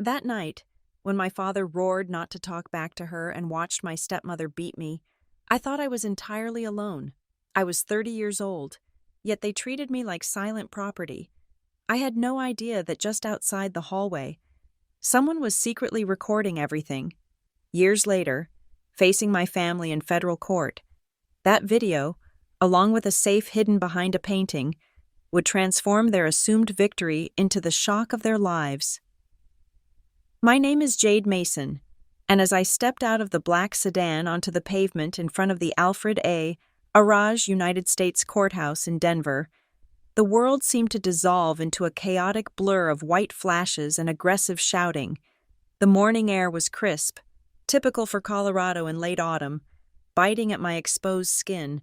That night, when my father roared not to talk back to her and watched my stepmother beat me, I thought I was entirely alone. I was 30 years old, yet they treated me like silent property. I had no idea that just outside the hallway, someone was secretly recording everything. Years later, facing my family in federal court, that video, along with a safe hidden behind a painting, would transform their assumed victory into the shock of their lives. My name is Jade Mason, and as I stepped out of the black sedan onto the pavement in front of the Alfred A. Araj United States Courthouse in Denver, the world seemed to dissolve into a chaotic blur of white flashes and aggressive shouting. The morning air was crisp, typical for Colorado in late autumn, biting at my exposed skin,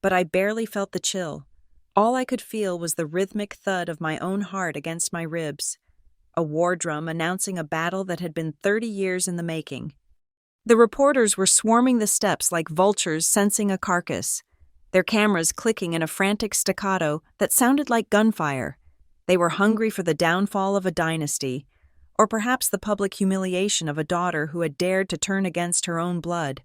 but I barely felt the chill. All I could feel was the rhythmic thud of my own heart against my ribs, a war drum announcing a battle that had been 30 years in the making. The reporters were swarming the steps like vultures sensing a carcass, their cameras clicking in a frantic staccato that sounded like gunfire. They were hungry for the downfall of a dynasty, or perhaps the public humiliation of a daughter who had dared to turn against her own blood.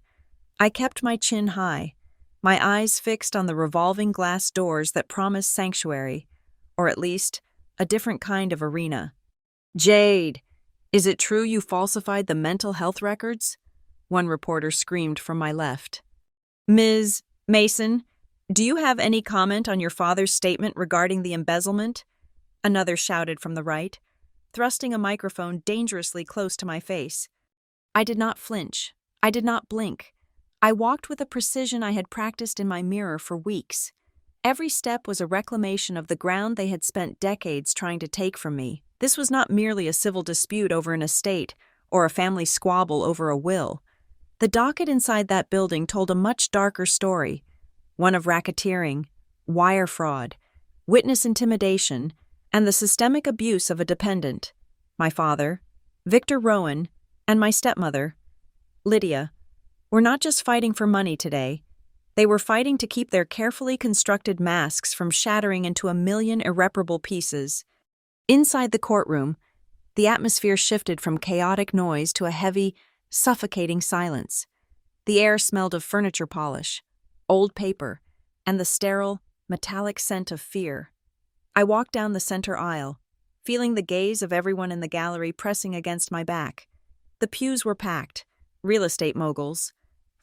I kept my chin high, my eyes fixed on the revolving glass doors that promised sanctuary, or at least a different kind of arena. "Jade, is it true you falsified the mental health records?" one reporter screamed from my left. "Ms. Mason, do you have any comment on your father's statement regarding the embezzlement?" another shouted from the right, thrusting a microphone dangerously close to my face. I did not flinch. I did not blink. I walked with a precision I had practiced in my mirror for weeks. Every step was a reclamation of the ground they had spent decades trying to take from me. This was not merely a civil dispute over an estate or a family squabble over a will. The docket inside that building told a much darker story, one of racketeering, wire fraud, witness intimidation, and the systemic abuse of a dependent, my father, Victor Rowan, and my stepmother, Lydia, were not just fighting for money today. They were fighting to keep their carefully constructed masks from shattering into a million irreparable pieces. Inside the courtroom, the atmosphere shifted from chaotic noise to a heavy, suffocating silence. The air smelled of furniture polish, old paper, and the sterile, metallic scent of fear. I walked down the center aisle, feeling the gaze of everyone in the gallery pressing against my back. The pews were packed, real estate moguls,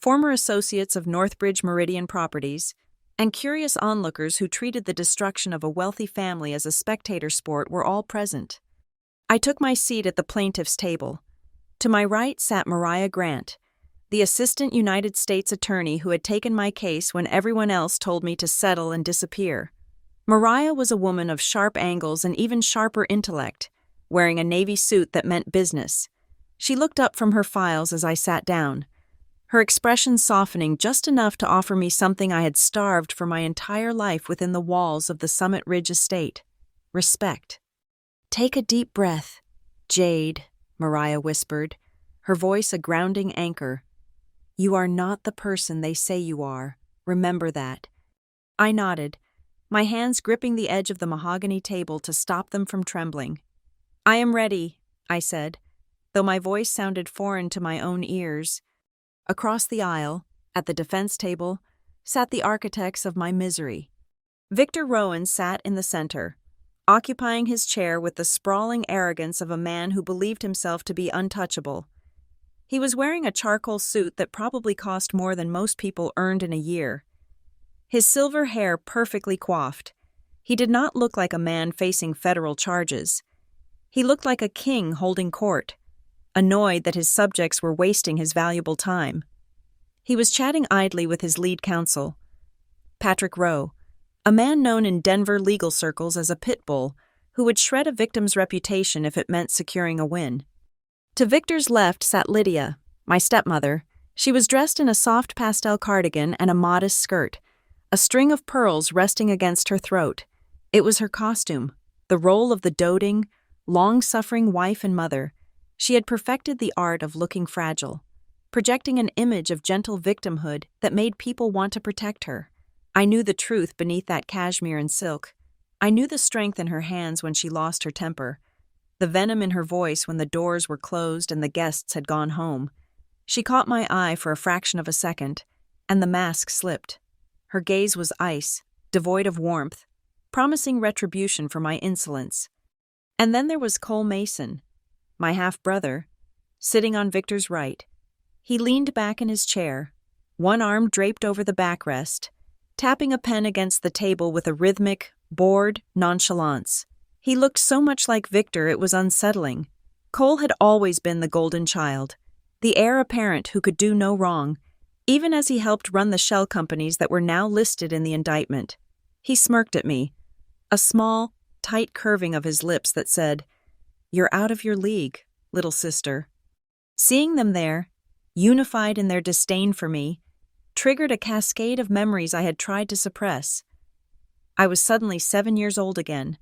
former associates of Northbridge Meridian Properties, and curious onlookers who treated the destruction of a wealthy family as a spectator sport were all present. I took my seat at the plaintiff's table. To my right sat Mariah Grant, the assistant United States attorney who had taken my case when everyone else told me to settle and disappear. Mariah was a woman of sharp angles and even sharper intellect, wearing a navy suit that meant business. She looked up from her files as I sat down, her expression softening just enough to offer me something I had starved for my entire life within the walls of the Summit Ridge estate: respect. "Take a deep breath, Jade," Mariah whispered, her voice a grounding anchor. "You are not the person they say you are. Remember that." I nodded, my hands gripping the edge of the mahogany table to stop them from trembling. "I am ready," I said, though my voice sounded foreign to my own ears. Across the aisle, at the defense table, sat the architects of my misery. Victor Rowan sat in the center, occupying his chair with the sprawling arrogance of a man who believed himself to be untouchable. He was wearing a charcoal suit that probably cost more than most people earned in a year. His silver hair perfectly coiffed, he did not look like a man facing federal charges. He looked like a king holding court, annoyed that his subjects were wasting his valuable time. He was chatting idly with his lead counsel, Patrick Rowe, a man known in Denver legal circles as a pit bull who would shred a victim's reputation if it meant securing a win. To Victor's left sat Lydia, my stepmother. She was dressed in a soft pastel cardigan and a modest skirt, a string of pearls resting against her throat. It was her costume, the role of the doting, long-suffering wife and mother. She had perfected the art of looking fragile, projecting an image of gentle victimhood that made people want to protect her. I knew the truth beneath that cashmere and silk. I knew the strength in her hands when she lost her temper. the venom in her voice when the doors were closed and the guests had gone home. She caught my eye for a fraction of a second, and the mask slipped. Her gaze was ice, devoid of warmth, promising retribution for my insolence. And then there was Cole Mason, my half-brother, sitting on Victor's right. He leaned back in his chair, one arm draped over the backrest, tapping a pen against the table with a rhythmic, bored nonchalance. He looked so much like Victor it was unsettling. Cole had always been the golden child, the heir apparent who could do no wrong, even as he helped run the shell companies that were now listed in the indictment. He smirked at me, a small, tight curving of his lips that said, "You're out of your league, little sister." Seeing them there, unified in their disdain for me, triggered a cascade of memories I had tried to suppress. I was suddenly 7 years old again,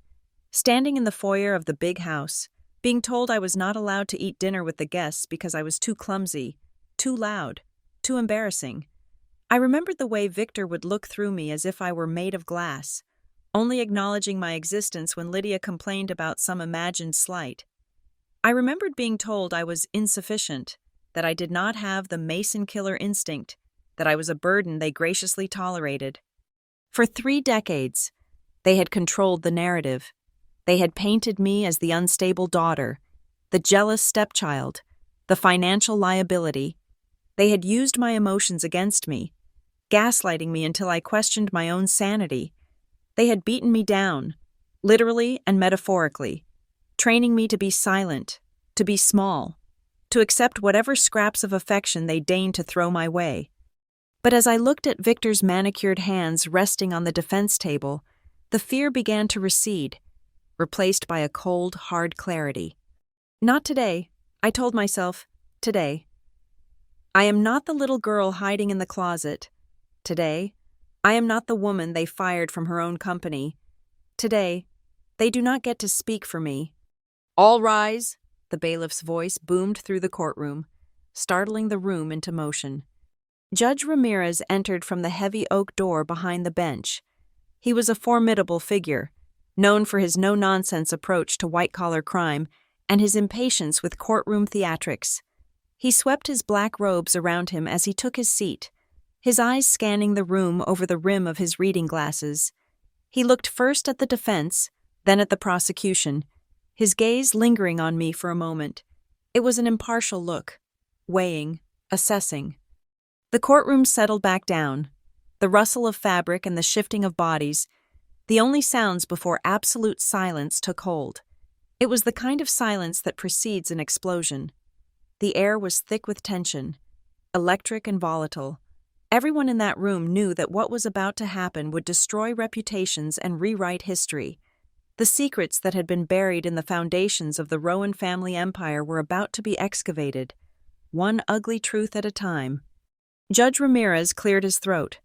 standing in the foyer of the big house, being told I was not allowed to eat dinner with the guests because I was too clumsy, too loud, too embarrassing. I remembered the way Victor would look through me as if I were made of glass, only acknowledging my existence when Lydia complained about some imagined slight. I remembered being told I was insufficient, that I did not have the Mason killer instinct, that I was a burden they graciously tolerated. For 3 decades, they had controlled the narrative. They had painted me as the unstable daughter, the jealous stepchild, the financial liability. They had used my emotions against me, gaslighting me until I questioned my own sanity. They had beaten me down, literally and metaphorically, training me to be silent, to be small, to accept whatever scraps of affection they deigned to throw my way. But as I looked at Victor's manicured hands resting on the defense table, the fear began to recede, replaced by a cold, hard clarity. Not today, I told myself, today. I am not the little girl hiding in the closet. Today, I am not the woman they fired from her own company. Today, they do not get to speak for me. "All rise," the bailiff's voice boomed through the courtroom, startling the room into motion. Judge Ramirez entered from the heavy oak door behind the bench. He was a formidable figure, known for his no-nonsense approach to white-collar crime and his impatience with courtroom theatrics. He swept his black robes around him as he took his seat, his eyes scanning the room over the rim of his reading glasses. He looked first at the defense, then at the prosecution, his gaze lingering on me for a moment. It was an impartial look, weighing, assessing. The courtroom settled back down, the rustle of fabric and the shifting of bodies, the only sounds before absolute silence took hold. It was the kind of silence that precedes an explosion. The air was thick with tension, electric and volatile. Everyone in that room knew that what was about to happen would destroy reputations and rewrite history. The secrets that had been buried in the foundations of the Rowan family empire were about to be excavated, one ugly truth at a time. Judge Ramirez cleared his throat.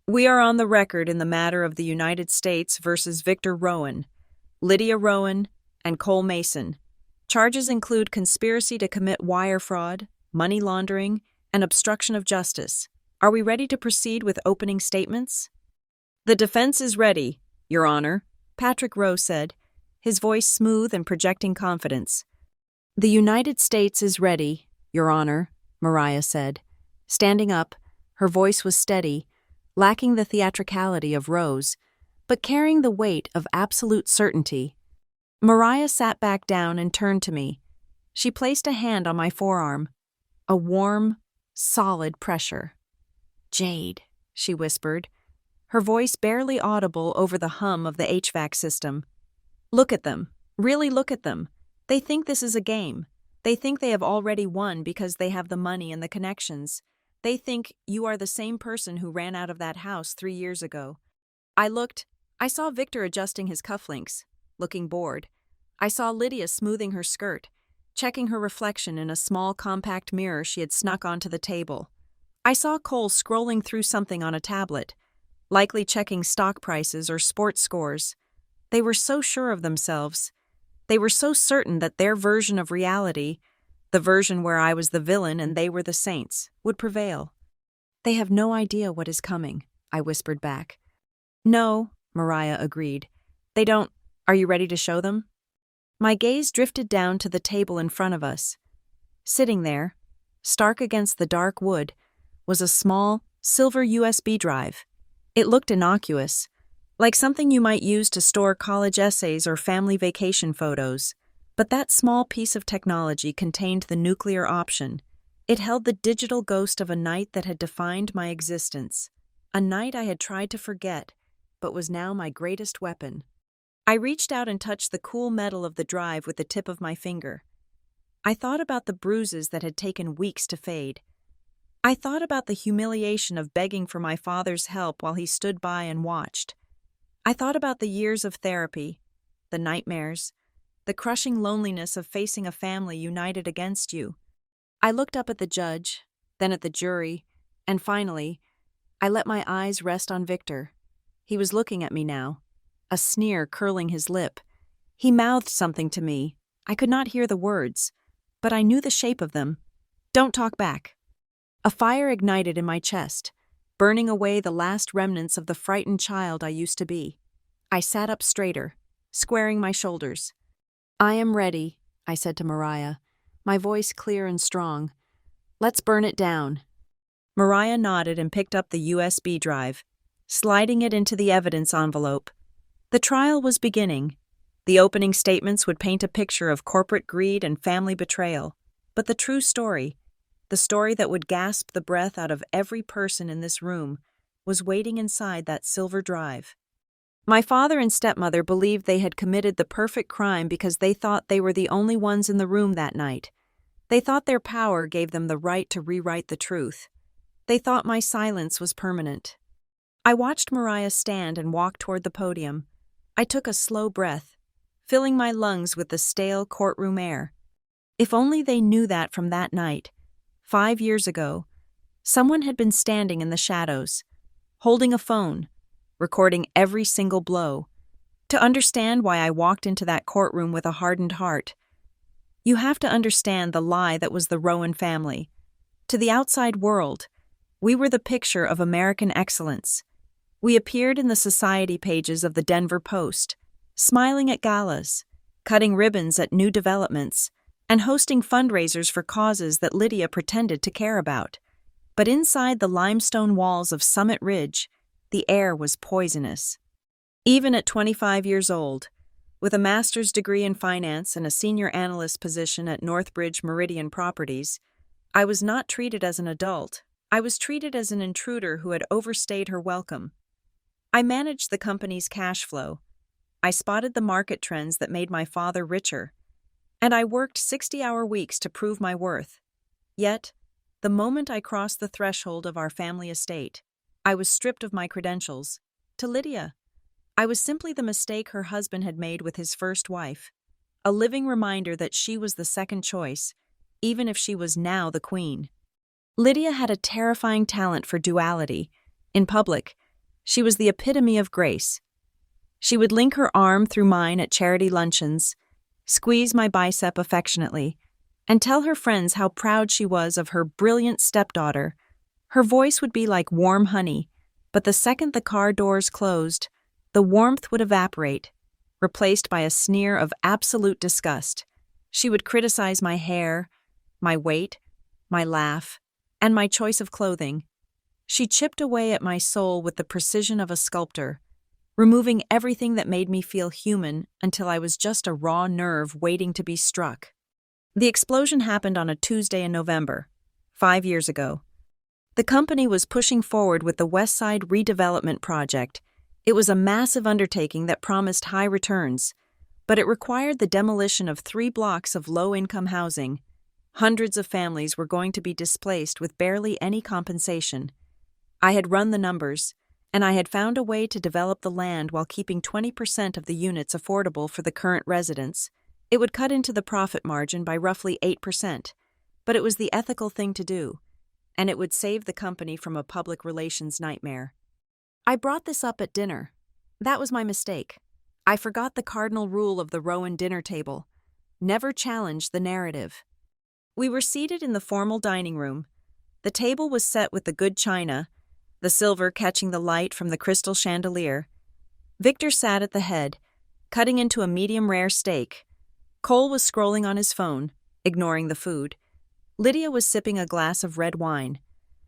"We are on the record in the matter of the United States versus Victor Rowan, Lydia Rowan, and Cole Mason. Charges include conspiracy to commit wire fraud, money laundering, and obstruction of justice. Are we ready to proceed with opening statements?" "The defense is ready, Your Honor," Patrick Rowe said, his voice smooth and projecting confidence. "The United States is ready, Your Honor," Mariah said. Standing up, her voice was steady, lacking the theatricality of Rowe's, but carrying the weight of absolute certainty. Mariah sat back down and turned to me. She placed a hand on my forearm, a warm, solid pressure. "Jade," she whispered, her voice barely audible over the hum of the HVAC system. "Look at them. Really look at them. They think this is a game. They think they have already won because they have the money and the connections. They think you are the same person who ran out of that house 3 years ago." I saw Victor adjusting his cufflinks, looking bored. I saw Lydia smoothing her skirt, checking her reflection in a small compact mirror she had snuck onto the table. I saw Cole scrolling through something on a tablet, likely checking stock prices or sports scores. They were so sure of themselves. They were so certain that their version of reality, the version where I was the villain and they were the saints, would prevail. "They have no idea what is coming," I whispered back. "No," Mariah agreed. "They don't. Are you ready to show them?" My gaze drifted down to the table in front of us. Sitting there, stark against the dark wood, was a small, silver USB drive. It looked innocuous, like something you might use to store college essays or family vacation photos. But that small piece of technology contained the nuclear option. It held the digital ghost of a night that had defined my existence. A night I had tried to forget, but was now my greatest weapon. I reached out and touched the cool metal of the drive with the tip of my finger. I thought about the bruises that had taken weeks to fade. I thought about the humiliation of begging for my father's help while he stood by and watched. I thought about the years of therapy, the nightmares, the crushing loneliness of facing a family united against you. I looked up at the judge, then at the jury, and finally, I let my eyes rest on Victor. He was looking at me now, a sneer curling his lip. He mouthed something to me. I could not hear the words, but I knew the shape of them. "Don't talk back." A fire ignited in my chest, burning away the last remnants of the frightened child I used to be. I sat up straighter, squaring my shoulders. "I am ready," I said to Mariah, my voice clear and strong. "Let's burn it down." Mariah nodded and picked up the USB drive, sliding it into the evidence envelope. The trial was beginning. The opening statements would paint a picture of corporate greed and family betrayal, but the true story, the story that would gasp the breath out of every person in this room, was waiting inside that silver drive. My father and stepmother believed they had committed the perfect crime because they thought they were the only ones in the room that night. They thought their power gave them the right to rewrite the truth. They thought my silence was permanent. I watched Mariah stand and walk toward the podium. I took a slow breath, filling my lungs with the stale courtroom air. If only they knew that from that night, 5 years ago, someone had been standing in the shadows, holding a phone, recording every single blow. To understand why I walked into that courtroom with a hardened heart, you have to understand the lie that was the Rowan family. To the outside world, we were the picture of American excellence. We appeared in the society pages of the Denver Post, smiling at galas, cutting ribbons at new developments, and hosting fundraisers for causes that Lydia pretended to care about. But inside the limestone walls of Summit Ridge, the air was poisonous. Even at 25 years old, with a master's degree in finance and a senior analyst position at Northbridge Meridian Properties, I was not treated as an adult. I was treated as an intruder who had overstayed her welcome. I managed the company's cash flow. I spotted the market trends that made my father richer. And I worked 60-hour weeks to prove my worth. Yet, the moment I crossed the threshold of our family estate, I was stripped of my credentials. To Lydia, I was simply the mistake her husband had made with his first wife, a living reminder that she was the second choice, even if she was now the queen. Lydia had a terrifying talent for duality. In public, she was the epitome of grace. She would link her arm through mine at charity luncheons, squeeze my bicep affectionately, and tell her friends how proud she was of her brilliant stepdaughter. Her voice would be like warm honey, but the second the car doors closed, the warmth would evaporate, replaced by a sneer of absolute disgust. She would criticize my hair, my weight, my laugh, and my choice of clothing. She chipped away at my soul with the precision of a sculptor, removing everything that made me feel human until I was just a raw nerve waiting to be struck. The explosion happened on a Tuesday in November, 5 years ago. The company was pushing forward with the West Side redevelopment project. It was a massive undertaking that promised high returns, but it required the demolition of 3 blocks of low-income housing. Hundreds of families were going to be displaced with barely any compensation. I had run the numbers, and I had found a way to develop the land while keeping 20% of the units affordable for the current residents. It would cut into the profit margin by roughly 8%, but it was the ethical thing to do, and it would save the company from a public relations nightmare. I brought this up at dinner. That was my mistake. I forgot the cardinal rule of the Rowan dinner table: never challenge the narrative. We were seated in the formal dining room. The table was set with the good china, the silver catching the light from the crystal chandelier. Victor sat at the head, cutting into a medium-rare steak. Cole was scrolling on his phone, ignoring the food. Lydia was sipping a glass of red wine,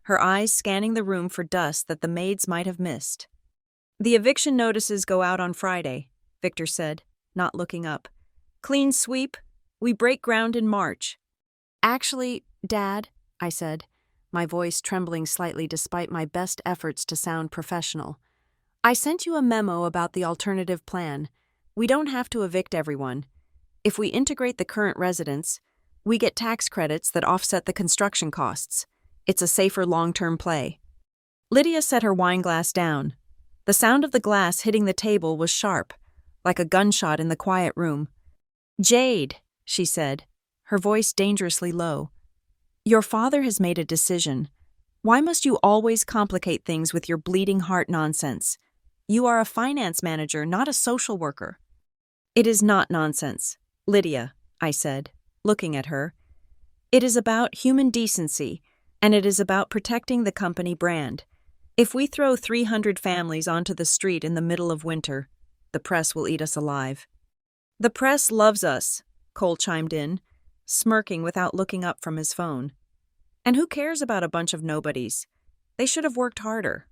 her eyes scanning the room for dust that the maids might have missed. "The eviction notices go out on Friday," Victor said, not looking up. "Clean sweep. We break ground in March." "Actually, Dad," I said, my voice trembling slightly despite my best efforts to sound professional. "I sent you a memo about the alternative plan. We don't have to evict everyone. If we integrate the current residents, we get tax credits that offset the construction costs. It's a safer long-term play." Lydia set her wine glass down. The sound of the glass hitting the table was sharp, like a gunshot in the quiet room. "Jade," she said, her voice dangerously low, "your father has made a decision. Why must you always complicate things with your bleeding heart nonsense? You are a finance manager, not a social worker." "It is not nonsense, Lydia," I said, looking at her. "It is about human decency, and it is about protecting the company brand. If we throw 300 families onto the street in the middle of winter, the press will eat us alive." "The press loves us," Cole chimed in, smirking without looking up from his phone. "And who cares about a bunch of nobodies? They should have worked harder."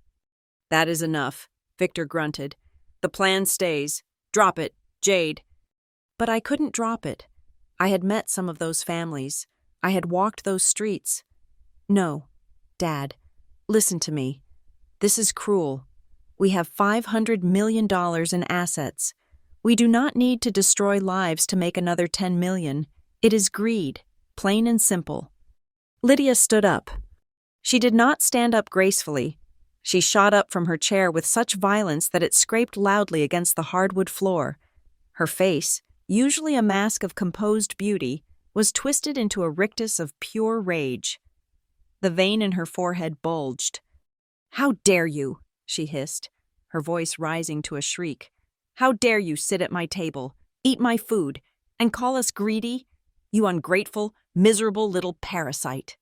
"That is enough," Victor grunted. "The plan stays. Drop it, Jade." But I couldn't drop it. I had met some of those families. I had walked those streets. "No, Dad, listen to me. This is cruel. We have $500 million in assets. We do not need to destroy lives to make another 10 million. It is greed, plain and simple." Lydia stood up. She did not stand up gracefully. She shot up from her chair with such violence that it scraped loudly against the hardwood floor. Her face, usually a mask of composed beauty, was twisted into a rictus of pure rage. The vein in her forehead bulged. "How dare you?" she hissed, her voice rising to a shriek. "How dare you sit at my table, eat my food, and call us greedy? You ungrateful, miserable little parasite."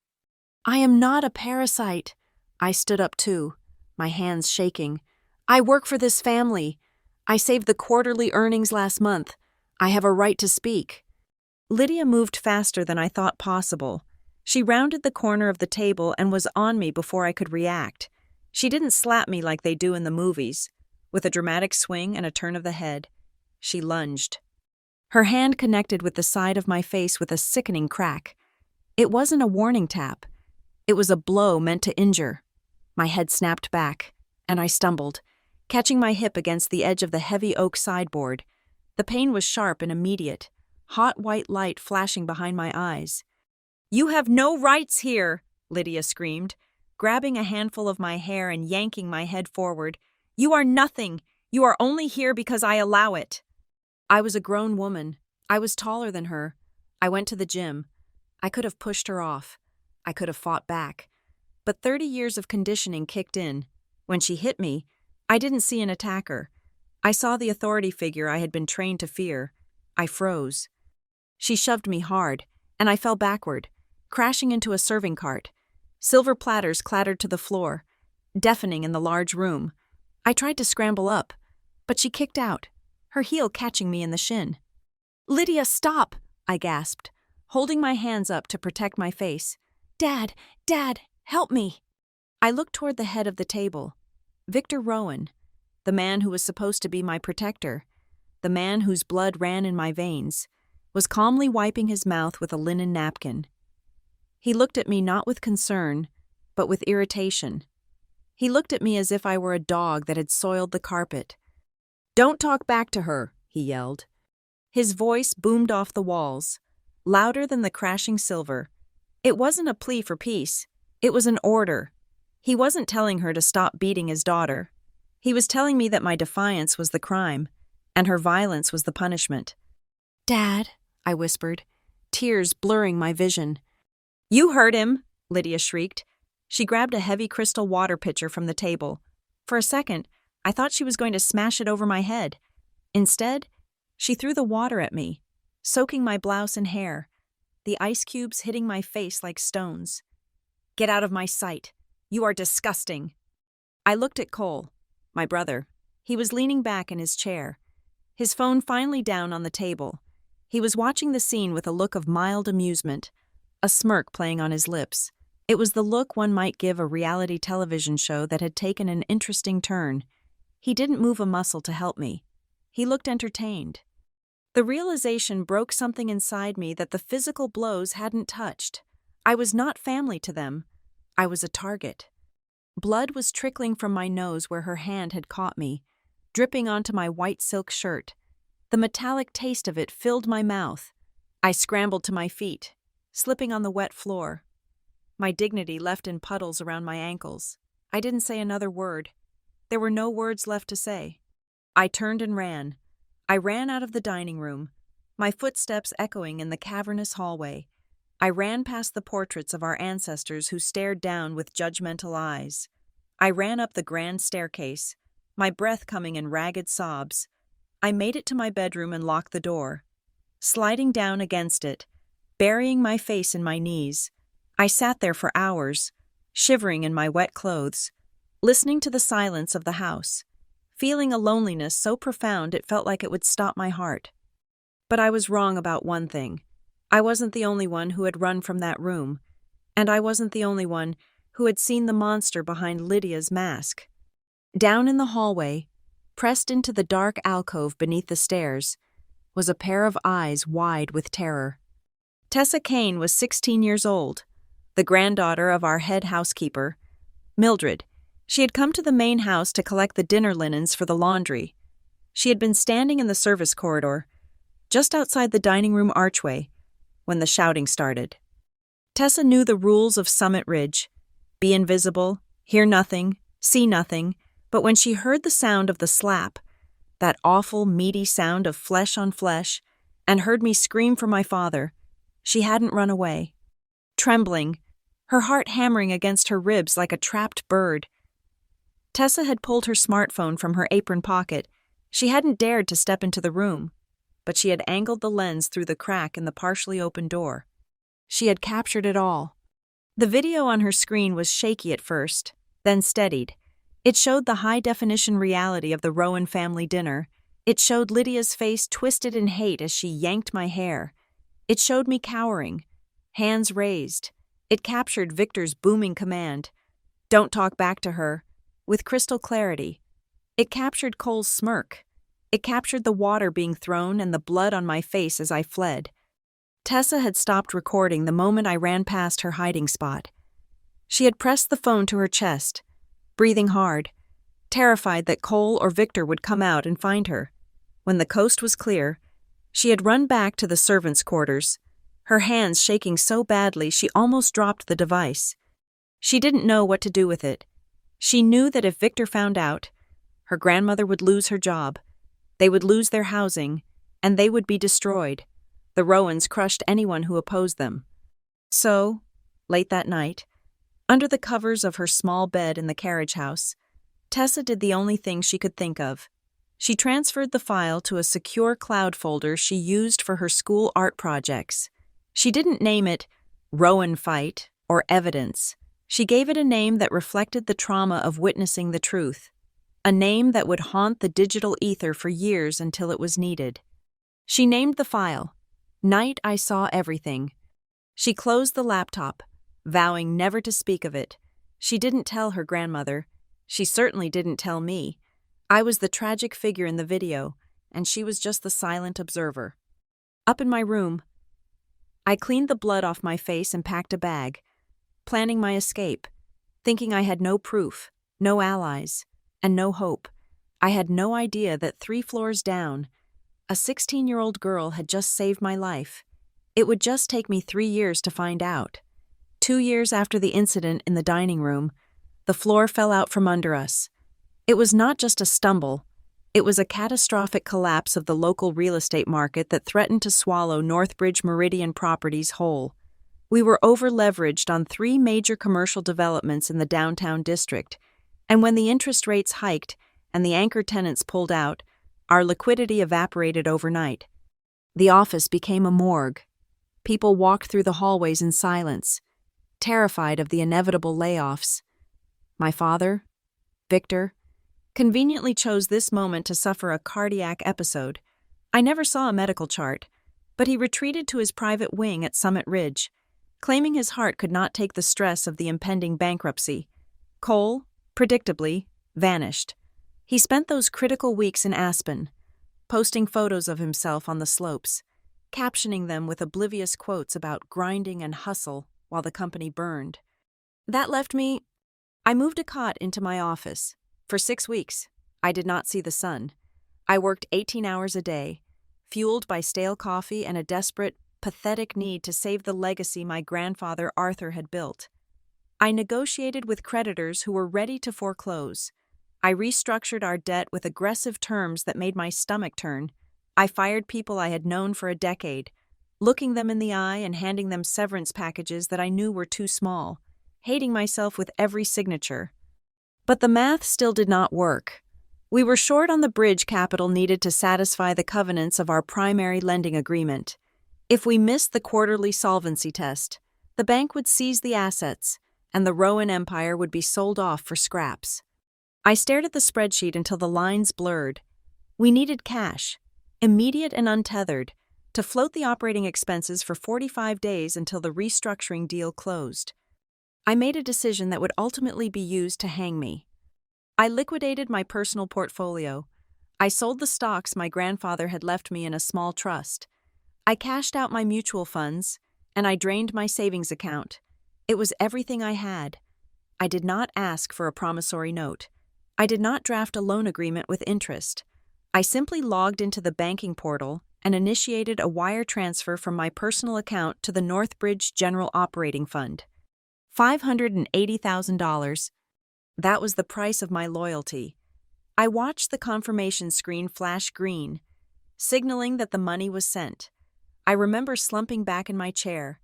"I am not a parasite." I stood up too, my hands shaking. "I work for this family. I saved the quarterly earnings last month. I have a right to speak." Lydia moved faster than I thought possible. She rounded the corner of the table and was on me before I could react. She didn't slap me like they do in the movies. With a dramatic swing and a turn of the head, she lunged. Her hand connected with the side of my face with a sickening crack. It wasn't a warning tap. It was a blow meant to injure. My head snapped back, and I stumbled, catching my hip against the edge of the heavy oak sideboard. The pain was sharp and immediate, hot white light flashing behind my eyes. "You have no rights here," Lydia screamed, grabbing a handful of my hair and yanking my head forward. "You are nothing. You are only here because I allow it." I was a grown woman. I was taller than her. I went to the gym. I could have pushed her off. I could have fought back. But 30 years of conditioning kicked in. When she hit me, I didn't see an attacker. I saw the authority figure I had been trained to fear. I froze. She shoved me hard, and I fell backward, crashing into a serving cart. Silver platters clattered to the floor, deafening in the large room. I tried to scramble up, but she kicked out, her heel catching me in the shin. "Lydia, stop!" I gasped, holding my hands up to protect my face. Dad, help me!" I looked toward the head of the table. Victor Rowan, the man who was supposed to be my protector, the man whose blood ran in my veins, was calmly wiping his mouth with a linen napkin. He looked at me not with concern, but with irritation. He looked at me as if I were a dog that had soiled the carpet. "Don't talk back to her," he yelled. His voice boomed off the walls, louder than the crashing silver. It wasn't a plea for peace. It was an order. He wasn't telling her to stop beating his daughter. He was telling me that my defiance was the crime, and her violence was the punishment. "Dad," I whispered, tears blurring my vision. "You heard him," Lydia shrieked. She grabbed a heavy crystal water pitcher from the table. For a second, I thought she was going to smash it over my head. Instead, she threw the water at me, soaking my blouse and hair, the ice cubes hitting my face like stones. "Get out of my sight. You are disgusting." I looked at Cole, my brother. He was leaning back in his chair, his phone finally down on the table. He was watching the scene with a look of mild amusement, a smirk playing on his lips. It was the look one might give a reality television show that had taken an interesting turn. He didn't move a muscle to help me. He looked entertained. The realization broke something inside me that the physical blows hadn't touched. I was not family to them. I was a target. Blood was trickling from my nose where her hand had caught me, dripping onto my white silk shirt. The metallic taste of it filled my mouth. I scrambled to my feet, slipping on the wet floor. My dignity left in puddles around my ankles. I didn't say another word. There were no words left to say. I turned and ran. I ran out of the dining room, my footsteps echoing in the cavernous hallway. I ran past the portraits of our ancestors who stared down with judgmental eyes. I ran up the grand staircase, my breath coming in ragged sobs. I made it to my bedroom and locked the door. Sliding down against it, burying my face in my knees, I sat there for hours, shivering in my wet clothes, listening to the silence of the house, feeling a loneliness so profound it felt like it would stop my heart. But I was wrong about one thing. I wasn't the only one who had run from that room, and I wasn't the only one who had seen the monster behind Lydia's mask. Down in the hallway, pressed into the dark alcove beneath the stairs, was a pair of eyes wide with terror. Tessa Kane was 16 years old, the granddaughter of our head housekeeper, Mildred. She had come to the main house to collect the dinner linens for the laundry. She had been standing in the service corridor, just outside the dining room archway, when the shouting started. Tessa knew the rules of Summit Ridge: be invisible, hear nothing, see nothing, but when she heard the sound of the slap, that awful, meaty sound of flesh on flesh, and heard me scream for my father, she hadn't run away. Trembling, her heart hammering against her ribs like a trapped bird, Tessa had pulled her smartphone from her apron pocket. She hadn't dared to step into the room, but she had angled the lens through the crack in the partially open door. She had captured it all. The video on her screen was shaky at first, then steadied. It showed the high-definition reality of the Rowan family dinner. It showed Lydia's face twisted in hate as she yanked my hair. It showed me cowering, hands raised. It captured Victor's booming command, "Don't talk back to her," with crystal clarity. It captured Cole's smirk. It captured the water being thrown and the blood on my face as I fled. Tessa had stopped recording the moment I ran past her hiding spot. She had pressed the phone to her chest, breathing hard, terrified that Cole or Victor would come out and find her. When the coast was clear, she had run back to the servants' quarters, her hands shaking so badly she almost dropped the device. She didn't know what to do with it. She knew that if Victor found out, her grandmother would lose her job, they would lose their housing, and they would be destroyed. The Rowans crushed anyone who opposed them. So, late that night, under the covers of her small bed in the carriage house, Tessa did the only thing she could think of. She transferred the file to a secure cloud folder she used for her school art projects. She didn't name it Rowan Fight or Evidence. She gave it a name that reflected the trauma of witnessing the truth, a name that would haunt the digital ether for years until it was needed. She named the file, Night I Saw Everything. She closed the laptop, vowing never to speak of it. She didn't tell her grandmother. She certainly didn't tell me. I was the tragic figure in the video, and she was just the silent observer. Up in my room, I cleaned the blood off my face and packed a bag, planning my escape, thinking I had no proof, no allies, and no hope. I had no idea that 3 floors down, a 16-year-old girl had just saved my life. It would just take me 3 years to find out. 2 years after the incident in the dining room, the floor fell out from under us. It was not just a stumble. It was a catastrophic collapse of the local real estate market that threatened to swallow Northbridge Meridian Properties whole. We were over-leveraged on 3 major commercial developments in the downtown district, and when the interest rates hiked and the anchor tenants pulled out, our liquidity evaporated overnight. The office became a morgue. People walked through the hallways in silence, terrified of the inevitable layoffs. My father, Victor, conveniently chose this moment to suffer a cardiac episode. I never saw a medical chart, but he retreated to his private wing at Summit Ridge, claiming his heart could not take the stress of the impending bankruptcy. Cole, predictably, vanished. He spent those critical weeks in Aspen, posting photos of himself on the slopes, captioning them with oblivious quotes about grinding and hustle while the company burned. That left me. I moved a cot into my office. For 6 weeks, I did not see the sun. I worked 18 hours a day, fueled by stale coffee and a desperate, pathetic need to save the legacy my grandfather Arthur had built. I negotiated with creditors who were ready to foreclose. I restructured our debt with aggressive terms that made my stomach turn. I fired people I had known for a decade, looking them in the eye and handing them severance packages that I knew were too small, hating myself with every signature. But the math still did not work. We were short on the bridge capital needed to satisfy the covenants of our primary lending agreement. If we missed the quarterly solvency test, the bank would seize the assets, and the Rowan empire would be sold off for scraps. I stared at the spreadsheet until the lines blurred. We needed cash, immediate and untethered, to float the operating expenses for 45 days until the restructuring deal closed. I made a decision that would ultimately be used to hang me. I liquidated my personal portfolio. I sold the stocks my grandfather had left me in a small trust. I cashed out my mutual funds, and I drained my savings account. It was everything I had. I did not ask for a promissory note. I did not draft a loan agreement with interest. I simply logged into the banking portal and initiated a wire transfer from my personal account to the Northbridge General Operating Fund. $580,000. That was the price of my loyalty. I watched the confirmation screen flash green, signaling that the money was sent. I remember slumping back in my chair,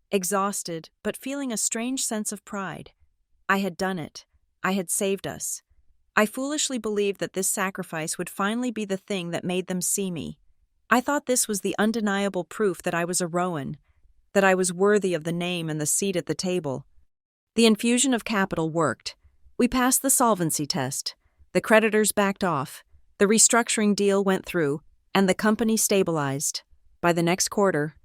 exhausted but feeling a strange sense of pride. I had done it. I had saved us. I foolishly believed that this sacrifice would finally be the thing that made them see me. I thought this was the undeniable proof that I was a Rowan, that I was worthy of the name and the seat at the table. The infusion of capital worked. We passed the solvency test. The creditors backed off. The restructuring deal went through, and the company stabilized. By the next quarter,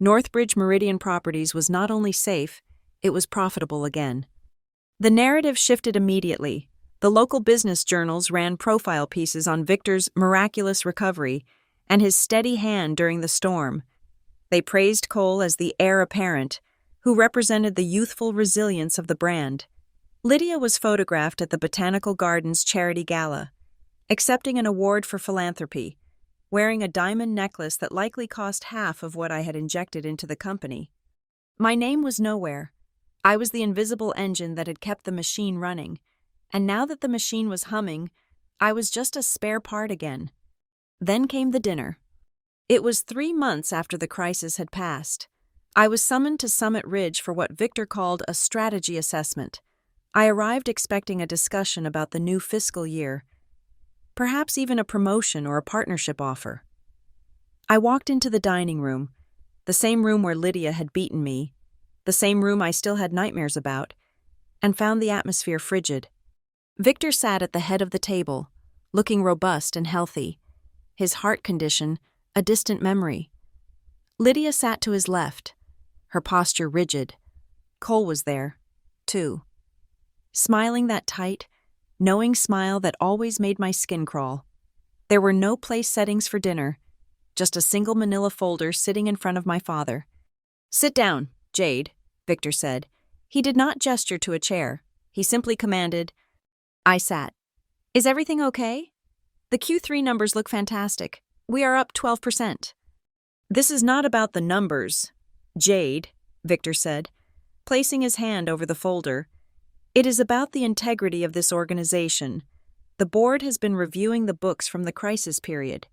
Northbridge Meridian Properties was not only safe, it was profitable again. The narrative shifted immediately. The local business journals ran profile pieces on Victor's miraculous recovery and his steady hand during the storm. They praised Cole as the heir apparent, who represented the youthful resilience of the brand. Lydia was photographed at the Botanical Gardens Charity Gala, accepting an award for philanthropy, wearing a diamond necklace that likely cost half of what I had injected into the company. My name was nowhere. I was the invisible engine that had kept the machine running, and now that the machine was humming, I was just a spare part again. Then came the dinner. It was 3 months after the crisis had passed. I was summoned to Summit Ridge for what Victor called a strategy assessment. I arrived expecting a discussion about the new fiscal year, perhaps even a promotion or a partnership offer. I walked into the dining room, the same room where Lydia had beaten me, the same room I still had nightmares about, and found the atmosphere frigid. Victor sat at the head of the table, looking robust and healthy, his heart condition a distant memory. Lydia sat to his left, her posture rigid. Cole was there, too. Smiling that tight, knowing smile that always made my skin crawl. There were no place settings for dinner, just a single manila folder sitting in front of my father. "Sit down, Jade," Victor said. He did not gesture to a chair. He simply commanded. I sat. "Is everything okay? The Q3 numbers look fantastic. We are up 12%. "This is not about the numbers, Jade," Victor said, placing his hand over the folder. "It is about the integrity of this organization. The board has been reviewing the books from the crisis period."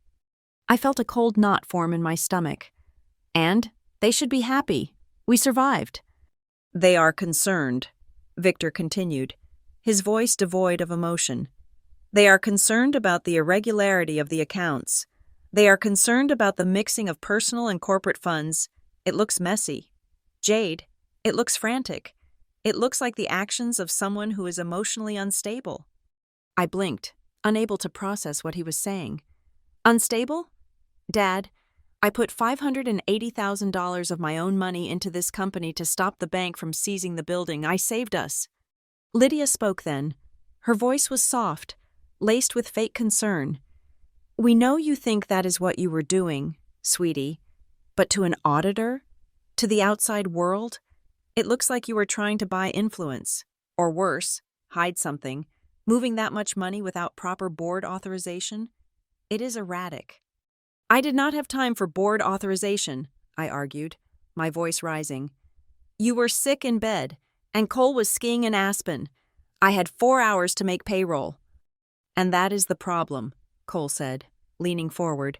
I felt a cold knot form in my stomach. "And they should be happy. We survived." "They are concerned," Victor continued, his voice devoid of emotion. "They are concerned about the irregularity of the accounts. They are concerned about the mixing of personal and corporate funds. It looks messy. Jade, it looks frantic. It looks like the actions of someone who is emotionally unstable." I blinked, unable to process what he was saying. "Unstable? Dad, I put $580,000 of my own money into this company to stop the bank from seizing the building. I saved us. Lydia spoke then. Her voice was soft, laced with fake concern. We know you think that is what you were doing, sweetie, but to an auditor? To the outside world? It looks like you were trying to buy influence, or worse, hide something, moving that much money without proper board authorization. It is erratic. I did not have time for board authorization, I argued, my voice rising. You were sick in bed, and Cole was skiing in Aspen. I had 4 hours to make payroll. And that is the problem, Cole said, leaning forward.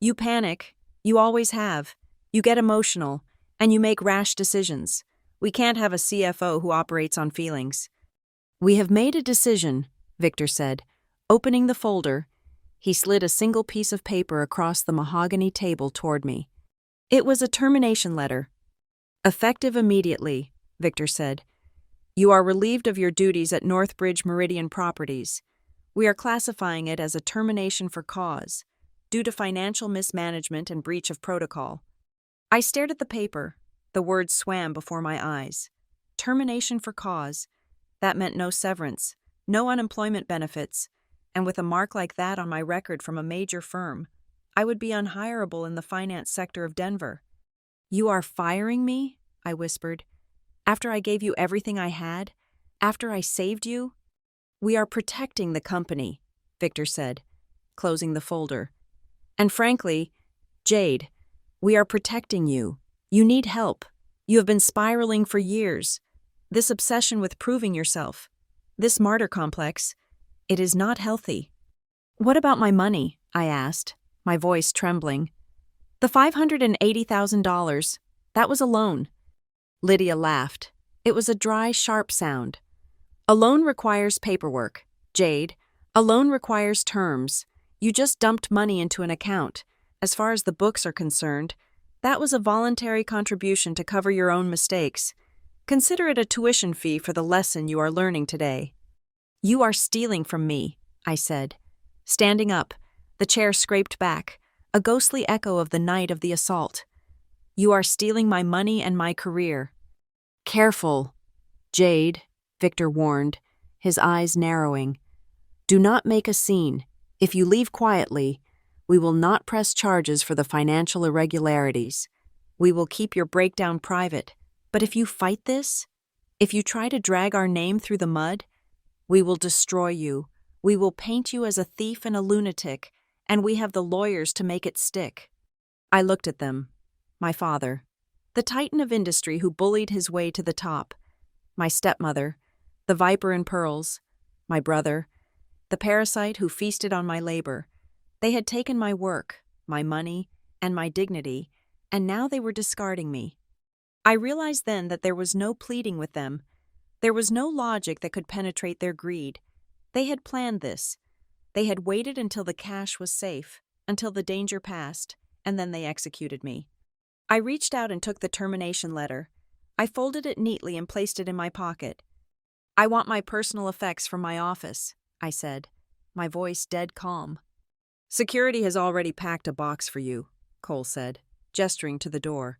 You panic. You always have. You get emotional, and you make rash decisions. We can't have a CFO who operates on feelings. We have made a decision, Victor said, opening the folder. He slid a single piece of paper across the mahogany table toward me. It was a termination letter. Effective immediately, Victor said. You are relieved of your duties at Northbridge Meridian Properties. We are classifying it as a termination for cause, due to financial mismanagement and breach of protocol. I stared at the paper. The words swam before my eyes. Termination for cause. That meant no severance, no unemployment benefits, and with a mark like that on my record from a major firm, I would be unhireable in the finance sector of Denver. You are firing me? I whispered. After I gave you everything I had? After I saved you? We are protecting the company, Victor said, closing the folder. And frankly, Jade, we are protecting you. You need help. You have been spiraling for years. This obsession with proving yourself, this martyr complex, it is not healthy. What about my money? I asked, my voice trembling. The $580,000, that was a loan. Lydia laughed. It was a dry, sharp sound. A loan requires paperwork, Jade. A loan requires terms. You just dumped money into an account. As far as the books are concerned, that was a voluntary contribution to cover your own mistakes. Consider it a tuition fee for the lesson you are learning today. You are stealing from me, I said. Standing up, the chair scraped back, a ghostly echo of the night of the assault. You are stealing my money and my career. Careful, Jade, Victor warned, his eyes narrowing. Do not make a scene. If you leave quietly, we will not press charges for the financial irregularities. We will keep your breakdown private. But if you fight this, if you try to drag our name through the mud, we will destroy you. We will paint you as a thief and a lunatic, and we have the lawyers to make it stick. I looked at them. My father, the titan of industry who bullied his way to the top. My stepmother, the viper in pearls. My brother, the parasite who feasted on my labor. They had taken my work, my money, and my dignity, and now they were discarding me. I realized then that there was no pleading with them. There was no logic that could penetrate their greed. They had planned this. They had waited until the cash was safe, until the danger passed, and then they executed me. I reached out and took the termination letter. I folded it neatly and placed it in my pocket. I want my personal effects from my office, I said, my voice dead calm. Security has already packed a box for you, Cole said, gesturing to the door.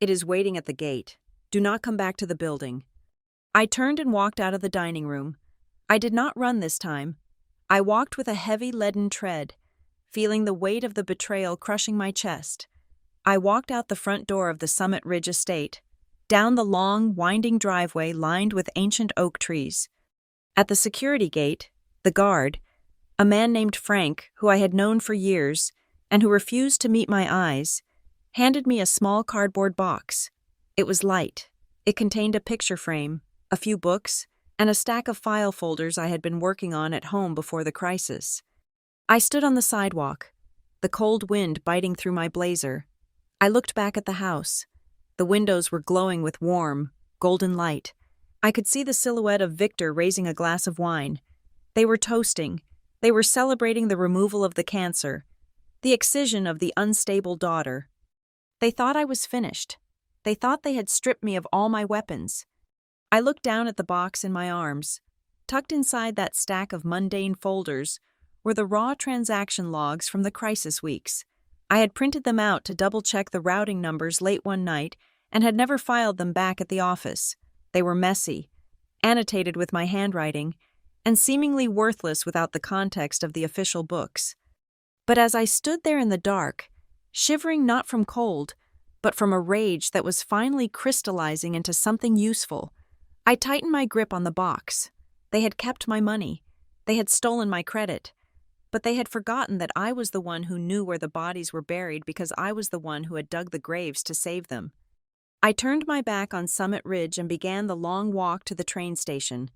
It is waiting at the gate. Do not come back to the building. I turned and walked out of the dining room. I did not run this time. I walked with a heavy leaden tread, feeling the weight of the betrayal crushing my chest. I walked out the front door of the Summit Ridge estate, down the long, winding driveway lined with ancient oak trees. At the security gate, the guard, a man named Frank, who I had known for years and who refused to meet my eyes, handed me a small cardboard box. It was light. It contained a picture frame, a few books, and a stack of file folders I had been working on at home before the crisis. I stood on the sidewalk, the cold wind biting through my blazer. I looked back at the house. The windows were glowing with warm, golden light. I could see the silhouette of Victor raising a glass of wine. They were toasting. They were celebrating the removal of the cancer, the excision of the unstable daughter. They thought I was finished. They thought they had stripped me of all my weapons. I looked down at the box in my arms. Tucked inside that stack of mundane folders were the raw transaction logs from the crisis weeks, I had printed them out to double-check the routing numbers late one night and had never filed them back at the office. They were messy, annotated with my handwriting, and seemingly worthless without the context of the official books. But as I stood there in the dark, shivering not from cold, but from a rage that was finally crystallizing into something useful, I tightened my grip on the box. They had kept my money. They had stolen my credit. But they had forgotten that I was the one who knew where the bodies were buried because I was the one who had dug the graves to save them. I turned my back on Summit Ridge and began the long walk to the train station.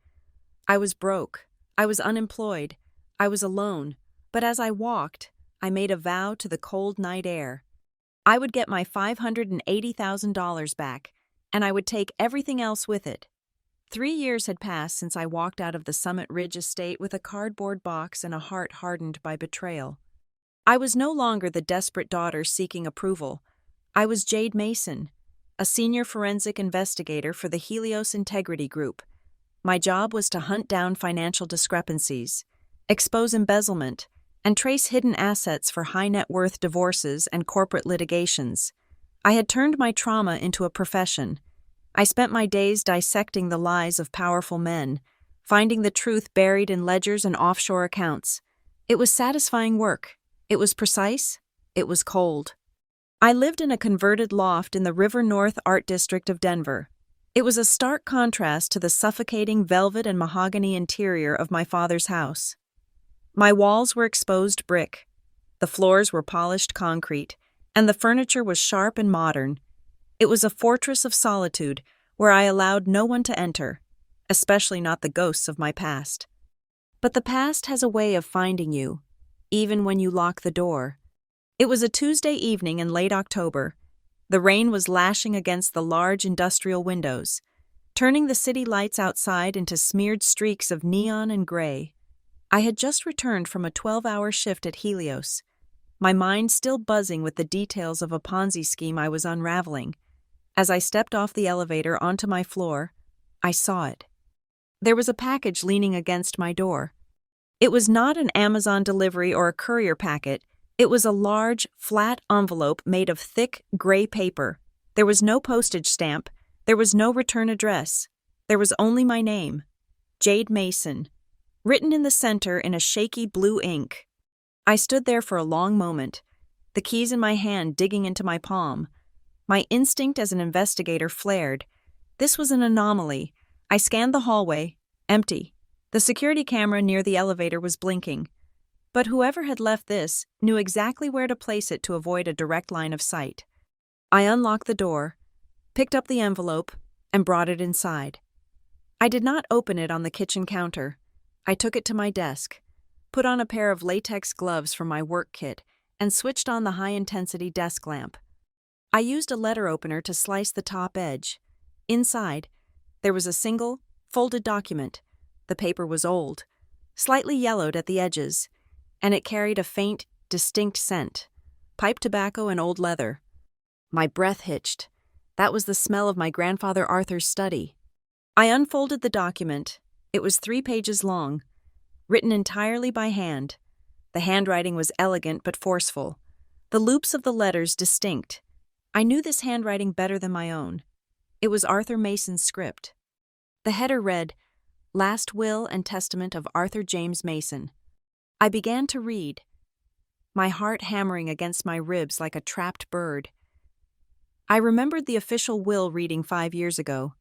I was broke. I was unemployed. I was alone. But as I walked, I made a vow to the cold night air. I would get my $580,000 back, and I would take everything else with it. 3 years had passed since I walked out of the Summit Ridge estate with a cardboard box and a heart hardened by betrayal. I was no longer the desperate daughter seeking approval. I was Jade Mason, a senior forensic investigator for the Helios Integrity Group. My job was to hunt down financial discrepancies, expose embezzlement, and trace hidden assets for high-net-worth divorces and corporate litigations. I had turned my trauma into a profession. I spent my days dissecting the lies of powerful men, finding the truth buried in ledgers and offshore accounts. It was satisfying work. It was precise. It was cold. I lived in a converted loft in the River North Art District of Denver. It was a stark contrast to the suffocating velvet and mahogany interior of my father's house. My walls were exposed brick, the floors were polished concrete, and the furniture was sharp and modern. It was a fortress of solitude where I allowed no one to enter, especially not the ghosts of my past. But the past has a way of finding you, even when you lock the door. It was a Tuesday evening in late October. The rain was lashing against the large industrial windows, turning the city lights outside into smeared streaks of neon and gray. I had just returned from a 12-hour shift at Helios, my mind still buzzing with the details of a Ponzi scheme I was unraveling. As I stepped off the elevator onto my floor, I saw it. There was a package leaning against my door. It was not an Amazon delivery or a courier packet. It was a large, flat envelope made of thick, gray paper. There was no postage stamp. There was no return address. There was only my name, Jade Mason, written in the center in a shaky blue ink. I stood there for a long moment, the keys in my hand digging into my palm. My instinct as an investigator flared. This was an anomaly. I scanned the hallway, empty. The security camera near the elevator was blinking. But whoever had left this knew exactly where to place it to avoid a direct line of sight. I unlocked the door, picked up the envelope, and brought it inside. I did not open it on the kitchen counter. I took it to my desk, put on a pair of latex gloves from my work kit, and switched on the high-intensity desk lamp. I used a letter opener to slice the top edge. Inside, there was a single, folded document. The paper was old, slightly yellowed at the edges, and it carried a faint, distinct scent, pipe tobacco and old leather. My breath hitched. That was the smell of my grandfather Arthur's study. I unfolded the document. It was 3 pages long, written entirely by hand. The handwriting was elegant but forceful, the loops of the letters distinct. I knew this handwriting better than my own. It was Arthur Mason's script. The header read, "Last Will and Testament of Arthur James Mason." I began to read, my heart hammering against my ribs like a trapped bird. I remembered the official will reading 5 years ago,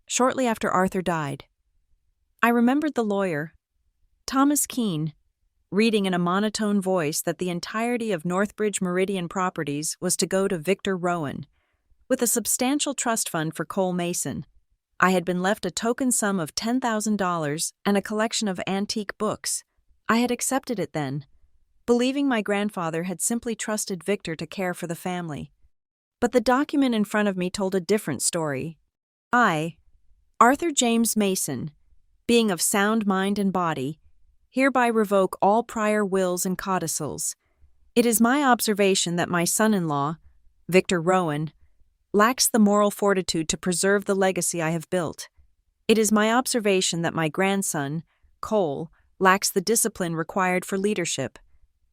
shortly after Arthur died. I remembered the lawyer, Thomas Keene, reading in a monotone voice that the entirety of Northbridge Meridian Properties was to go to Victor Rowan, with a substantial trust fund for Cole Mason. I had been left a token sum of $10,000 and a collection of antique books. I had accepted it then, believing my grandfather had simply trusted Victor to care for the family. But the document in front of me told a different story. I, Arthur James Mason, being of sound mind and body, hereby revoke all prior wills and codicils. It is my observation that my son-in-law, Victor Rowan, lacks the moral fortitude to preserve the legacy I have built. It is my observation that my grandson, Cole, lacks the discipline required for leadership.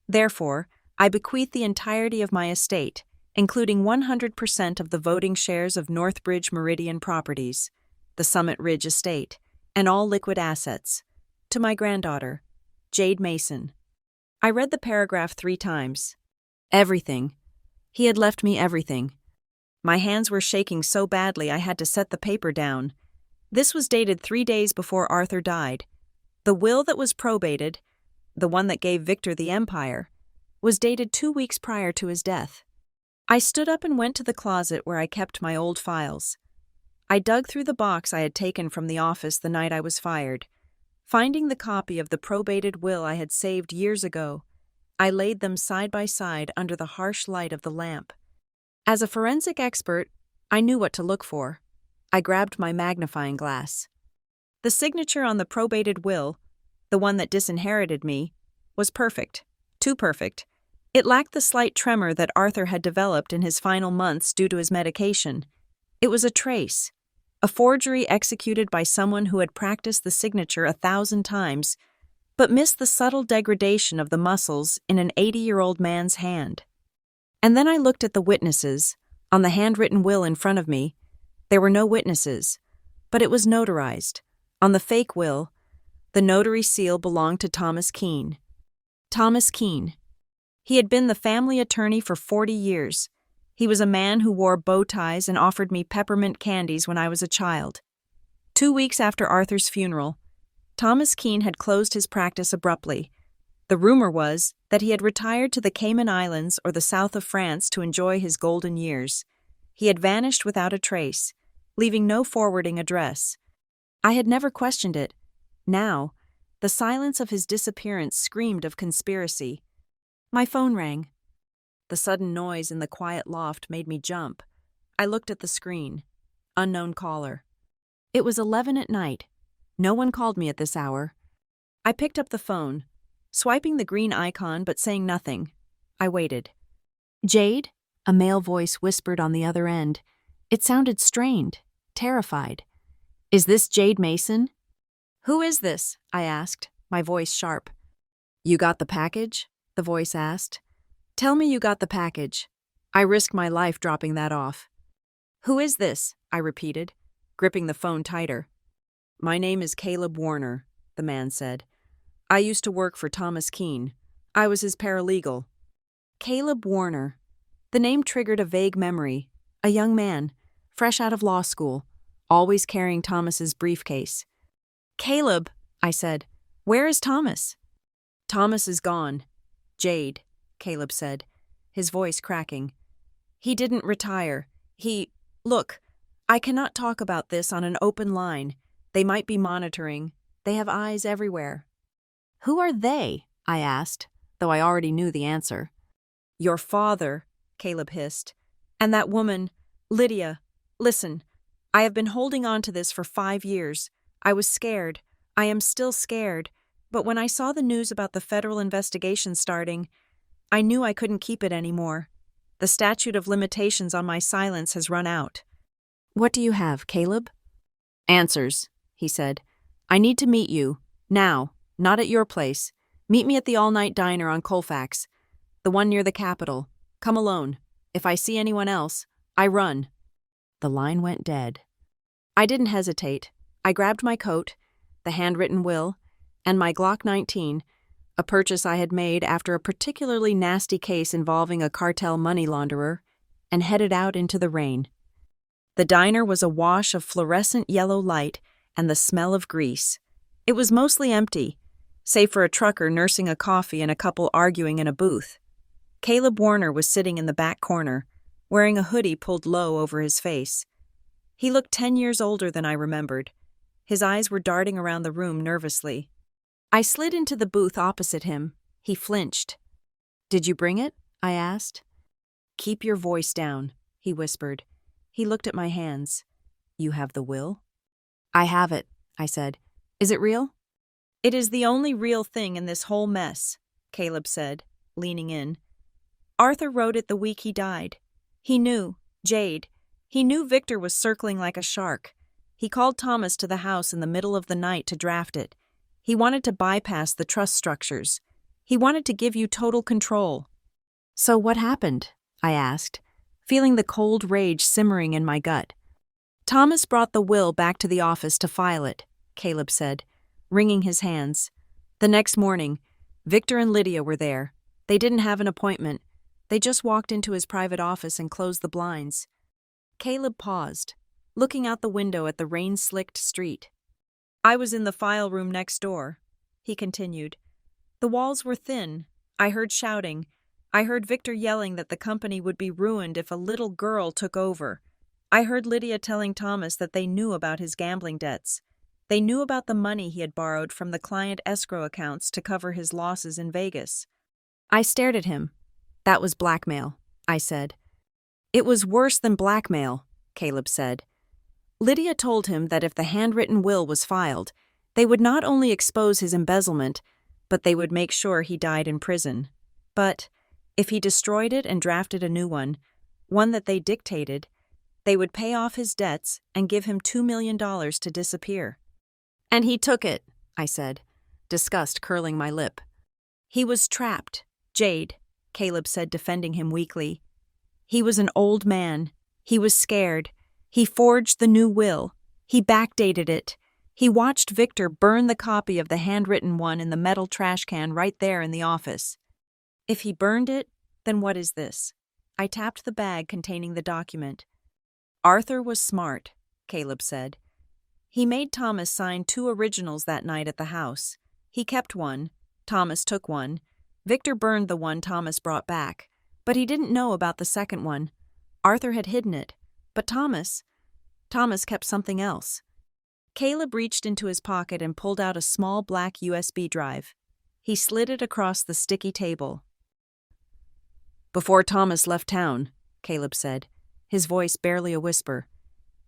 Therefore, I bequeath the entirety of my estate, including 100% of the voting shares of Northbridge Meridian Properties, the Summit Ridge Estate, and all liquid assets, to my granddaughter, Jade Mason. I read the paragraph 3 times. Everything. He had left me everything. My hands were shaking so badly I had to set the paper down. This was dated 3 days before Arthur died. The will that was probated, the one that gave Victor the empire, was dated 2 weeks prior to his death. I stood up and went to the closet where I kept my old files. I dug through the box I had taken from the office the night I was fired. Finding the copy of the probated will I had saved years ago, I laid them side by side under the harsh light of the lamp. As a forensic expert, I knew what to look for. I grabbed my magnifying glass. The signature on the probated will, the one that disinherited me, was perfect. Too perfect. It lacked the slight tremor that Arthur had developed in his final months due to his medication. It was a trace, a forgery executed by someone who had practiced the signature 1,000 times, but missed the subtle degradation of the muscles in an 80-year-old man's hand. And then I looked at the witnesses. On the handwritten will in front of me, there were no witnesses, but it was notarized. On the fake will, the notary seal belonged to Thomas Keene. Thomas Keene. He had been the family attorney for 40 years. He was a man who wore bow ties and offered me peppermint candies when I was a child. 2 weeks after Arthur's funeral, Thomas Keene had closed his practice abruptly. The rumor was that he had retired to the Cayman Islands or the south of France to enjoy his golden years. He had vanished without a trace, leaving no forwarding address. I had never questioned it. Now, the silence of his disappearance screamed of conspiracy. My phone rang. The sudden noise in the quiet loft made me jump. I looked at the screen. Unknown caller. It was 11 at night. No one called me at this hour. I picked up the phone, swiping the green icon but saying nothing. I waited. Jade? A male voice whispered on the other end. It sounded strained, terrified. Is this Jade Mason? Who is this? I asked, my voice sharp. You got the package? The voice asked. Tell me you got the package. I risked my life dropping that off. Who is this? I repeated, gripping the phone tighter. My name is Caleb Warner, the man said. I used to work for Thomas Keene. I was his paralegal. Caleb Warner. The name triggered a vague memory. A young man, fresh out of law school, always carrying Thomas's briefcase. Caleb, I said, where is Thomas? Thomas is gone. Jade, Caleb said, his voice cracking. He didn't retire. Look, I cannot talk about this on an open line. They might be monitoring. They have eyes everywhere. Who are they? I asked, though I already knew the answer. Your father, Caleb hissed. And that woman, Lydia. Listen, I have been holding on to this for 5 years. I was scared. I am still scared. But when I saw the news about the federal investigation starting, I knew I couldn't keep it anymore. The statute of limitations on my silence has run out. What do you have, Caleb? Answers, he said. I need to meet you. Now. Not at your place. Meet me at the all-night diner on Colfax. The one near the Capitol. Come alone. If I see anyone else, I run. The line went dead. I didn't hesitate. I grabbed my coat, the handwritten will, and my Glock 19, a purchase I had made after a particularly nasty case involving a cartel money launderer, and headed out into the rain. The diner was awash of fluorescent yellow light and the smell of grease. It was mostly empty, save for a trucker nursing a coffee and a couple arguing in a booth. Caleb Warner was sitting in the back corner, wearing a hoodie pulled low over his face. He looked 10 years older than I remembered. His eyes were darting around the room nervously. I slid into the booth opposite him. He flinched. Did you bring it? I asked. Keep your voice down, he whispered. He looked at my hands. You have the will? I have it, I said. Is it real? It is the only real thing in this whole mess, Caleb said, leaning in. Arthur wrote it the week he died. He knew, Jade. He knew Victor was circling like a shark. He called Thomas to the house in the middle of the night to draft it. He wanted to bypass the trust structures. He wanted to give you total control. "So what happened?" I asked, feeling the cold rage simmering in my gut. "Thomas brought the will back to the office to file it," Caleb said, wringing his hands. "The next morning, Victor and Lydia were there. They didn't have an appointment. They just walked into his private office and closed the blinds." Caleb paused, looking out the window at the rain-slicked street. "I was in the file room next door," he continued. "The walls were thin. I heard shouting. I heard Victor yelling that the company would be ruined if a little girl took over. I heard Lydia telling Thomas that they knew about his gambling debts. They knew about the money he had borrowed from the client escrow accounts to cover his losses in Vegas." I stared at him. "That was blackmail," I said. "It was worse than blackmail," Caleb said. "Lydia told him that if the handwritten will was filed, they would not only expose his embezzlement, but they would make sure he died in prison. But if he destroyed it and drafted a new one that they dictated, they would pay off his debts and give him $2 million to disappear." "And he took it," I said, disgust curling my lip. "He was trapped, Jade," Caleb said, defending him weakly. "He was an old man. He was scared. He forged the new will. He backdated it. He watched Victor burn the copy of the handwritten one in the metal trash can right there in the office." "If he burned it, then what is this?" I tapped the bag containing the document. "Arthur was smart," Caleb said. "He made Thomas sign 2 originals that night at the house. He kept one. Thomas took one. Victor burned the one Thomas brought back, but he didn't know about the second one. Arthur had hidden it, but Thomas kept something else." Caleb reached into his pocket and pulled out a small black USB drive. He slid it across the sticky table. "Before Thomas left town," Caleb said, his voice barely a whisper.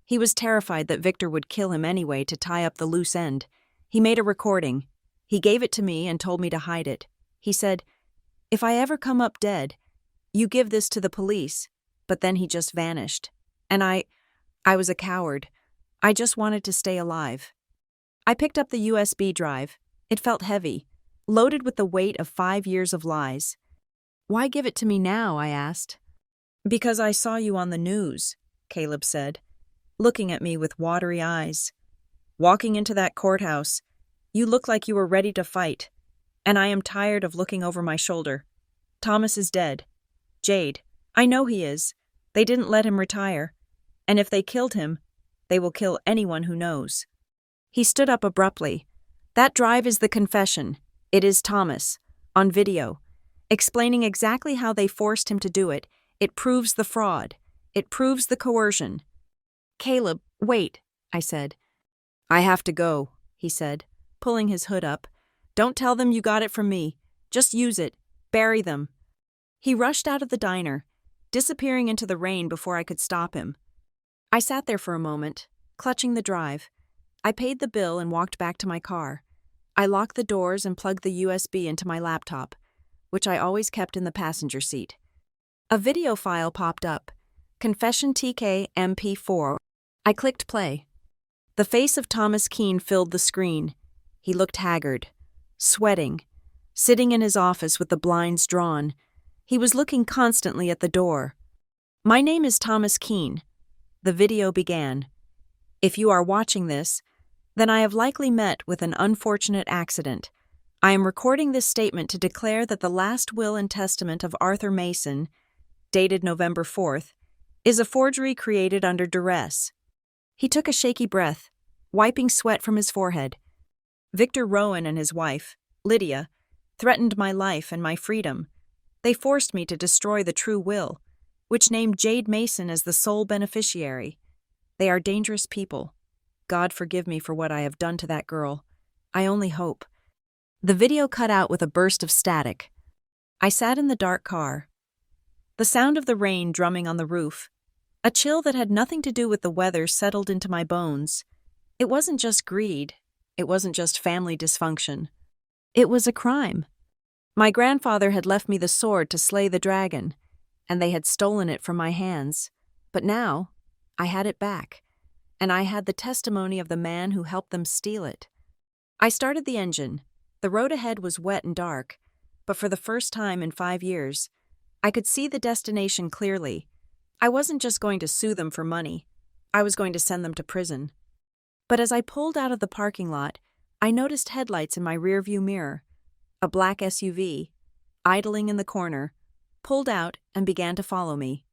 "He was terrified that Victor would kill him anyway to tie up the loose end. He made a recording. He gave it to me and told me to hide it. He said, 'If I ever come up dead, you give this to the police.' But then he just vanished. And I was a coward. I just wanted to stay alive." I picked up the USB drive. It felt heavy, loaded with the weight of 5 years of lies. "Why give it to me now?" I asked. "Because I saw you on the news," Caleb said, looking at me with watery eyes. "Walking into that courthouse, you looked like you were ready to fight. And I am tired of looking over my shoulder. Thomas is dead. Jade, I know he is. They didn't let him retire. And if they killed him, they will kill anyone who knows." He stood up abruptly. "That drive is the confession. It is Thomas, on video, explaining exactly how they forced him to do it. It proves the fraud. It proves the coercion." "Caleb, wait," I said. "I have to go," he said, pulling his hood up. "Don't tell them you got it from me. Just use it. Bury them." He rushed out of the diner, disappearing into the rain before I could stop him. I sat there for a moment, clutching the drive. I paid the bill and walked back to my car. I locked the doors and plugged the USB into my laptop, which I always kept in the passenger seat. A video file popped up. Confession TK MP4. I clicked play. The face of Thomas Keene filled the screen. He looked haggard, sweating, sitting in his office with the blinds drawn. He was looking constantly at the door. "My name is Thomas Keene." The video began. "If you are watching this, then I have likely met with an unfortunate accident. I am recording this statement to declare that the last will and testament of Arthur Mason, dated November 4th, is a forgery created under duress." He took a shaky breath, wiping sweat from his forehead. "Victor Rowan and his wife, Lydia, threatened my life and my freedom. They forced me to destroy the true will, which named Jade Mason as the sole beneficiary. They are dangerous people. God forgive me for what I have done to that girl. I only hope." The video cut out with a burst of static. I sat in the dark car. The sound of the rain drumming on the roof. A chill that had nothing to do with the weather settled into my bones. It wasn't just greed. It wasn't just family dysfunction. It was a crime. My grandfather had left me the sword to slay the dragon, and they had stolen it from my hands. But now, I had it back, and I had the testimony of the man who helped them steal it. I started the engine. The road ahead was wet and dark, but for the first time in 5 years, I could see the destination clearly. I wasn't just going to sue them for money. I was going to send them to prison. But as I pulled out of the parking lot, I noticed headlights in my rearview mirror. A black SUV, idling in the corner, pulled out and began to follow me.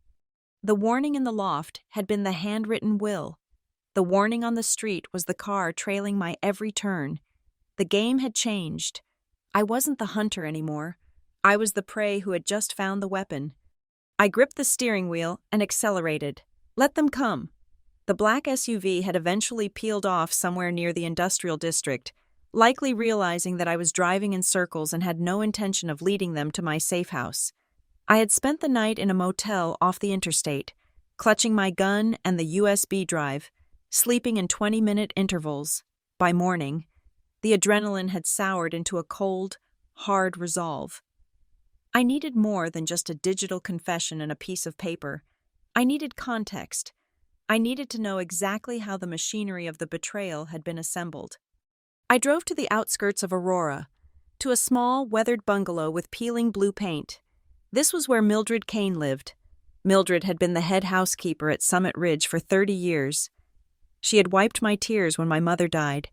The warning in the loft had been the handwritten will. The warning on the street was the car trailing my every turn. The game had changed. I wasn't the hunter anymore. I was the prey who had just found the weapon. I gripped the steering wheel and accelerated. Let them come. The black SUV had eventually peeled off somewhere near the industrial district, likely realizing that I was driving in circles and had no intention of leading them to my safe house. I had spent the night in a motel off the interstate, clutching my gun and the USB drive, sleeping in 20-minute intervals. By morning, the adrenaline had soured into a cold, hard resolve. I needed more than just a digital confession and a piece of paper. I needed context. I needed to know exactly how the machinery of the betrayal had been assembled. I drove to the outskirts of Aurora, to a small, weathered bungalow with peeling blue paint. This was where Mildred Kane lived. Mildred had been the head housekeeper at Summit Ridge for 30 years. She had wiped my tears when my mother died,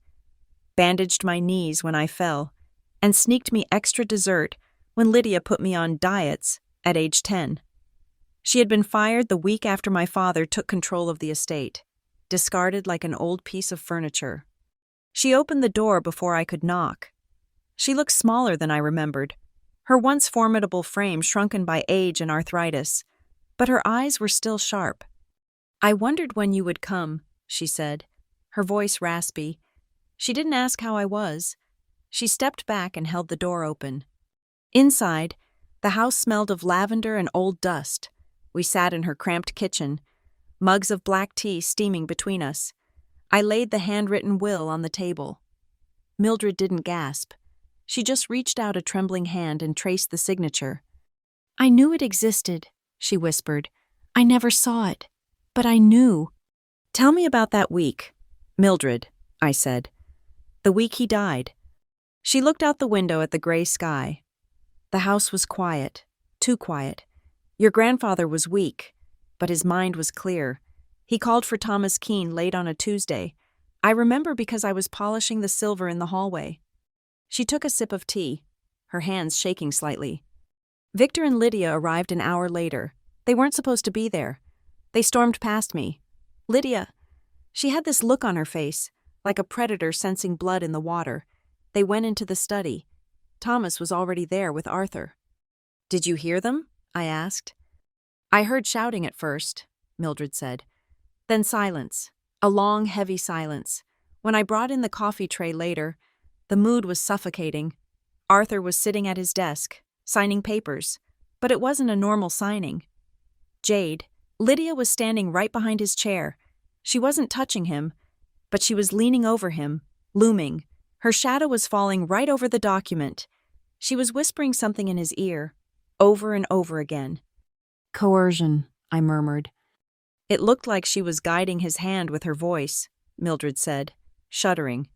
bandaged my knees when I fell, and sneaked me extra dessert when Lydia put me on diets at age 10. She had been fired the week after my father took control of the estate, discarded like an old piece of furniture. She opened the door before I could knock. She looked smaller than I remembered, her once formidable frame shrunken by age and arthritis, but her eyes were still sharp. "I wondered when you would come," she said, her voice raspy. She didn't ask how I was. She stepped back and held the door open. Inside, the house smelled of lavender and old dust. We sat in her cramped kitchen, mugs of black tea steaming between us. I laid the handwritten will on the table. Mildred didn't gasp. She just reached out a trembling hand and traced the signature. "I knew it existed," she whispered. "I never saw it, but I knew." "Tell me about that week, Mildred," I said. "The week he died." She looked out the window at the gray sky. The house was quiet, too quiet. Your grandfather was weak, but his mind was clear. He called for Thomas Keene late on a Tuesday. I remember because I was polishing the silver in the hallway. She took a sip of tea, her hands shaking slightly. Victor and Lydia arrived an hour later. They weren't supposed to be there. They stormed past me. Lydia, she had this look on her face, like a predator sensing blood in the water. They went into the study. Thomas was already there with Arthur. "Did you hear them?" I asked. "I heard shouting at first," Mildred said. Then silence, a long, heavy silence. When I brought in the coffee tray later, the mood was suffocating. Arthur was sitting at his desk, signing papers, but it wasn't a normal signing. Jade, Lydia, was standing right behind his chair. She wasn't touching him, but she was leaning over him, looming. Her shadow was falling right over the document. She was whispering something in his ear, over and over again. "Coercion," I murmured. It looked like she was guiding his hand with her voice, Mildred said, shuddering.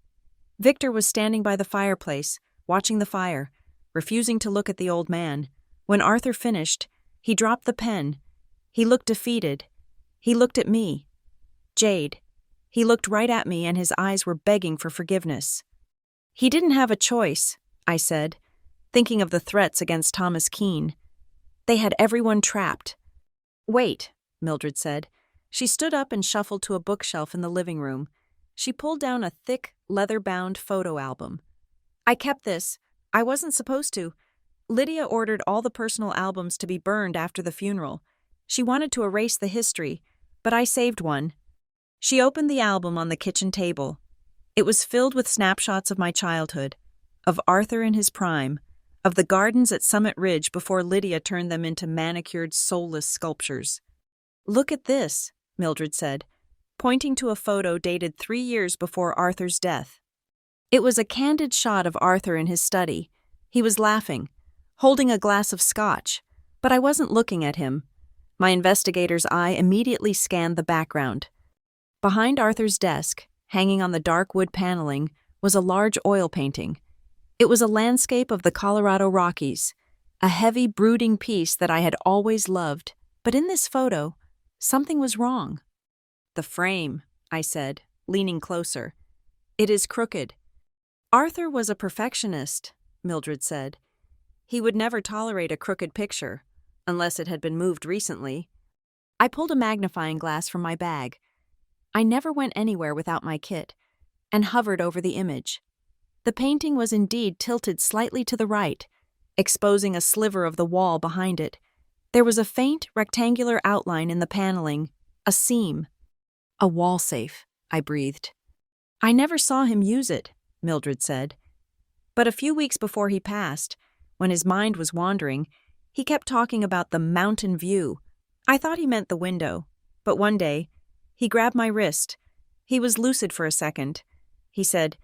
Victor was standing by the fireplace, watching the fire, refusing to look at the old man. When Arthur finished, he dropped the pen. He looked defeated. He looked at me. Jade. He looked right at me and his eyes were begging for forgiveness. "He didn't have a choice," I said, thinking of the threats against Thomas Keene. They had everyone trapped. "Wait," Mildred said. She stood up and shuffled to a bookshelf in the living room. She pulled down a thick, leather-bound photo album. "I kept this. I wasn't supposed to. Lydia ordered all the personal albums to be burned after the funeral. She wanted to erase the history, but I saved one." She opened the album on the kitchen table. It was filled with snapshots of my childhood, of Arthur in his prime, of the gardens at Summit Ridge before Lydia turned them into manicured, soulless sculptures. "Look at this," Mildred said, pointing to a photo dated 3 years before Arthur's death. It was a candid shot of Arthur in his study. He was laughing, holding a glass of scotch, but I wasn't looking at him. My investigator's eye immediately scanned the background. Behind Arthur's desk, hanging on the dark wood paneling, was a large oil painting. It was a landscape of the Colorado Rockies. a heavy, brooding piece that I had always loved. But in this photo, something was wrong. "The frame," I said, leaning closer. "It is crooked." "Arthur was a perfectionist," Mildred said. "He would never tolerate a crooked picture, unless it had been moved recently." I pulled a magnifying glass from my bag. I never went anywhere without my kit, and hovered over the image. The painting was indeed tilted slightly to the right, exposing a sliver of the wall behind it. There was a faint, rectangular outline in the paneling, a seam. "A wall safe," I breathed. "I never saw him use it," Mildred said. "But a few weeks before he passed, when his mind was wandering, he kept talking about the mountain view. I thought he meant the window, but one day, he grabbed my wrist. He was lucid for a second. He said,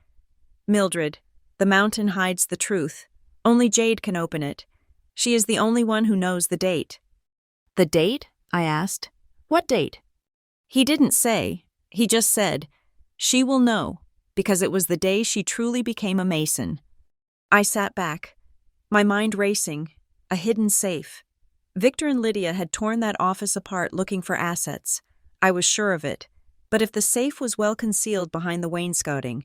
'Mildred, the mountain hides the truth. Only Jade can open it. She is the only one who knows the date.'" "The date?" I asked. "What date?" He didn't say. He just said, "She will know, because it was the day she truly became a Mason." I sat back, my mind racing, a hidden safe. Victor and Lydia had torn that office apart looking for assets. I was sure of it. But if the safe was well concealed behind the wainscoting,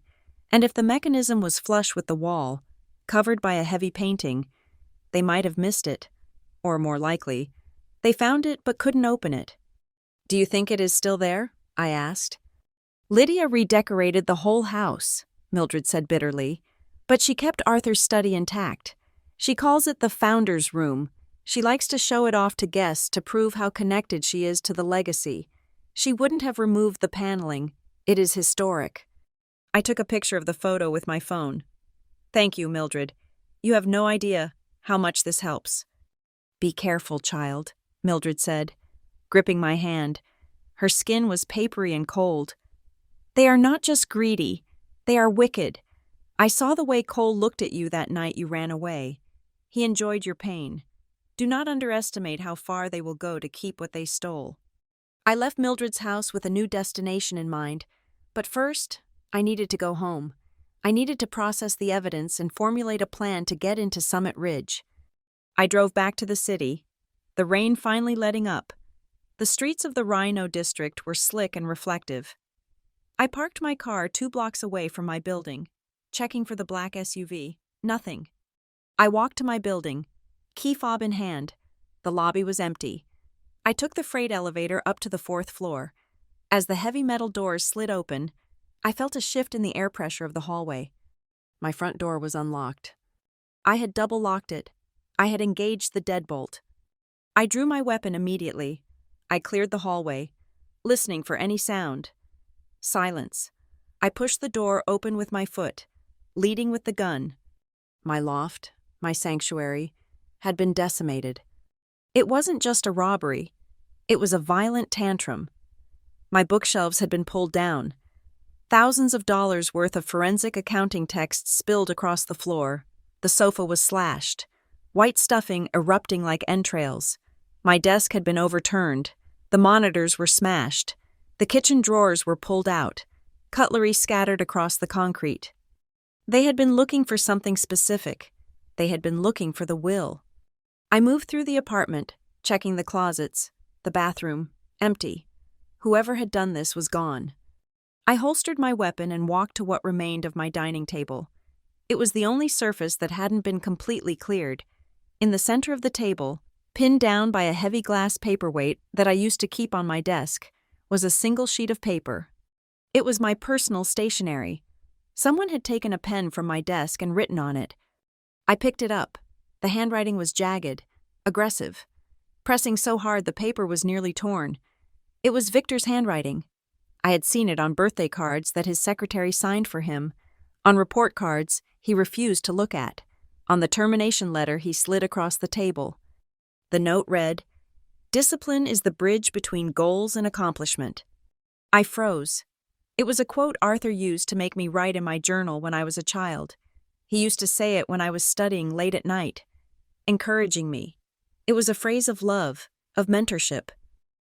and if the mechanism was flush with the wall, covered by a heavy painting, they might have missed it. Or more likely, they found it but couldn't open it. "Do you think it is still there?" I asked. "Lydia redecorated the whole house," Mildred said bitterly, "but she kept Arthur's study intact. She calls it the Founder's Room. She likes to show it off to guests to prove how connected she is to the legacy. She wouldn't have removed the paneling. It is historic." I took a picture of the photo with my phone. "Thank you, Mildred. You have no idea how much this helps." "Be careful, child," Mildred said, gripping my hand. Her skin was papery and cold. "They are not just greedy. They are wicked. I saw the way Cole looked at you that night you ran away. He enjoyed your pain. Do not underestimate how far they will go to keep what they stole." I left Mildred's house with a new destination in mind, but first, I needed to go home. I needed to process the evidence and formulate a plan to get into Summit Ridge. I drove back to the city, the rain finally letting up. The streets of the Rhino district were slick and reflective. I parked my car 2 blocks away from my building, checking for the black SUV. Nothing. I walked to my building, key fob in hand. The lobby was empty. I took the freight elevator up to the 4th floor. As the heavy metal doors slid open, I felt a shift in the air pressure of the hallway. My front door was unlocked. I had double-locked it. I had engaged the deadbolt. I drew my weapon immediately. I cleared the hallway, listening for any sound. Silence. I pushed the door open with my foot, leading with the gun. My loft, my sanctuary, had been decimated. It wasn't just a robbery. It was a violent tantrum. My bookshelves had been pulled down. Thousands of dollars worth of forensic accounting texts spilled across the floor. The sofa was slashed, white stuffing erupting like entrails. My desk had been overturned. The monitors were smashed. The kitchen drawers were pulled out, cutlery scattered across the concrete. They had been looking for something specific. They had been looking for the will. I moved through the apartment, checking the closets, the bathroom, empty. Whoever had done this was gone. I holstered my weapon and walked to what remained of my dining table. It was the only surface that hadn't been completely cleared. In the center of the table, pinned down by a heavy glass paperweight that I used to keep on my desk, was a single sheet of paper. It was my personal stationery. Someone had taken a pen from my desk and written on it. I picked it up. The handwriting was jagged, aggressive. Pressing so hard the paper was nearly torn. It was Victor's handwriting. I had seen it on birthday cards that his secretary signed for him, on report cards he refused to look at, on the termination letter he slid across the table. The note read, "Discipline is the bridge between goals and accomplishment." I froze. It was a quote Arthur used to make me write in my journal when I was a child. He used to say it when I was studying late at night, encouraging me. It was a phrase of love, of mentorship.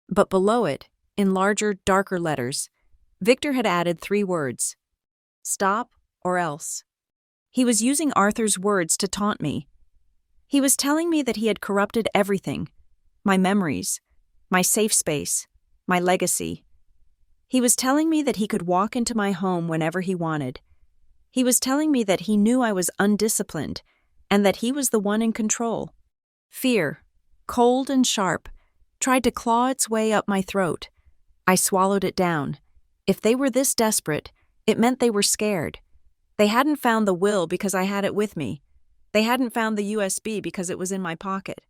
But below it, in larger, darker letters, Victor had added 3 words: "Stop or else." He was using Arthur's words to taunt me. He was telling me that he had corrupted everything: my memories, my safe space, my legacy. He was telling me that he could walk into my home whenever he wanted. He was telling me that he knew I was undisciplined and that he was the one in control. Fear, cold and sharp, tried to claw its way up my throat. I swallowed it down. If they were this desperate, it meant they were scared. They hadn't found the will because I had it with me. They hadn't found the USB because it was in my pocket.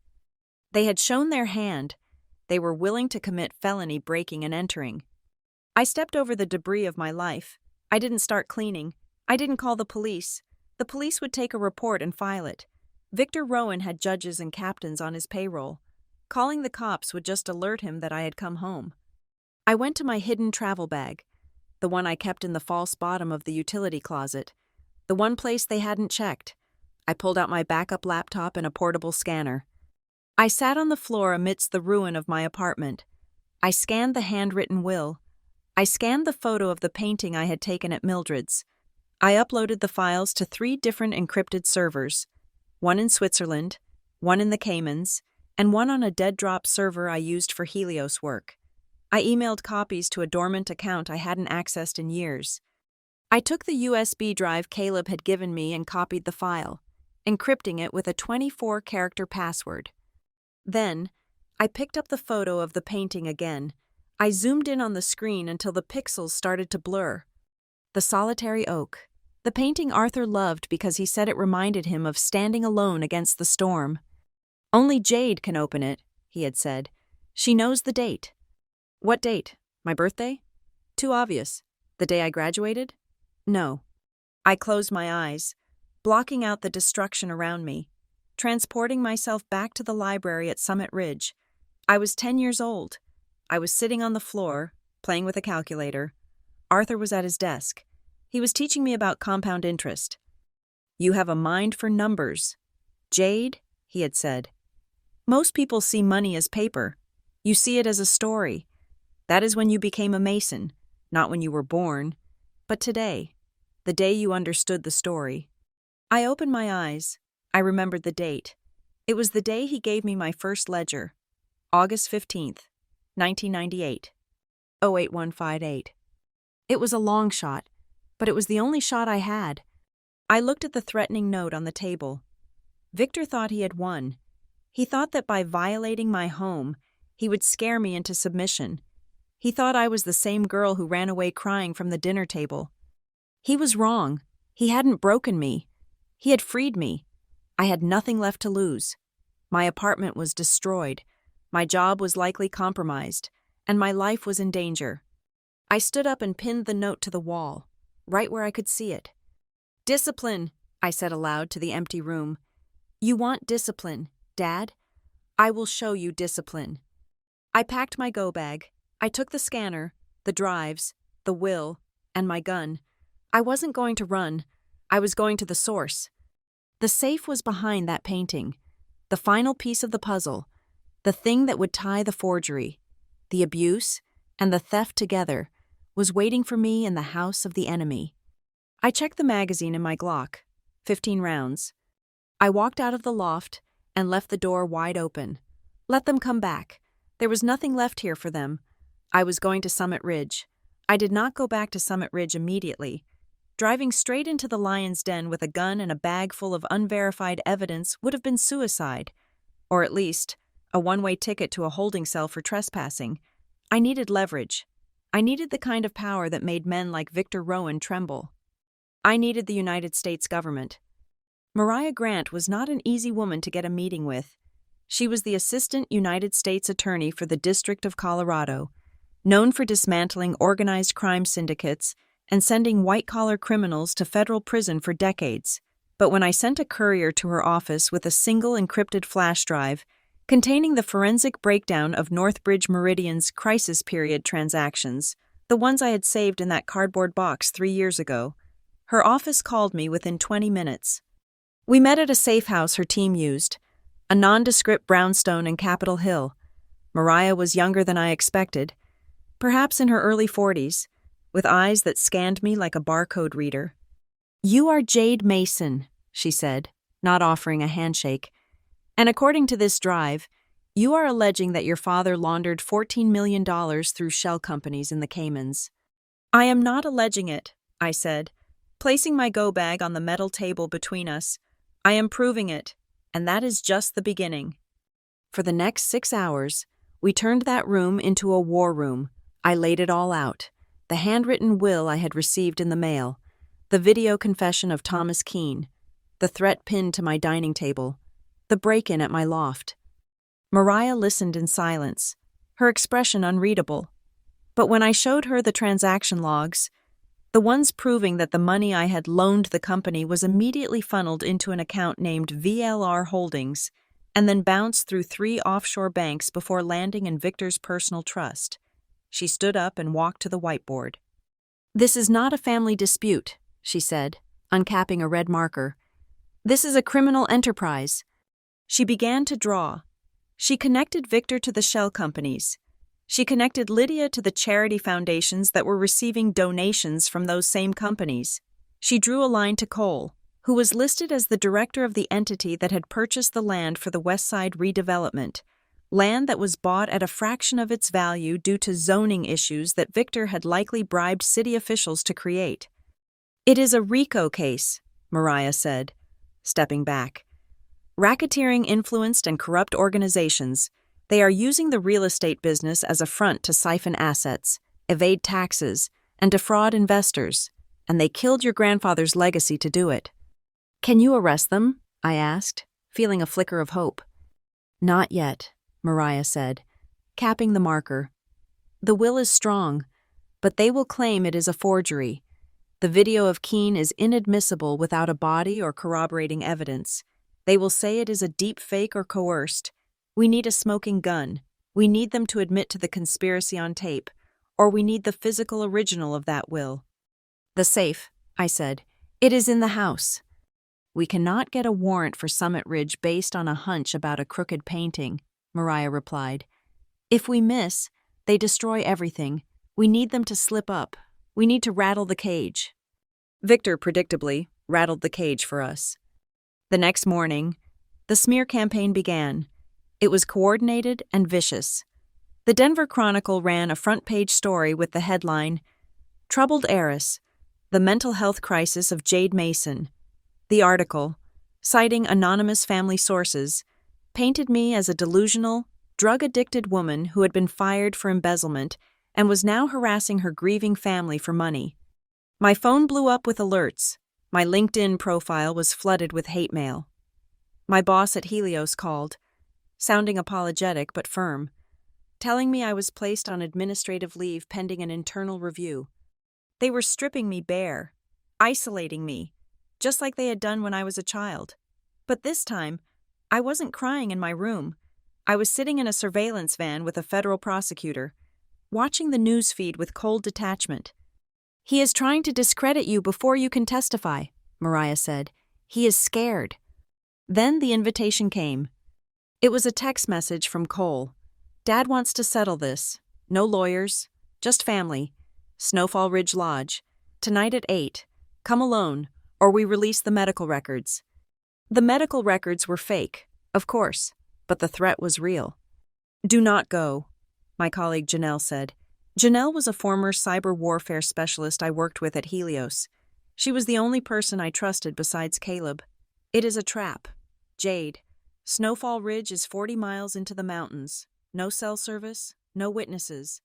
They had shown their hand. They were willing to commit felony breaking and entering. I stepped over the debris of my life. I didn't start cleaning. I didn't call the police. The police would take a report and file it. Victor Rowan had judges and captains on his payroll. Calling the cops would just alert him that I had come home. I went to my hidden travel bag, the one I kept in the false bottom of the utility closet, the one place they hadn't checked. I pulled out my backup laptop and a portable scanner. I sat on the floor amidst the ruin of my apartment. I scanned the handwritten will. I scanned the photo of the painting I had taken at Mildred's. I uploaded the files to 3 different encrypted servers, one in Switzerland, one in the Caymans, and one on a dead-drop server I used for Helios work. I emailed copies to a dormant account I hadn't accessed in years. I took the USB drive Caleb had given me and copied the file, encrypting it with a 24-character password. Then, I picked up the photo of the painting again. I zoomed in on the screen until the pixels started to blur. The solitary oak. The painting Arthur loved because he said it reminded him of standing alone against the storm. "Only Jade can open it," he had said. "She knows the date." "What date? My birthday?" "Too obvious. The day I graduated?" "No." I closed my eyes, blocking out the destruction around me, transporting myself back to the library at Summit Ridge. I was 10 years old. I was sitting on the floor, playing with a calculator. Arthur was at his desk. He was teaching me about compound interest. "You have a mind for numbers. Jade," he had said. "Most people see money as paper. You see it as a story. That is when you became a Mason, not when you were born. But today, the day you understood the story." I opened my eyes. I remembered the date. It was the day he gave me my first ledger, August 15th, 1998, 08158. It was a long shot, but it was the only shot I had. I looked at the threatening note on the table. Victor thought he had won. He thought that by violating my home, he would scare me into submission. He thought I was the same girl who ran away crying from the dinner table. He was wrong. He hadn't broken me. He had freed me. I had nothing left to lose. My apartment was destroyed. My job was likely compromised, and my life was in danger. I stood up and pinned the note to the wall, right where I could see it. "Discipline," I said aloud to the empty room. "You want discipline, Dad? I will show you discipline." I packed my go bag. I took the scanner, the drives, the will, and my gun. I wasn't going to run. I was going to the source. The safe was behind that painting. The final piece of the puzzle. The thing that would tie the forgery, the abuse, and the theft together, was waiting for me in the house of the enemy. I checked the magazine in my Glock, 15 rounds. I walked out of the loft and left the door wide open. Let them come back. There was nothing left here for them. I was going to Summit Ridge. I did not go back to Summit Ridge immediately. Driving straight into the lion's den with a gun and a bag full of unverified evidence would have been suicide, or at least a one-way ticket to a holding cell for trespassing. I needed leverage. I needed the kind of power that made men like Victor Rowan tremble. I needed the United States government. Mariah Grant was not an easy woman to get a meeting with. She was the Assistant United States Attorney for the District of Colorado, known for dismantling organized crime syndicates and sending white-collar criminals to federal prison for decades. But when I sent a courier to her office with a single encrypted flash drive containing the forensic breakdown of Northbridge Meridian's crisis period transactions, the ones I had saved in that cardboard box 3 years ago, her office called me within 20 minutes. We met at a safe house her team used, a nondescript brownstone in Capitol Hill. Mariah was younger than I expected, perhaps in her early 40s, with eyes that scanned me like a barcode reader. "You are Jade Mason," she said, not offering a handshake. And according to this drive, you are alleging that your father laundered $14 million through shell companies in the Caymans. I am not alleging it, I said, placing my go bag on the metal table between us. I am proving it, and that is just the beginning. For the next 6 hours, we turned that room into a war room. I laid it all out. The handwritten will I had received in the mail, the video confession of Thomas Keene, the threat pinned to my dining table, the break-in at my loft. Mariah listened in silence, her expression unreadable. But when I showed her the transaction logs, the ones proving that the money I had loaned the company was immediately funneled into an account named VLR Holdings and then bounced through 3 offshore banks before landing in Victor's personal trust, she stood up and walked to the whiteboard. "This is not a family dispute," she said, uncapping a red marker. "This is a criminal enterprise." She began to draw. She connected Victor to the shell companies. She connected Lydia to the charity foundations that were receiving donations from those same companies. She drew a line to Cole, who was listed as the director of the entity that had purchased the land for the West Side redevelopment, land that was bought at a fraction of its value due to zoning issues that Victor had likely bribed city officials to create. "It is a RICO case," Mariah said, stepping back. "Racketeering influenced and corrupt organizations. They are using the real estate business as a front to siphon assets, evade taxes, and defraud investors, and they killed your grandfather's legacy to do it." "Can you arrest them?" I asked, feeling a flicker of hope. "Not yet," Mariah said, capping the marker. "The will is strong, but they will claim it is a forgery. The video of Keene is inadmissible without a body or corroborating evidence. They will say it is a deep fake or coerced. We need a smoking gun. We need them to admit to the conspiracy on tape, or we need the physical original of that will." "The safe," I said. "It is in the house." "We cannot get a warrant for Summit Ridge based on a hunch about a crooked painting," Mariah replied. "If we miss, they destroy everything. We need them to slip up. We need to rattle the cage." Victor, predictably, rattled the cage for us. The next morning, the smear campaign began. It was coordinated and vicious. The Denver Chronicle ran a front-page story with the headline, "Troubled Heiress, the Mental Health Crisis of Jade Mason." The article, citing anonymous family sources, painted me as a delusional, drug-addicted woman who had been fired for embezzlement and was now harassing her grieving family for money. My phone blew up with alerts. My LinkedIn profile was flooded with hate mail. My boss at Helios called, sounding apologetic but firm, telling me I was placed on administrative leave pending an internal review. They were stripping me bare, isolating me, just like they had done when I was a child. But this time, I wasn't crying in my room. I was sitting in a surveillance van with a federal prosecutor, watching the news feed with cold detachment. "He is trying to discredit you before you can testify," Mariah said. "He is scared." Then the invitation came. It was a text message from Cole. "Dad wants to settle this. No lawyers, just family. Snowfall Ridge Lodge. Tonight at 8. Come alone, or we release the medical records." The medical records were fake, of course, but the threat was real. "Do not go," my colleague Janelle said. Janelle was a former cyber warfare specialist I worked with at Helios. She was the only person I trusted besides Caleb. "It is a trap. Jade. Snowfall Ridge is 40 miles into the mountains. No cell service, no witnesses."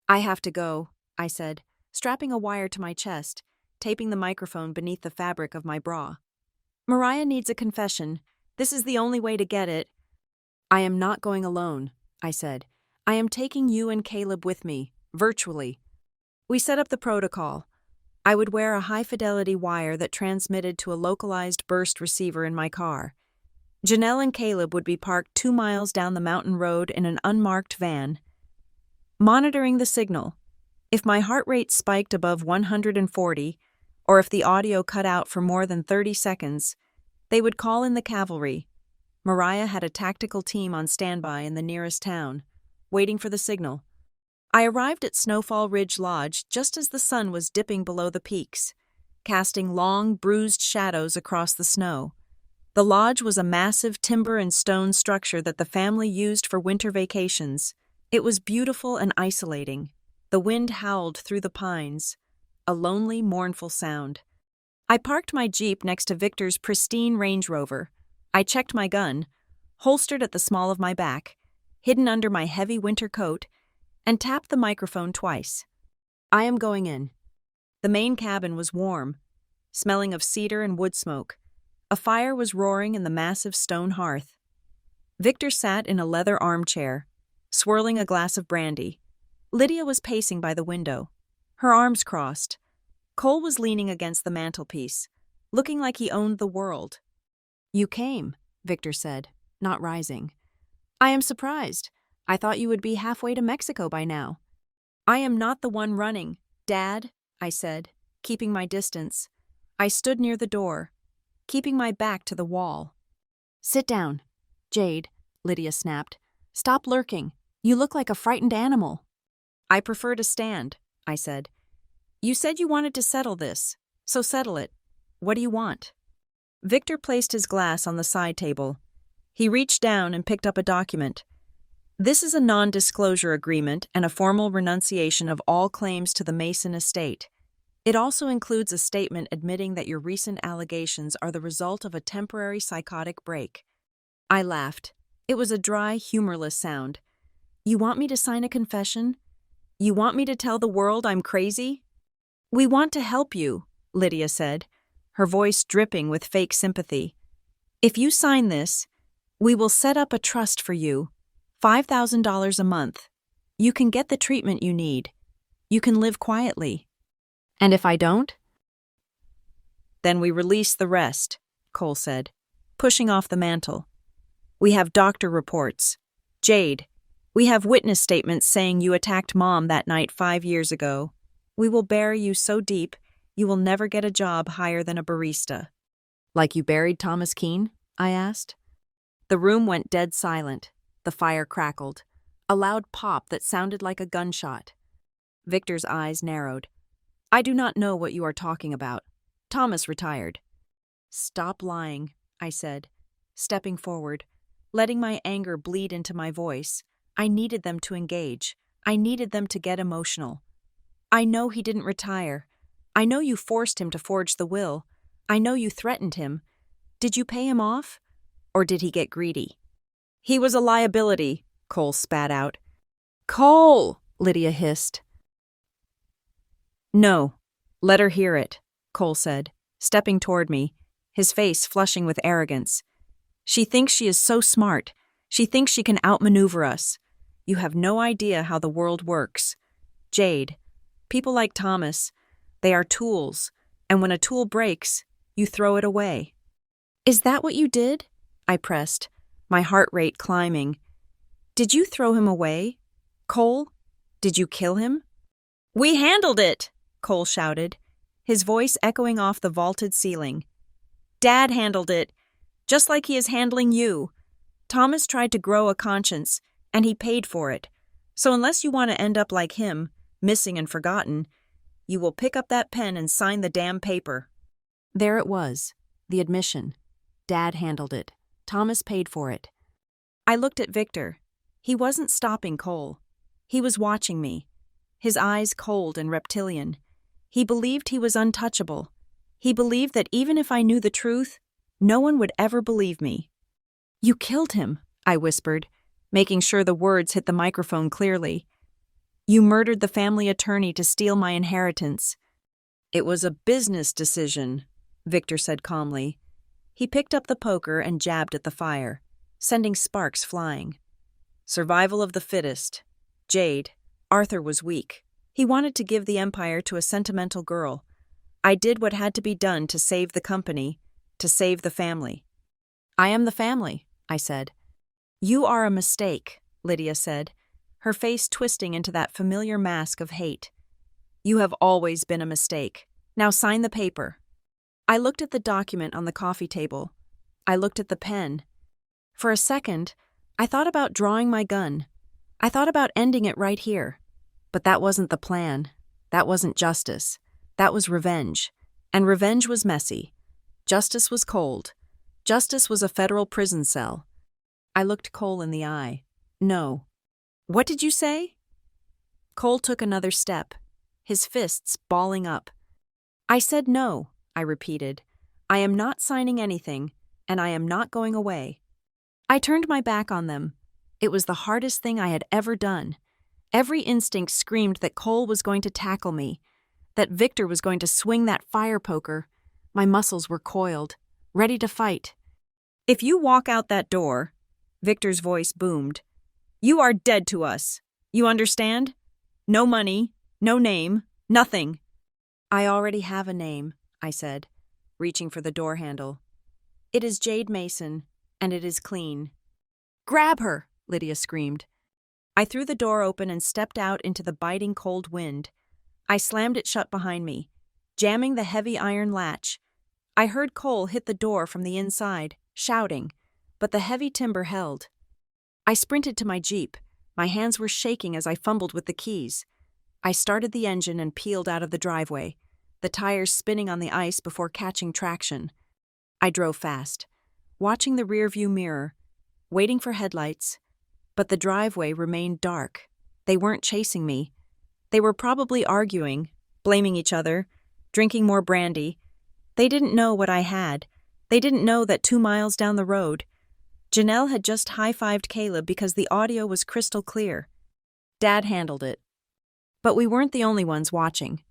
"I have to go," I said, strapping a wire to my chest, taping the microphone beneath the fabric of my bra. "Mariah needs a confession. This is the only way to get it." "I am not going alone," I said. "I am taking you and Caleb with me, virtually." We set up the protocol. I would wear a high-fidelity wire that transmitted to a localized burst receiver in my car. Janelle and Caleb would be parked 2 miles down the mountain road in an unmarked van, monitoring the signal. If my heart rate spiked above 140, or if the audio cut out for more than 30 seconds, they would call in the cavalry. Mariah had a tactical team on standby in the nearest town, waiting for the signal. I arrived at Snowfall Ridge Lodge just as the sun was dipping below the peaks, casting long, bruised shadows across the snow. The lodge was a massive timber and stone structure that the family used for winter vacations. It was beautiful and isolating. The wind howled through the pines, a lonely, mournful sound. I parked my Jeep next to Victor's pristine Range Rover. I checked my gun, holstered at the small of my back, hidden under my heavy winter coat, and tapped the microphone twice. I am going in. The main cabin was warm, smelling of cedar and wood smoke. A fire was roaring in the massive stone hearth. Victor sat in a leather armchair, swirling a glass of brandy. Lydia was pacing by the window, her arms crossed. Cole was leaning against the mantelpiece, looking like he owned the world. "You came," Victor said, not rising. "I am surprised. I thought you would be halfway to Mexico by now." "I am not the one running, Dad," I said, keeping my distance. I stood near the door, keeping my back to the wall. "Sit down, Jade," Lydia snapped. "Stop lurking. You look like a frightened animal." "I prefer to stand," I said. "You said you wanted to settle this, so settle it. What do you want?" Victor placed his glass on the side table. He reached down and picked up a document. "This is a non-disclosure agreement and a formal renunciation of all claims to the Mason estate. It also includes a statement admitting that your recent allegations are the result of a temporary psychotic break." I laughed. It was a dry, humorless sound. "You want me to sign a confession? You want me to tell the world I'm crazy?" "We want to help you," Lydia said, her voice dripping with fake sympathy. "If you sign this, we will set up a trust for you, $5,000 a month. You can get the treatment you need. You can live quietly." "And if I don't?" "Then we release the rest," Cole said, pushing off the mantel. "We have doctor reports. Jade, we have witness statements saying you attacked Mom that night 5 years ago. We will bury you so deep, you will never get a job higher than a barista." "Like you buried Thomas Keene?" I asked. The room went dead silent. The fire crackled, a loud pop that sounded like a gunshot. Victor's eyes narrowed. "I do not know what you are talking about. Thomas retired." "Stop lying," I said, stepping forward, letting my anger bleed into my voice. I needed them to engage. I needed them to get emotional. "I know he didn't retire. I know you forced him to forge the will. I know you threatened him. Did you pay him off? Or did he get greedy?" "He was a liability," Cole spat out. "Cole!" Lydia hissed. "No, let her hear it," Cole said, stepping toward me, his face flushing with arrogance. "She thinks she is so smart. She thinks she can outmaneuver us. You have no idea how the world works. Jade, people like Thomas, they are tools, and when a tool breaks, you throw it away." "Is that what you did?" I pressed, my heart rate climbing. "Did you throw him away? Cole, did you kill him?" "We handled it!" Cole shouted, his voice echoing off the vaulted ceiling. "Dad handled it, just like he is handling you. Thomas tried to grow a conscience, and he paid for it. So unless you want to end up like him, missing and forgotten, you will pick up that pen and sign the damn paper." There it was, the admission. Dad handled it. Thomas paid for it. I looked at Victor. He wasn't stopping Cole. He was watching me, his eyes cold and reptilian. He believed he was untouchable. He believed that even if I knew the truth, no one would ever believe me. "You killed him," I whispered, making sure the words hit the microphone clearly. "You murdered the family attorney to steal my inheritance." "It was a business decision," Victor said calmly. He picked up the poker and jabbed at the fire, sending sparks flying. "Survival of the fittest. Jade, Arthur was weak. He wanted to give the empire to a sentimental girl. I did what had to be done to save the company, to save the family." "I am the family," I said. "You are a mistake," Lydia said, her face twisting into that familiar mask of hate. "You have always been a mistake. Now sign the paper." I looked at the document on the coffee table. I looked at the pen. For a second, I thought about drawing my gun. I thought about ending it right here. But that wasn't the plan. That wasn't justice. That was revenge. And revenge was messy. Justice was cold. Justice was a federal prison cell. I looked Cole in the eye. No. What did you say? Cole took another step, his fists balling up. I said no, I repeated. I am not signing anything, and I am not going away. I turned my back on them. It was the hardest thing I had ever done. Every instinct screamed that Cole was going to tackle me, that Victor was going to swing that fire poker. My muscles were coiled, ready to fight. If you walk out that door, Victor's voice boomed, you are dead to us. You understand? No money, no name, nothing. I already have a name, I said, reaching for the door handle. It is Jade Mason, and it is clean. Grab her, Lydia screamed. I threw the door open and stepped out into the biting cold wind. I slammed it shut behind me, jamming the heavy iron latch. I heard Cole hit the door from the inside, shouting, but the heavy timber held. I sprinted to my Jeep. My hands were shaking as I fumbled with the keys. I started the engine and peeled out of the driveway, the tires spinning on the ice before catching traction. I drove fast, watching the rearview mirror, waiting for headlights, but the driveway remained dark. They weren't chasing me. They were probably arguing, blaming each other, drinking more brandy. They didn't know what I had. They didn't know that 2 miles down the road, Janelle had just high-fived Caleb because the audio was crystal clear. Dad handled it. But we weren't the only ones watching.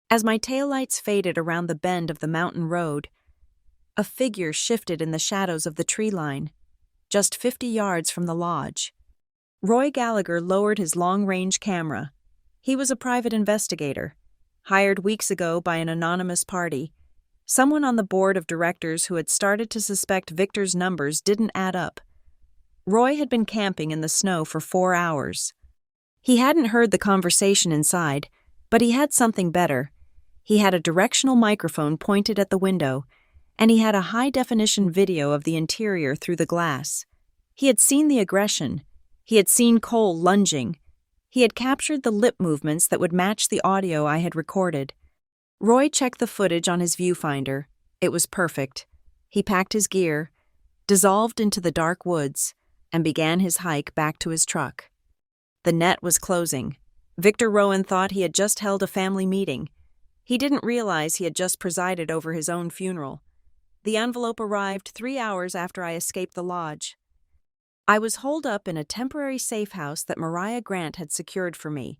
As my taillights faded around the bend of the mountain road, a figure shifted in the shadows of the tree line, just 50 yards from the lodge. Roy Gallagher lowered his long-range camera. He was a private investigator, hired weeks ago by an anonymous party. Someone on the board of directors who had started to suspect Victor's numbers didn't add up. Roy had been camping in the snow for 4 hours. He hadn't heard the conversation inside, but he had something better. He had a directional microphone pointed at the window, and he had a high-definition video of the interior through the glass. He had seen the aggression. He had seen Cole lunging. He had captured the lip movements that would match the audio I had recorded. Roy checked the footage on his viewfinder. It was perfect. He packed his gear, dissolved into the dark woods, and began his hike back to his truck. The net was closing. Victor Rowan thought he had just held a family meeting. He didn't realize he had just presided over his own funeral. The envelope arrived 3 hours after I escaped the lodge. I was holed up in a temporary safe house that Mariah Grant had secured for me.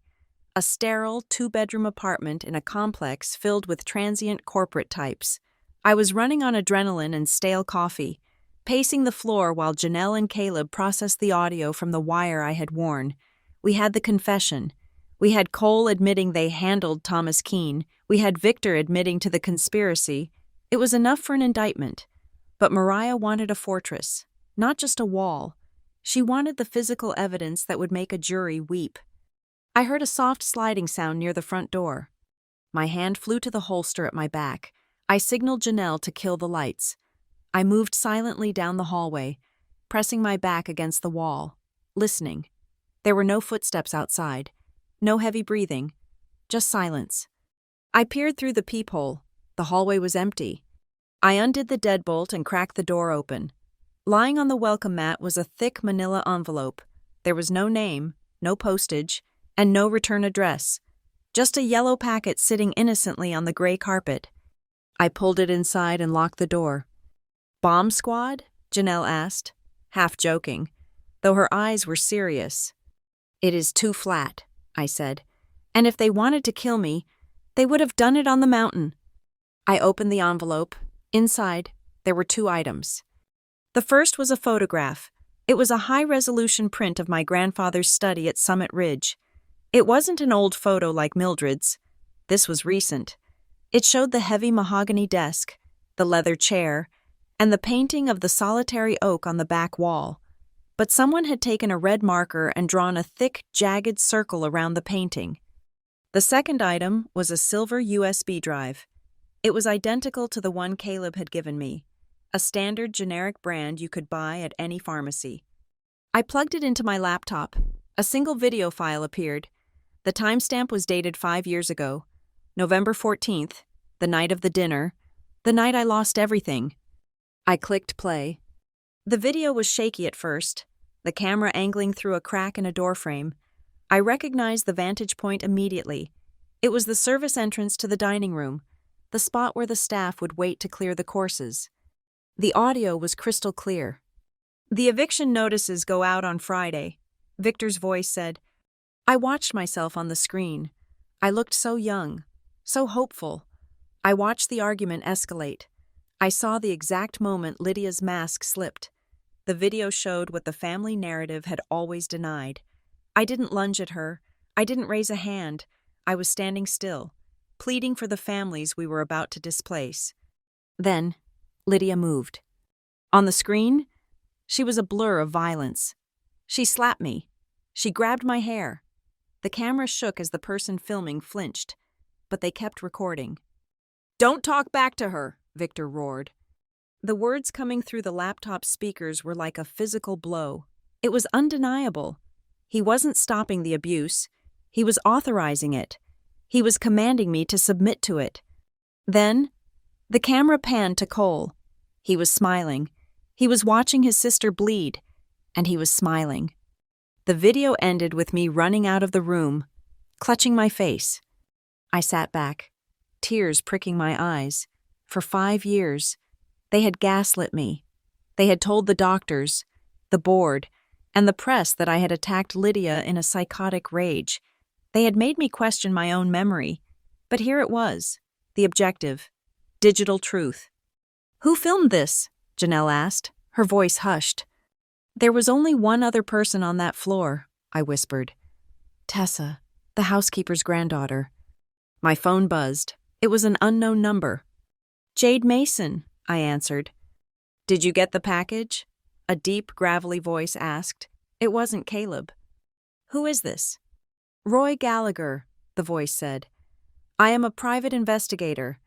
A sterile 2-bedroom apartment in a complex filled with transient corporate types. I was running on adrenaline and stale coffee, pacing the floor while Janelle and Caleb processed the audio from the wire I had worn. We had the confession. We had Cole admitting they handled Thomas Keene. We had Victor admitting to the conspiracy. It was enough for an indictment. But Mariah wanted a fortress, not just a wall. She wanted the physical evidence that would make a jury weep. I heard a soft sliding sound near the front door. My hand flew to the holster at my back. I signaled Janelle to kill the lights. I moved silently down the hallway, pressing my back against the wall, listening. There were no footsteps outside, no heavy breathing, just silence. I peered through the peephole. The hallway was empty. I undid the deadbolt and cracked the door open. Lying on the welcome mat was a thick manila envelope. There was no name, no postage, and no return address, just a yellow packet sitting innocently on the gray carpet. I pulled it inside and locked the door. "Bomb squad?" Janelle asked, half joking, though her eyes were serious. "It is too flat," I said, "and if they wanted to kill me, they would have done it on the mountain." I opened the envelope. Inside, there were 2 items. The first was a photograph. It was a high-resolution print of my grandfather's study at Summit Ridge. It wasn't an old photo like Mildred's. This was recent. It showed the heavy mahogany desk, the leather chair, and the painting of the solitary oak on the back wall. But someone had taken a red marker and drawn a thick, jagged circle around the painting. The second item was a silver USB drive. It was identical to the one Caleb had given me, a standard generic brand you could buy at any pharmacy. I plugged it into my laptop. A single video file appeared. The timestamp was dated 5 years ago, November 14th, the night of the dinner, the night I lost everything. I clicked play. The video was shaky at first, the camera angling through a crack in a doorframe. I recognized the vantage point immediately. It was the service entrance to the dining room, the spot where the staff would wait to clear the courses. The audio was crystal clear. "The eviction notices go out on Friday," Victor's voice said. I watched myself on the screen. I looked so young, so hopeful. I watched the argument escalate. I saw the exact moment Lydia's mask slipped. The video showed what the family narrative had always denied. I didn't lunge at her. I didn't raise a hand. I was standing still, pleading for the families we were about to displace. Then, Lydia moved. On the screen, she was a blur of violence. She slapped me. She grabbed my hair. The camera shook as the person filming flinched, but they kept recording. "Don't talk back to her," Victor roared. The words coming through the laptop speakers were like a physical blow. It was undeniable. He wasn't stopping the abuse. He was authorizing it. He was commanding me to submit to it. Then, the camera panned to Cole. He was smiling. He was watching his sister bleed, and he was smiling. The video ended with me running out of the room, clutching my face. I sat back, tears pricking my eyes. For 5 years, they had gaslit me. They had told the doctors, the board, and the press that I had attacked Lydia in a psychotic rage. They had made me question my own memory. But here it was, the objective, digital truth. "Who filmed this?" Janelle asked, her voice hushed. "There was only one other person on that floor," I whispered. "Tessa, the housekeeper's granddaughter." My phone buzzed. It was an unknown number. "Jade Mason," I answered. "Did you get the package?" A deep, gravelly voice asked. It wasn't Caleb. "Who is this?" "Roy Gallagher," the voice said. "I am a private investigator.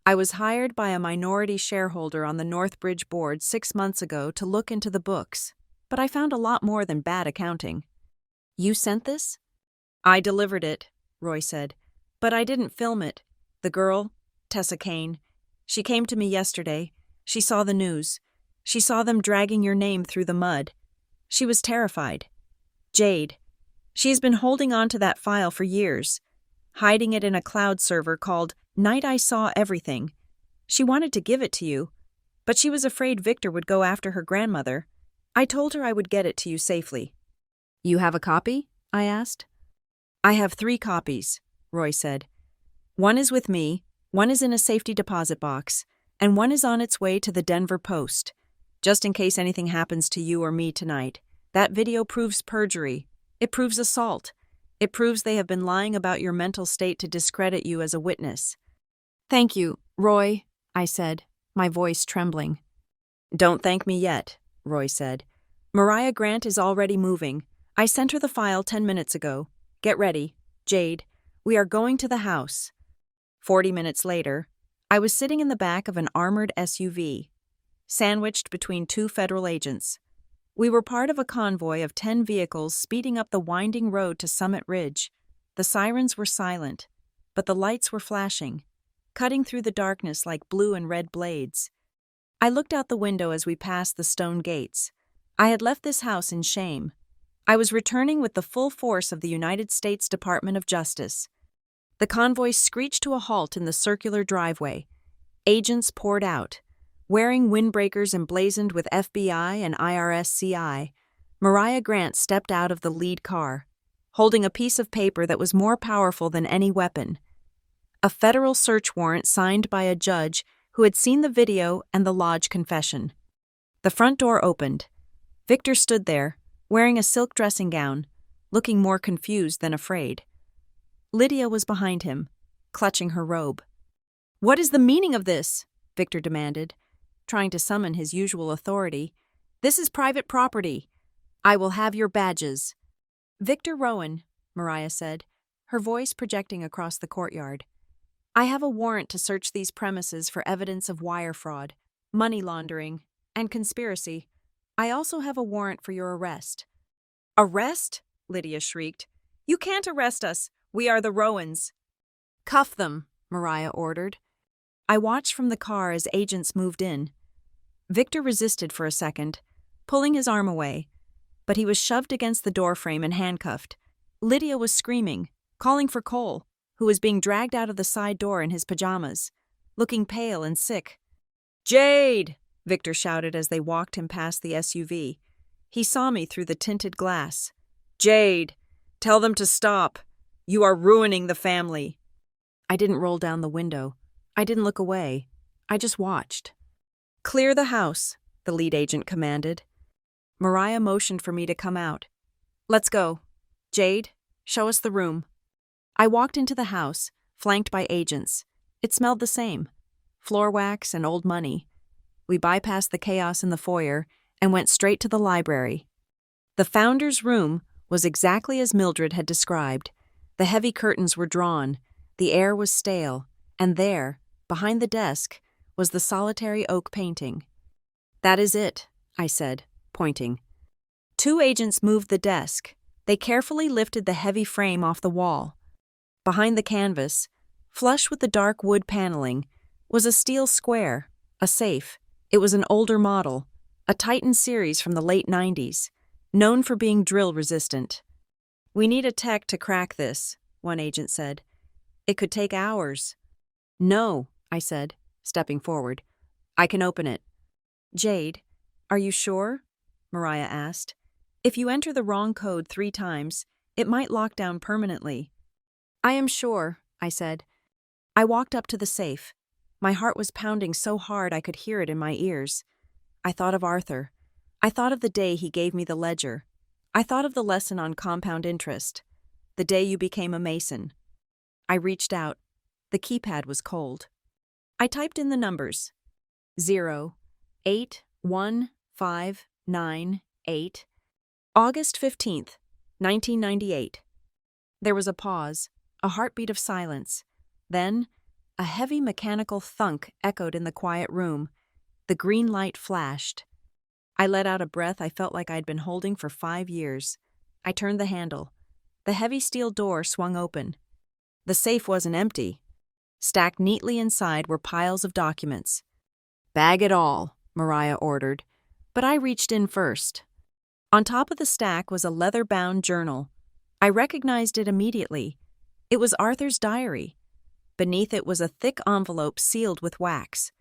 I was hired by a minority shareholder on the Northbridge board 6 months ago to look into the books, but I found a lot more than bad accounting." "You sent this?" "I delivered it," Roy said, "but I didn't film it. The girl, Tessa Kane, she came to me yesterday. She saw the news. She saw them dragging your name through the mud. She was terrified. Jade. She has been holding on to that file for years, hiding it in a cloud server called Night I Saw Everything. She wanted to give it to you, but she was afraid Victor would go after her grandmother. I told her I would get it to you safely." "You have a copy?" I asked. "I have 3 copies," Roy said. "One is with me, one is in a safety deposit box, and one is on its way to the Denver Post. Just in case anything happens to you or me tonight, that video proves perjury. It proves assault. It proves they have been lying about your mental state to discredit you as a witness." "Thank you, Roy," I said, my voice trembling. "Don't thank me yet," Roy said. "Mariah Grant is already moving. I sent her the file 10 minutes ago. Get ready. Jade, we are going to the house." 40 minutes later, I was sitting in the back of an armored SUV, sandwiched between 2 federal agents. We were part of a convoy of 10 vehicles speeding up the winding road to Summit Ridge. The sirens were silent, but the lights were flashing, cutting through the darkness like blue and red blades. I looked out the window as we passed the stone gates. I had left this house in shame. I was returning with the full force of the United States Department of Justice. The convoy screeched to a halt in the circular driveway. Agents poured out, wearing windbreakers emblazoned with FBI and IRS CI. Mariah Grant stepped out of the lead car, holding a piece of paper that was more powerful than any weapon. A federal search warrant signed by a judge who had seen the video and the lodge confession. The front door opened. Victor stood there, wearing a silk dressing gown, looking more confused than afraid. Lydia was behind him, clutching her robe. "What is the meaning of this?" Victor demanded, trying to summon his usual authority. "This is private property. I will have your badges." "Victor Rowan," Mariah said, her voice projecting across the courtyard. "I have a warrant to search these premises for evidence of wire fraud, money laundering, and conspiracy. I also have a warrant for your arrest." "Arrest?" Lydia shrieked. "You can't arrest us. We are the Rowans." "Cuff them," Mariah ordered. I watched from the car as agents moved in. Victor resisted for a second, pulling his arm away, but he was shoved against the doorframe and handcuffed. Lydia was screaming, calling for Cole, who was being dragged out of the side door in his pajamas, looking pale and sick. "Jade!" Victor shouted as they walked him past the SUV. He saw me through the tinted glass. "Jade, tell them to stop. You are ruining the family." I didn't roll down the window. I didn't look away. I just watched. "Clear the house," the lead agent commanded. Mariah motioned for me to come out. "Let's go. Jade, show us the room." I walked into the house, flanked by agents. It smelled the same. Floor wax and old money. We bypassed the chaos in the foyer and went straight to the library. The founder's room was exactly as Mildred had described. The heavy curtains were drawn, the air was stale, and there, behind the desk, was the solitary oak painting. "That is it," I said, pointing. Two agents moved the desk. They carefully lifted the heavy frame off the wall. Behind the canvas, flush with the dark wood paneling, was a steel square, a safe. It was an older model, a Titan series from the late 90s, known for being drill-resistant. "We need a tech to crack this," one agent said. "It could take hours." "No," I said, stepping forward. "I can open it." "Jade, are you sure?" Mariah asked. "If you enter the wrong code 3 times, it might lock down permanently." "I am sure," I said. I walked up to the safe. My heart was pounding so hard I could hear it in my ears. I thought of Arthur. I thought of the day he gave me the ledger. I thought of the lesson on compound interest. The day you became a Mason. I reached out. The keypad was cold. I typed in the numbers. 0815988. August 15th, 1998. There was a pause, a heartbeat of silence. Then, a heavy mechanical thunk echoed in the quiet room. The green light flashed. I let out a breath I felt like I'd been holding for 5 years. I turned the handle. The heavy steel door swung open. The safe wasn't empty. Stacked neatly inside were piles of documents. "Bag it all," Mariah ordered, but I reached in first. On top of the stack was a leather-bound journal. I recognized it immediately. It was Arthur's diary. Beneath it was a thick envelope sealed with wax.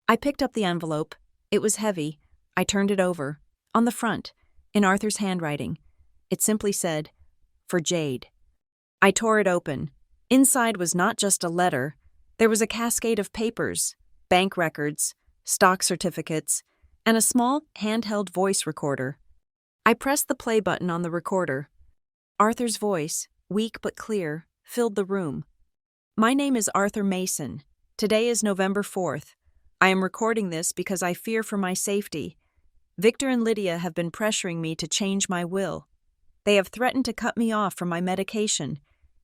I picked up the envelope. It was heavy. I turned it over. On the front, in Arthur's handwriting, it simply said, "For Jade." I tore it open. Inside was not just a letter. There was a cascade of papers, bank records, stock certificates, and a small handheld voice recorder. I pressed the play button on the recorder. Arthur's voice, weak but clear, filled the room. "My name is Arthur Mason. Today is November 4th. I am recording this because I fear for my safety. Victor and Lydia have been pressuring me to change my will. They have threatened to cut me off from my medication.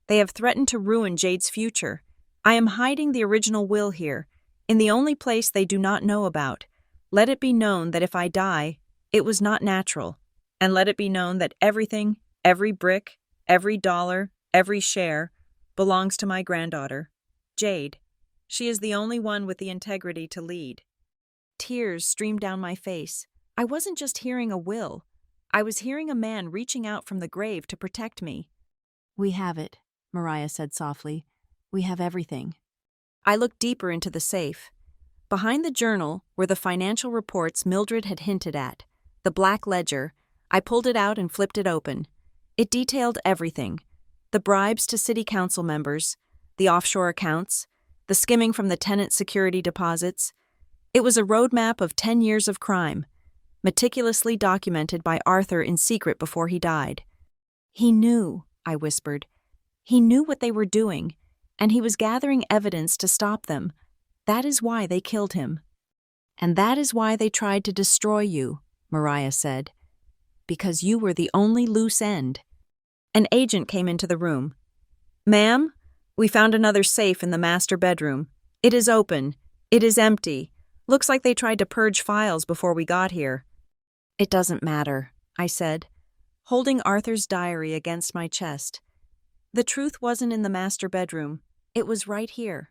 They have threatened to ruin Jade's future. I am hiding the original will here, in the only place they do not know about. Let it be known that if I die, it was not natural. And let it be known that everything, every brick, every dollar, every share, belongs to my granddaughter, Jade. She is the only one with the integrity to lead." Tears streamed down my face. I wasn't just hearing a will. I was hearing a man reaching out from the grave to protect me. "We have it," Mariah said softly. "We have everything." I looked deeper into the safe. Behind the journal were the financial reports Mildred had hinted at. The black ledger. I pulled it out and flipped it open. It detailed everything. The bribes to city council members, the offshore accounts, the skimming from the tenant security deposits. It was a roadmap of 10 years of crime, meticulously documented by Arthur in secret before he died. "He knew," I whispered. "He knew what they were doing, and he was gathering evidence to stop them. That is why they killed him." "And that is why they tried to destroy you," Mariah said. "Because you were the only loose end." An agent came into the room. "Ma'am, we found another safe in the master bedroom. It is open. It is empty. Looks like they tried to purge files before we got here." "It doesn't matter," I said, holding Arthur's diary against my chest. The truth wasn't in the master bedroom. It was right here.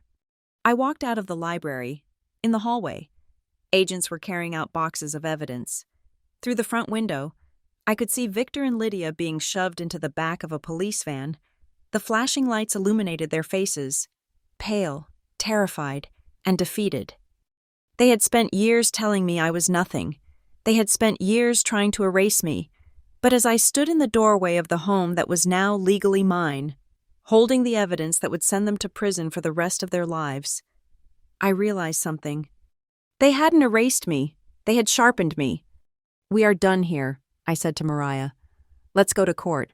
I walked out of the library, in the hallway. Agents were carrying out boxes of evidence. Through the front window, I could see Victor and Lydia being shoved into the back of a police van. The flashing lights illuminated their faces, pale, terrified, and defeated. They had spent years telling me I was nothing. They had spent years trying to erase me. But as I stood in the doorway of the home that was now legally mine, holding the evidence that would send them to prison for the rest of their lives, I realized something. They hadn't erased me. They had sharpened me. "We are done here," I said to Mariah. "Let's go to court."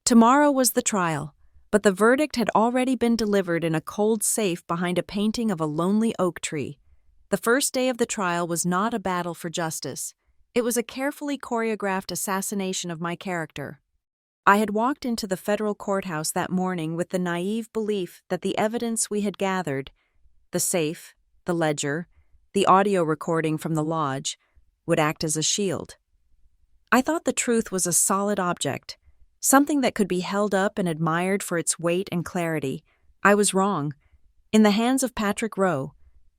Tomorrow was the trial, but the verdict had already been delivered in a cold safe behind a painting of a lonely oak tree. The first day of the trial was not a battle for justice. It was a carefully choreographed assassination of my character. I had walked into the federal courthouse that morning with the naive belief that the evidence we had gathered, the safe, the ledger, the audio recording from the lodge, would act as a shield. I thought the truth was a solid object, something that could be held up and admired for its weight and clarity. I was wrong. In the hands of Patrick Rowe,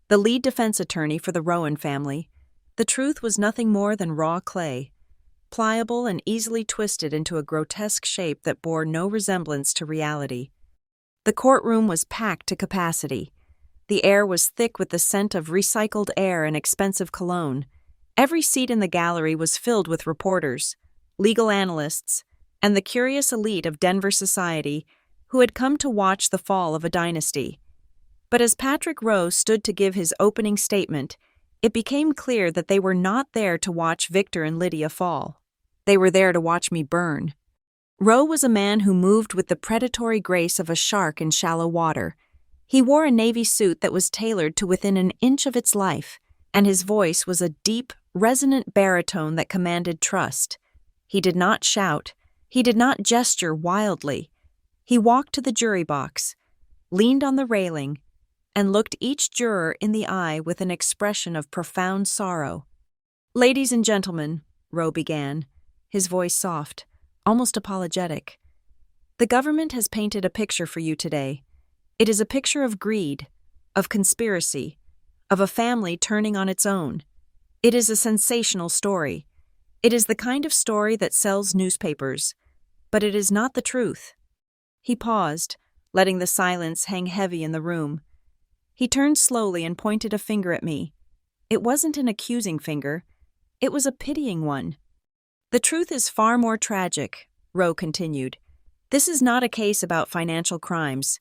the lead defense attorney for the Rowan family, the truth was nothing more than raw clay, pliable and easily twisted into a grotesque shape that bore no resemblance to reality. The courtroom was packed to capacity. The air was thick with the scent of recycled air and expensive cologne. Every seat in the gallery was filled with reporters, legal analysts, and the curious elite of Denver society who had come to watch the fall of a dynasty. But as Patrick Rowe stood to give his opening statement, it became clear that they were not there to watch Victor and Lydia fall. They were there to watch me burn. Rowe was a man who moved with the predatory grace of a shark in shallow water. He wore a navy suit that was tailored to within an inch of its life, and his voice was a deep, resonant baritone that commanded trust. He did not shout. He did not gesture wildly. He walked to the jury box, leaned on the railing, and looked each juror in the eye with an expression of profound sorrow. "Ladies and gentlemen," Rowe began, his voice soft, almost apologetic, "the government has painted a picture for you today. It is a picture of greed, of conspiracy, of a family turning on its own. It is a sensational story. It is the kind of story that sells newspapers, but it is not the truth." He paused, letting the silence hang heavy in the room. He turned slowly and pointed a finger at me. It wasn't an accusing finger. It was a pitying one. "The truth is far more tragic," Rowe continued. "This is not a case about financial crimes.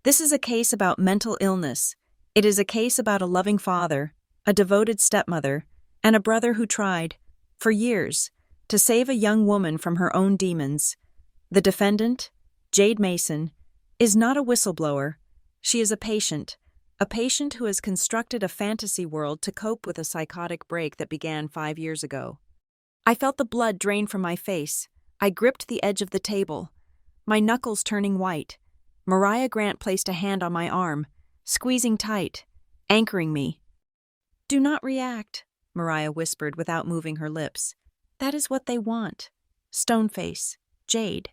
This is a case about mental illness. It is a case about a loving father, a devoted stepmother, and a brother who tried, for years, to save a young woman from her own demons. The defendant, Jade Mason, is not a whistleblower. She is a patient who has constructed a fantasy world to cope with a psychotic break that began 5 years ago." I felt the blood drain from my face. I gripped the edge of the table, my knuckles turning white. Mariah Grant placed a hand on my arm, squeezing tight, anchoring me. "Do not react," Mariah whispered without moving her lips. "That is what they want. Stoneface, Jade."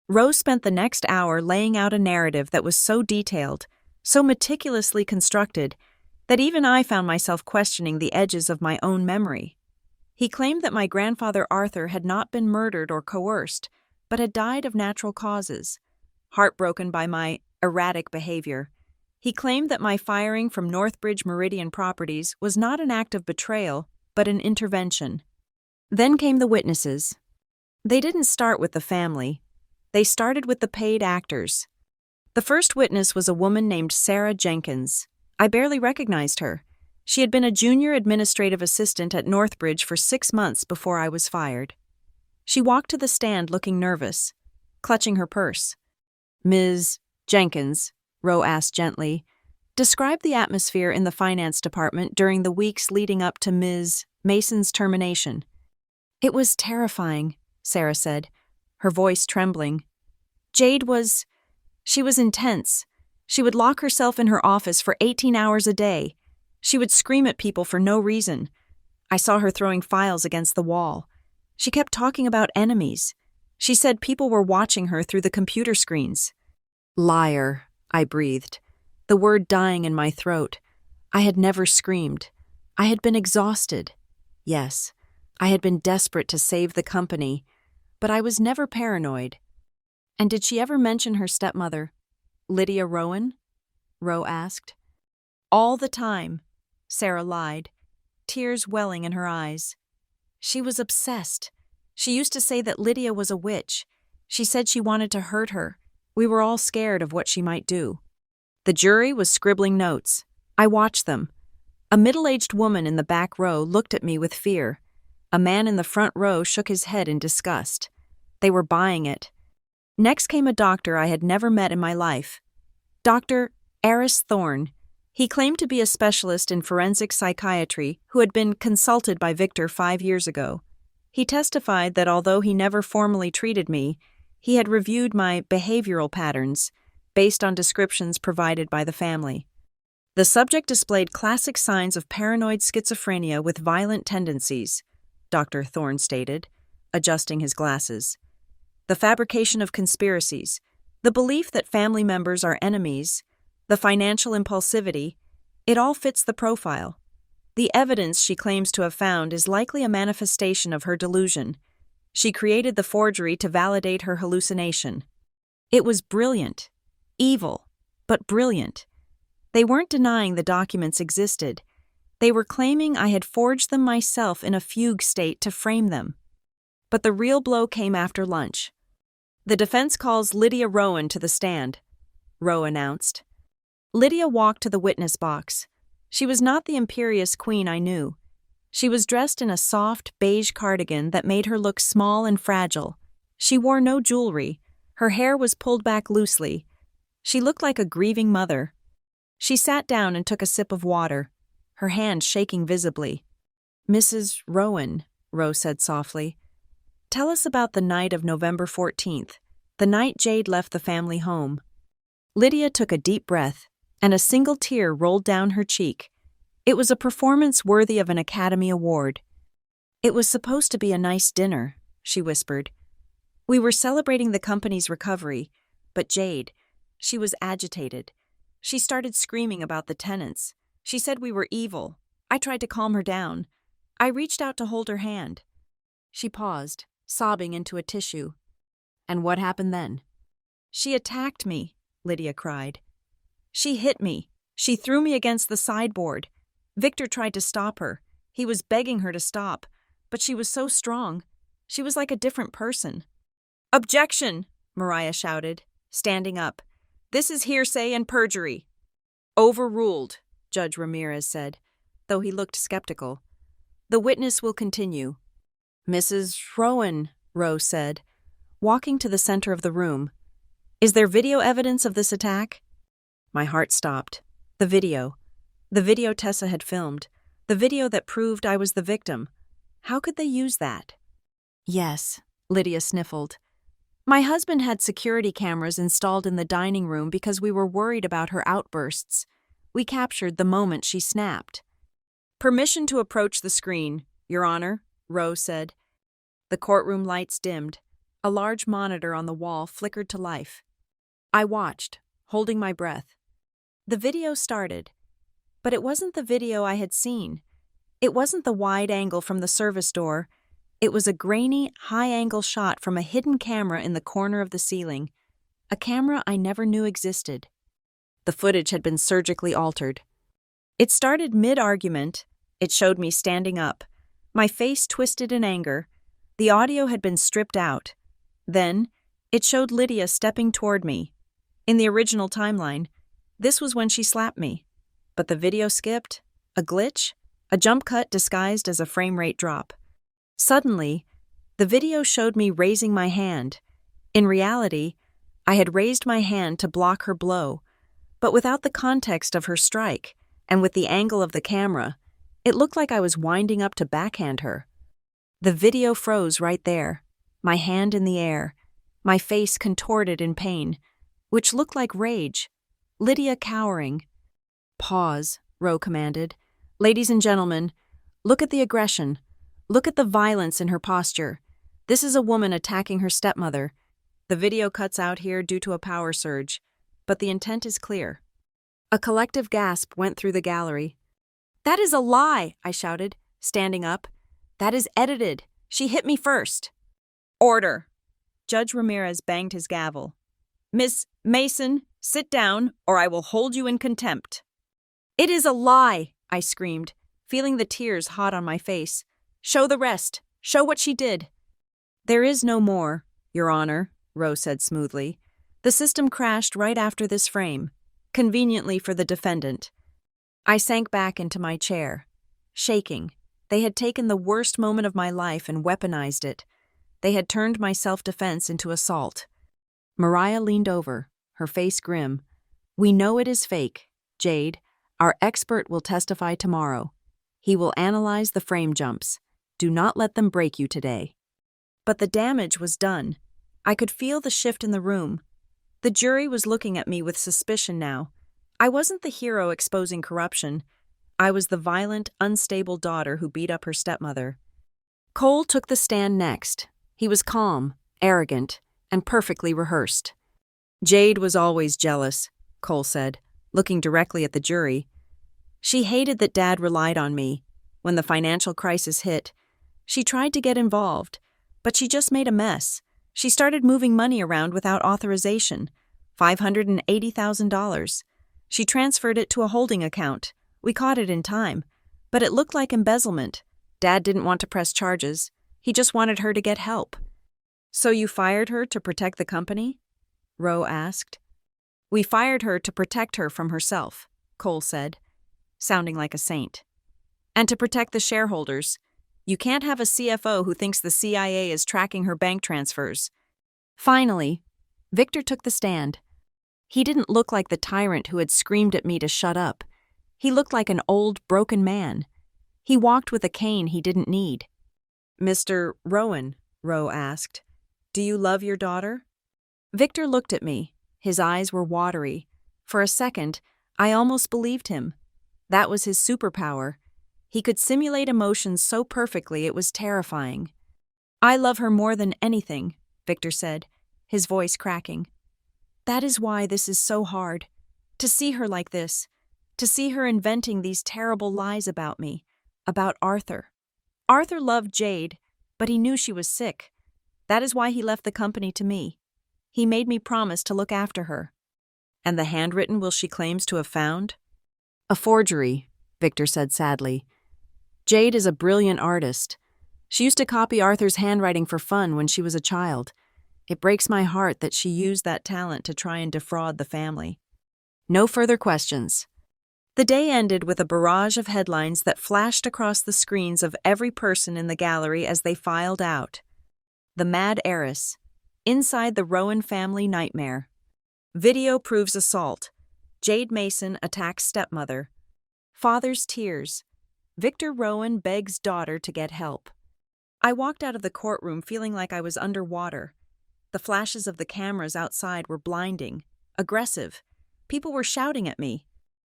Rose spent the next hour laying out a narrative that was so detailed, so meticulously constructed, that even I found myself questioning the edges of my own memory. He claimed that my grandfather Arthur had not been murdered or coerced, but had died of natural causes, heartbroken by my erratic behavior. He claimed that my firing from Northbridge Meridian Properties was not an act of betrayal, but an intervention. Then came the witnesses. They didn't start with the family. They started with the paid actors. The first witness was a woman named Sarah Jenkins. I barely recognized her. She had been a junior administrative assistant at Northbridge for 6 months before I was fired. She walked to the stand looking nervous, clutching her purse. "Ms. Jenkins," Rowe asked gently, "describe the atmosphere in the finance department during the weeks leading up to Ms. Mason's termination." "It was terrifying," Sarah said, her voice trembling. She was intense. She would lock herself in her office for 18 hours a day. She would scream at people for no reason. I saw her throwing files against the wall. She kept talking about enemies. She said people were watching her through the computer screens. "Liar," I breathed, the word dying in my throat. I had never screamed. I had been exhausted. Yes, I had been desperate to save the company, but I was never paranoid. And did she ever mention her stepmother, Lydia Rowan? Roe asked. All the time, Sarah lied, tears welling in her eyes. She was obsessed. She used to say that Lydia was a witch. She said she wanted to hurt her. We were all scared of what she might do. The jury was scribbling notes. I watched them. A middle-aged woman in the back row looked at me with fear. A man in the front row shook his head in disgust. They were buying it. Next came a doctor I had never met in my life. Dr. Eris Thorne. He claimed to be a specialist in forensic psychiatry who had been consulted by Victor 5 years ago. He testified that although he never formally treated me, he had reviewed my behavioral patterns based on descriptions provided by the family. The subject displayed classic signs of paranoid schizophrenia with violent tendencies, Dr. Thorne stated, adjusting his glasses. The fabrication of conspiracies, the belief that family members are enemies, the financial impulsivity, it all fits the profile. The evidence she claims to have found is likely a manifestation of her delusion. She created the forgery to validate her hallucination. It was brilliant. Evil, but brilliant. They weren't denying the documents existed. They were claiming I had forged them myself in a fugue state to frame them. But the real blow came after lunch. The defense calls Lydia Rowan to the stand, Rowe announced. Lydia walked to the witness box. She was not the imperious queen I knew. She was dressed in a soft, beige cardigan that made her look small and fragile. She wore no jewelry. Her hair was pulled back loosely. She looked like a grieving mother. She sat down and took a sip of water, her hand shaking visibly. Mrs. Rowan, Rowe said softly, tell us about the night of November 14th, the night Jade left the family home. Lydia took a deep breath, and a single tear rolled down her cheek. It was a performance worthy of an Academy Award. It was supposed to be a nice dinner, she whispered. We were celebrating the company's recovery, but Jade, she was agitated. She started screaming about the tenants. She said we were evil. I tried to calm her down. I reached out to hold her hand. She paused, sobbing into a tissue. And what happened then? She attacked me, Lydia cried. She hit me. She threw me against the sideboard. Victor tried to stop her. He was begging her to stop, but she was so strong. She was like a different person. Objection, Mariah shouted, standing up. This is hearsay and perjury. Overruled, Judge Ramirez said, though he looked skeptical. The witness will continue. Mrs. Rowan, Rowe said, walking to the center of the room. Is there video evidence of this attack? My heart stopped. The video Tessa had filmed. The video that proved I was the victim. How could they use that? Yes, Lydia sniffled. My husband had security cameras installed in the dining room because we were worried about her outbursts. We captured the moment she snapped. Permission to approach the screen, Your Honor, Rowe said. The courtroom lights dimmed. A large monitor on the wall flickered to life. I watched, holding my breath. The video started, but it wasn't the video I had seen. It wasn't the wide angle from the service door. It was a grainy, high-angle shot from a hidden camera in the corner of the ceiling, a camera I never knew existed. The footage had been surgically altered. It started mid-argument. It showed me standing up, my face twisted in anger. The audio had been stripped out. Then, it showed Lydia stepping toward me. In the original timeline, this was when she slapped me. But the video skipped, a glitch, a jump cut disguised as a frame rate drop. Suddenly, the video showed me raising my hand. In reality, I had raised my hand to block her blow, but without the context of her strike, and with the angle of the camera, it looked like I was winding up to backhand her. The video froze right there, my hand in the air, my face contorted in pain, which looked like rage. Lydia cowering. Pause, Rowe commanded. Ladies and gentlemen, look at the aggression. Look at the violence in her posture. This is a woman attacking her stepmother. The video cuts out here due to a power surge, but the intent is clear. A collective gasp went through the gallery. That is a lie, I shouted, standing up. That is edited. She hit me first. Order. Judge Ramirez banged his gavel. Miss Mason, sit down, or I will hold you in contempt. It is a lie, I screamed, feeling the tears hot on my face. Show the rest. Show what she did. There is no more, Your Honor, Rowe said smoothly. The system crashed right after this frame, conveniently for the defendant. I sank back into my chair, shaking. They had taken the worst moment of my life and weaponized it. They had turned my self-defense into assault. Mariah leaned over, her face grim. We know it is fake, Jade. Our expert will testify tomorrow. He will analyze the frame jumps. Do not let them break you today. But the damage was done. I could feel the shift in the room. The jury was looking at me with suspicion now. I wasn't the hero exposing corruption. I was the violent, unstable daughter who beat up her stepmother. Cole took the stand next. He was calm, arrogant, and perfectly rehearsed. Jade was always jealous, Cole said, looking directly at the jury. She hated that Dad relied on me. When the financial crisis hit, she tried to get involved, but she just made a mess. She started moving money around without authorization, $580,000. She transferred it to a holding account. We caught it in time, but it looked like embezzlement. Dad didn't want to press charges. He just wanted her to get help. So you fired her to protect the company? Rowe asked. We fired her to protect her from herself, Cole said, sounding like a saint. And to protect the shareholders. You can't have a CFO who thinks the CIA is tracking her bank transfers. Finally, Victor took the stand. He didn't look like the tyrant who had screamed at me to shut up. He looked like an old, broken man. He walked with a cane he didn't need. Mr. Rowan, Rowe asked, do you love your daughter? Victor looked at me. His eyes were watery. For a second, I almost believed him. That was his superpower. He could simulate emotions so perfectly it was terrifying. I love her more than anything, Victor said, his voice cracking. That is why this is so hard. To see her like this. To see her inventing these terrible lies about me. About Arthur. Arthur loved Jade, but he knew she was sick. That is why he left the company to me. He made me promise to look after her. And the handwritten will she claims to have found? A forgery, Victor said sadly. Jade is a brilliant artist. She used to copy Arthur's handwriting for fun when she was a child. It breaks my heart that she used that talent to try and defraud the family. No further questions. The day ended with a barrage of headlines that flashed across the screens of every person in the gallery as they filed out. The Mad Heiress. Inside the Rowan family nightmare. Video proves assault. Jade Mason attacks stepmother. Father's tears. Victor Rowan begs daughter to get help. I walked out of the courtroom feeling like I was underwater. The flashes of the cameras outside were blinding, aggressive. People were shouting at me.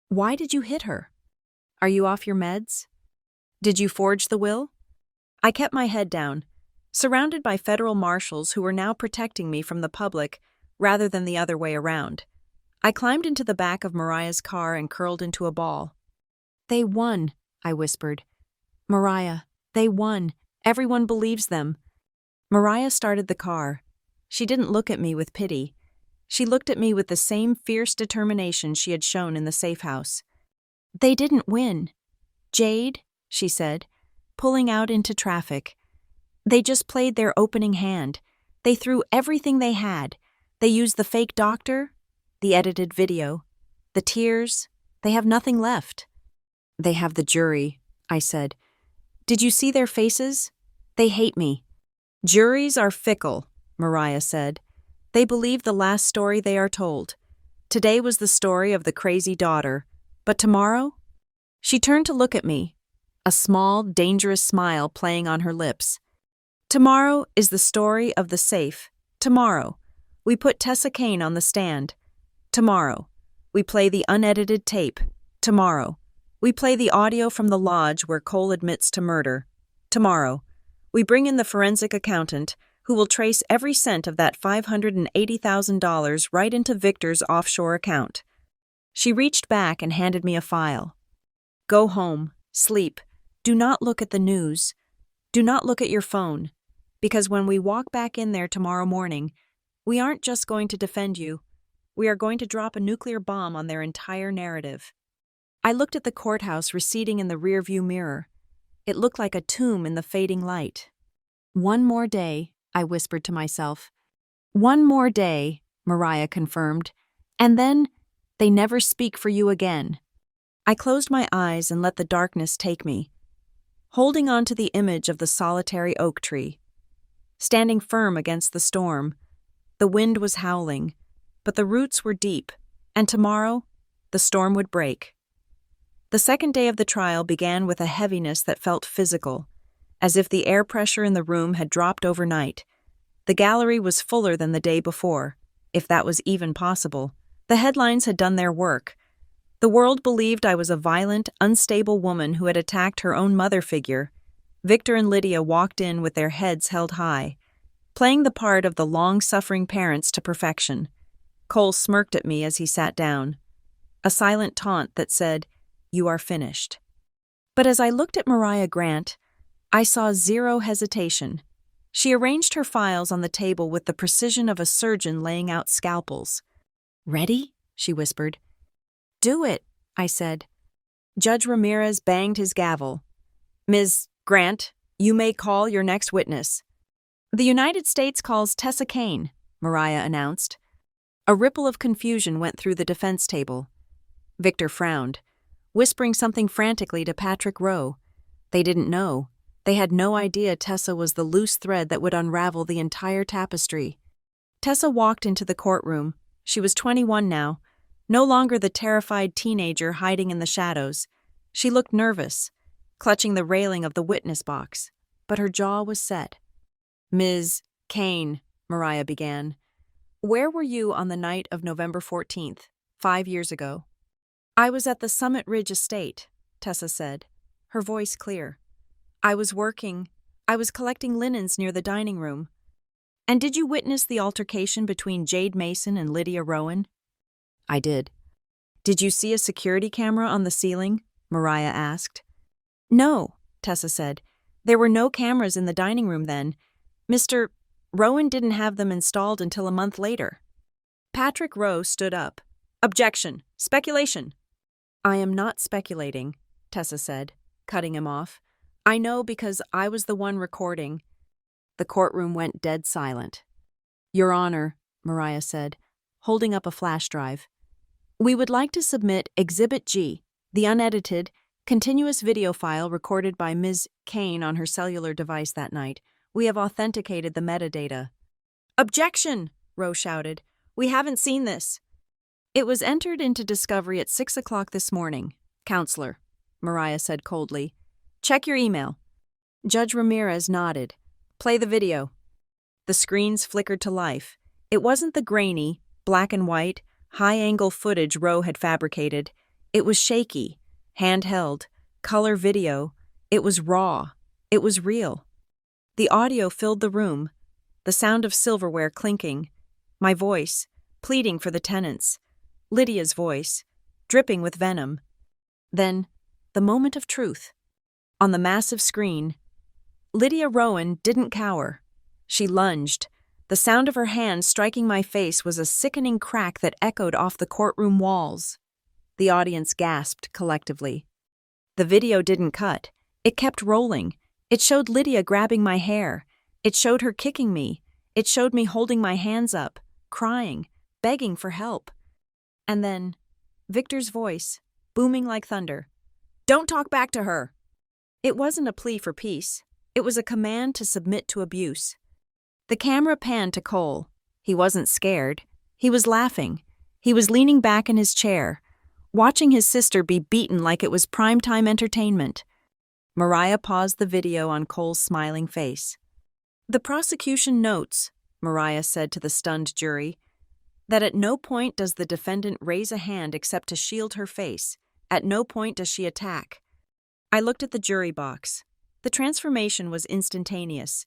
Why did you hit her? Are you off your meds? Did you forge the will? I kept my head down, surrounded by federal marshals who were now protecting me from the public rather than the other way around. I climbed into the back of Mariah's car and curled into a ball. They won, I whispered. Mariah, they won. Everyone believes them. Mariah started the car. She didn't look at me with pity. She looked at me with the same fierce determination she had shown in the safe house. They didn't win. Jade, she said, pulling out into traffic. They just played their opening hand. They threw everything they had. They used the fake doctor, the edited video, the tears. They have nothing left. They have the jury, I said. Did you see their faces? They hate me. Juries are fickle, Mariah said. They believe the last story they are told. Today was the story of the crazy daughter. But tomorrow? She turned to look at me, a small, dangerous smile playing on her lips. Tomorrow is the story of the safe. Tomorrow, we put Tessa Kane on the stand. Tomorrow, we play the unedited tape. Tomorrow, we play the audio from the lodge where Cole admits to murder. Tomorrow, we bring in the forensic accountant who will trace every cent of that $580,000 right into Victor's offshore account. She reached back and handed me a file. Go home, Sleep. Do not look at the news. Do not look at your phone. Because when we walk back in there tomorrow morning, we aren't just going to defend you. We are going to drop a nuclear bomb on their entire narrative. I looked at the courthouse receding in the rearview mirror. It looked like a tomb in the fading light. One more day, I whispered to myself. One more day, Mariah confirmed. And then, they never speak for you again. I closed my eyes and let the darkness take me, holding on to the image of the solitary oak tree. Standing firm against the storm, the wind was howling, but the roots were deep, and tomorrow, the storm would break. The second day of the trial began with a heaviness that felt physical, as if the air pressure in the room had dropped overnight. The gallery was fuller than the day before, if that was even possible. The headlines had done their work. The world believed I was a violent, unstable woman who had attacked her own mother figure. Victor and Lydia walked in with their heads held high, playing the part of the long-suffering parents to perfection. Cole smirked at me as he sat down, a silent taunt that said, "You are finished." But as I looked at Mariah Grant, I saw zero hesitation. She arranged her files on the table with the precision of a surgeon laying out scalpels. "Ready?" she whispered. "Do it," I said. Judge Ramirez banged his gavel. "Ms. Grant, you may call your next witness." "The United States calls Tessa Kane," Mariah announced. A ripple of confusion went through the defense table. Victor frowned, whispering something frantically to Patrick Rowe. They didn't know. They had no idea Tessa was the loose thread that would unravel the entire tapestry. Tessa walked into the courtroom. She was 21 now, no longer the terrified teenager hiding in the shadows. She looked nervous, clutching the railing of the witness box, but her jaw was set. "Ms. Kane," Mariah began, "where were you on the night of November 14th, 5 years ago?" "I was at the Summit Ridge estate," Tessa said, her voice clear. I was collecting linens near the dining room." "And did you witness the altercation between Jade Mason and Lydia Rowan?" "I did." "Did you see a security camera on the ceiling?" Mariah asked. "No," Tessa said. "There were no cameras in the dining room then. Mr. Rowan didn't have them installed until a month later." Patrick Rowe stood up. "Objection! Speculation!" "I am not speculating," Tessa said, cutting him off. "I know because I was the one recording." The courtroom went dead silent. "Your Honor," Mariah said, holding up a flash drive, "we would like to submit Exhibit G, the unedited, continuous video file recorded by Ms. Kane on her cellular device that night. We have authenticated the metadata." "Objection!" Rowe shouted. "We haven't seen this." "It was entered into discovery at 6 o'clock this morning, Counselor," Mariah said coldly. "Check your email." Judge Ramirez nodded. "Play the video." The screens flickered to life. It wasn't the grainy, black and white, high-angle footage Rowe had fabricated. It was shaky, handheld, color video. It was raw. It was real. The audio filled the room, the sound of silverware clinking, my voice, pleading for the tenants, Lydia's voice, dripping with venom. Then, the moment of truth. On the massive screen, Lydia Rowan didn't cower. She lunged. The sound of her hand striking my face was a sickening crack that echoed off the courtroom walls. The audience gasped collectively. The video didn't cut. It kept rolling. It showed Lydia grabbing my hair. It showed her kicking me. It showed me holding my hands up, crying, begging for help. And then, Victor's voice, booming like thunder. "Don't talk back to her!" It wasn't a plea for peace. It was a command to submit to abuse. The camera panned to Cole. He wasn't scared. He was laughing. He was leaning back in his chair, watching his sister be beaten like it was primetime entertainment. Mariah paused the video on Cole's smiling face. "The prosecution notes," Mariah said to the stunned jury, "that at no point does the defendant raise a hand except to shield her face. At no point does she attack." I looked at the jury box. The transformation was instantaneous.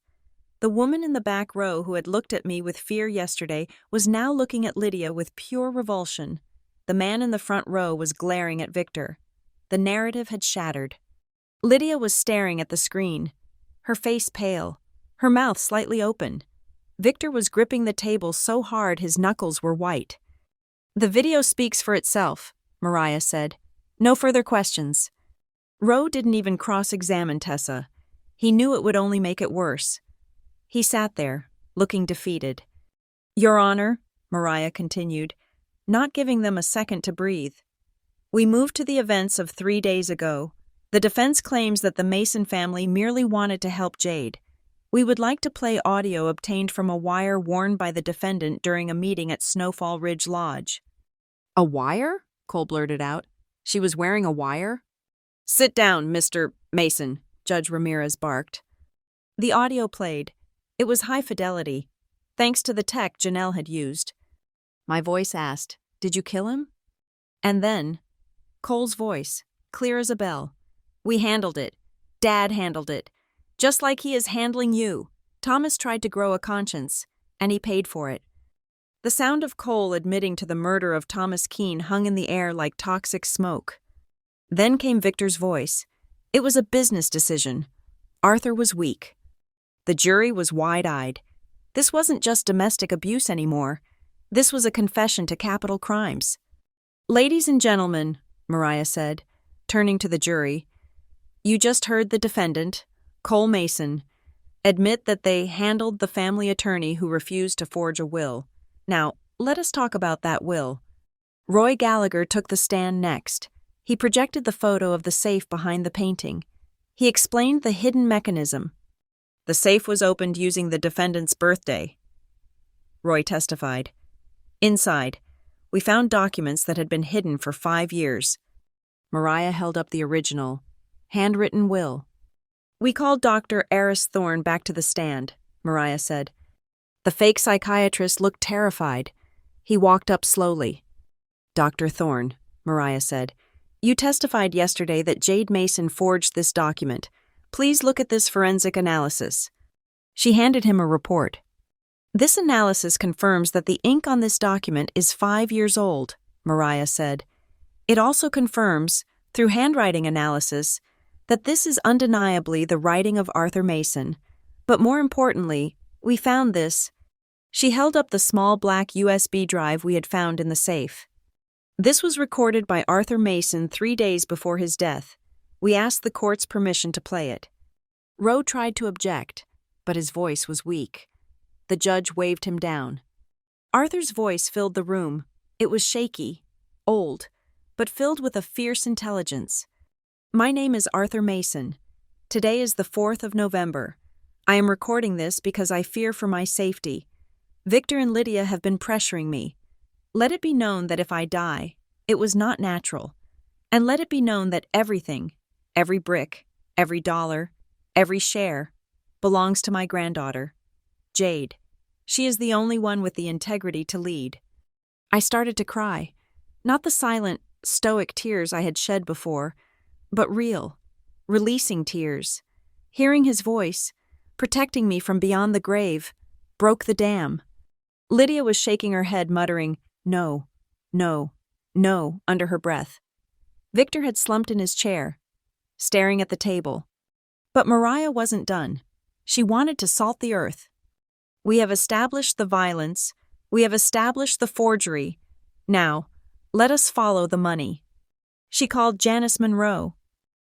The woman in the back row who had looked at me with fear yesterday was now looking at Lydia with pure revulsion. The man in the front row was glaring at Victor. The narrative had shattered. Lydia was staring at the screen, her face pale, her mouth slightly open. Victor was gripping the table so hard his knuckles were white. "The video speaks for itself," Mariah said. "No further questions." Rowe didn't even cross-examine Tessa. He knew it would only make it worse. He sat there, looking defeated. "Your Honor," Mariah continued, not giving them a second to breathe. "We move to the events of 3 days ago. The defense claims that the Mason family merely wanted to help Jade. We would like to play audio obtained from a wire worn by the defendant during a meeting at Snowfall Ridge Lodge." "A wire?" Cole blurted out. "She was wearing a wire?" "Sit down, Mr. Mason," Judge Ramirez barked. The audio played. It was high fidelity, thanks to the tech Janelle had used. My voice asked, "Did you kill him?" And then, Cole's voice, clear as a bell. "We handled it. Dad handled it. Just like he is handling you. Thomas tried to grow a conscience, and he paid for it." The sound of Cole admitting to the murder of Thomas Keene hung in the air like toxic smoke. Then came Victor's voice. It was a business decision. Arthur was weak. The jury was wide-eyed. This wasn't just domestic abuse anymore. This was a confession to capital crimes. "Ladies and gentlemen," Mariah said, turning to the jury, "you just heard the defendant, Cole Mason, admit that they handled the family attorney who refused to forge a will. Now, let us talk about that will." Roy Gallagher took the stand next. He projected the photo of the safe behind the painting. He explained the hidden mechanism. "The safe was opened using the defendant's birthday," Roy testified. "Inside, we found documents that had been hidden for 5 years. Mariah held up the original, handwritten will. "We called Dr. Eris Thorne back to the stand," Mariah said. The fake psychiatrist looked terrified. He walked up slowly. "Dr. Thorne," Mariah said, "you testified yesterday that Jade Mason forged this document. Please look at this forensic analysis." She handed him a report. "This analysis confirms that the ink on this document is 5 years old," Mariah said. "It also confirms, through handwriting analysis, that this is undeniably the writing of Arthur Mason. But more importantly, we found this." She held up the small black USB drive we had found in the safe. "This was recorded by Arthur Mason 3 days before his death. We asked the court's permission to play it." Rowe tried to object, but his voice was weak. The judge waved him down. Arthur's voice filled the room. It was shaky, old, but filled with a fierce intelligence. "My name is Arthur Mason. Today is the 4th of November. I am recording this because I fear for my safety. Victor and Lydia have been pressuring me. Let it be known that if I die, it was not natural. And let it be known that everything, every brick, every dollar, every share, belongs to my granddaughter, Jade. She is the only one with the integrity to lead." I started to cry. Not the silent, stoic tears I had shed before, but real, releasing tears. Hearing his voice, protecting me from beyond the grave, broke the dam. Lydia was shaking her head, muttering, "No, no, no," under her breath. Victor had slumped in his chair, staring at the table. But Mariah wasn't done. She wanted to salt the earth. "We have established the violence. We have established the forgery. Now, let us follow the money." She called Janice Monroe.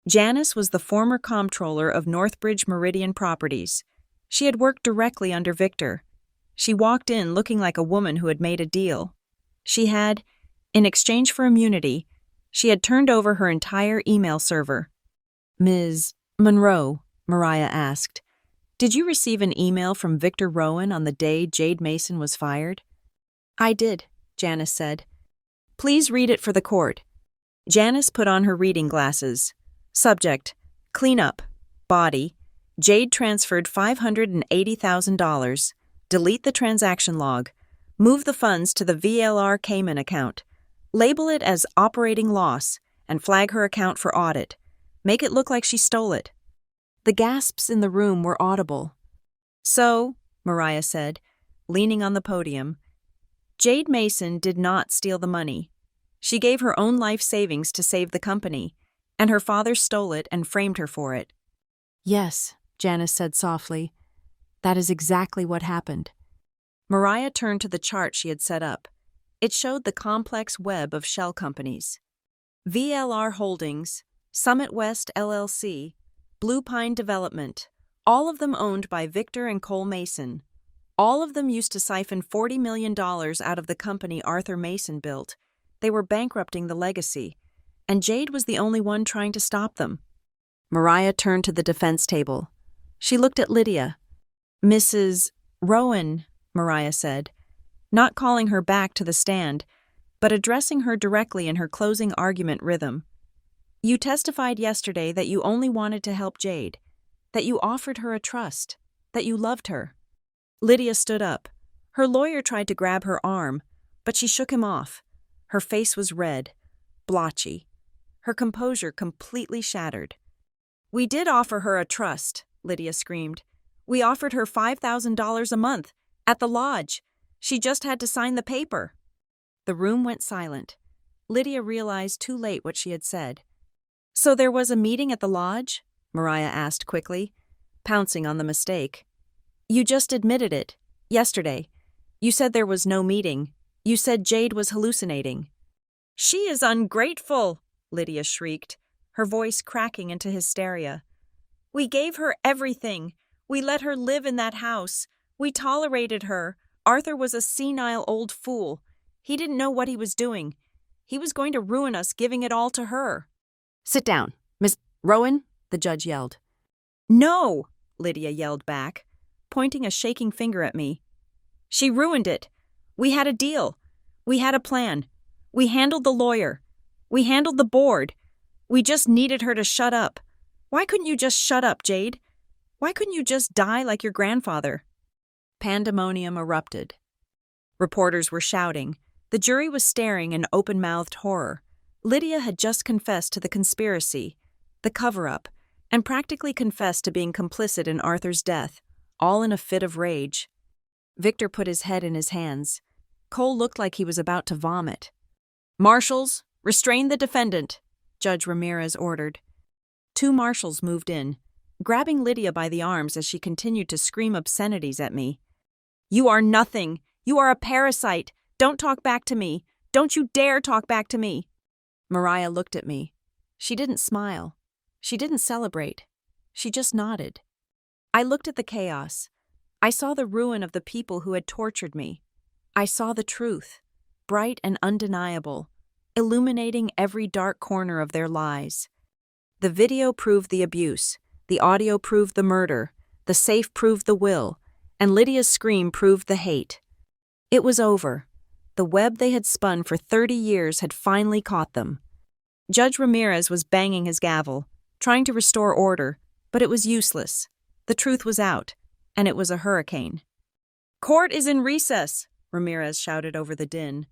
Janice was the former comptroller of Northbridge Meridian Properties. She had worked directly under Victor. She walked in looking like a woman who had made a deal. She had, in exchange for immunity, she had turned over her entire email server. "Ms. Monroe," Mariah asked, "did you receive an email from Victor Rowan on the day Jade Mason was fired?" "I did," Janice said. "Please read it for the court." Janice put on her reading glasses. Subject: Cleanup. Body: Jade transferred $580,000. Delete the transaction log. Move the funds to the VLR Cayman account. Label it as operating loss and flag her account for audit. Make it look like she stole it. The gasps in the room were audible. "So," Mariah said, leaning on the podium, "Jade Mason did not steal the money. She gave her own life savings to save the company. and her father stole it and framed her for it. Yes, Janice said softly. That is exactly what happened. Mariah turned to the chart she had set up. It showed the complex web of shell companies. VLR Holdings, Summit West LLC, Blue Pine Development, all of them owned by Victor and Cole Mason. All of them used to siphon $40 million out of the company Arthur Mason built. They were bankrupting the legacy, and Jade was the only one trying to stop them. Mariah turned to the defense table. She looked at Lydia. Mrs. Rowan, Mariah said, not calling her back to the stand, but addressing her directly in her closing argument rhythm. You testified yesterday that you only wanted to help Jade, that you offered her a trust, that you loved her. Lydia stood up. Her lawyer tried to grab her arm, but she shook him off. Her face was red, blotchy, her composure completely shattered. We did offer her a trust, Lydia screamed. We offered her $5,000 a month, at the lodge. She just had to sign the paper. The room went silent. Lydia realized too late what she had said. So there was a meeting at the lodge? Mariah asked quickly, pouncing on the mistake. You just admitted it, yesterday. You said there was no meeting. You said Jade was hallucinating. She is ungrateful, Lydia shrieked, her voice cracking into hysteria. We gave her everything. We let her live in that house. We tolerated her. Arthur was a senile old fool. He didn't know what he was doing. He was going to ruin us giving it all to her. Sit down, Miss Rowan, the judge yelled. No, Lydia yelled back, pointing a shaking finger at me. She ruined it. We had a deal. We had a plan. We handled the lawyer. We handled the board. We just needed her to shut up. Why couldn't you just shut up, Jade? Why couldn't you just die like your grandfather? Pandemonium erupted. Reporters were shouting. The jury was staring in open-mouthed horror. Lydia had just confessed to the conspiracy, the cover-up, and practically confessed to being complicit in Arthur's death, all in a fit of rage. Victor put his head in his hands. Cole looked like he was about to vomit. Marshals, restrain the defendant, Judge Ramirez ordered. 2 marshals moved in, grabbing Lydia by the arms as she continued to scream obscenities at me. You are nothing. You are a parasite. Don't talk back to me. Don't you dare talk back to me. Mariah looked at me. She didn't smile. She didn't celebrate. She just nodded. I looked at the chaos. I saw the ruin of the people who had tortured me. I saw the truth, bright and undeniable, illuminating every dark corner of their lies. The video proved the abuse, the audio proved the murder, the safe proved the will, and Lydia's scream proved the hate. It was over. The web they had spun for 30 years had finally caught them. Judge Ramirez was banging his gavel, trying to restore order, but it was useless. The truth was out, and it was a hurricane. Court is in recess, Ramirez shouted over the din.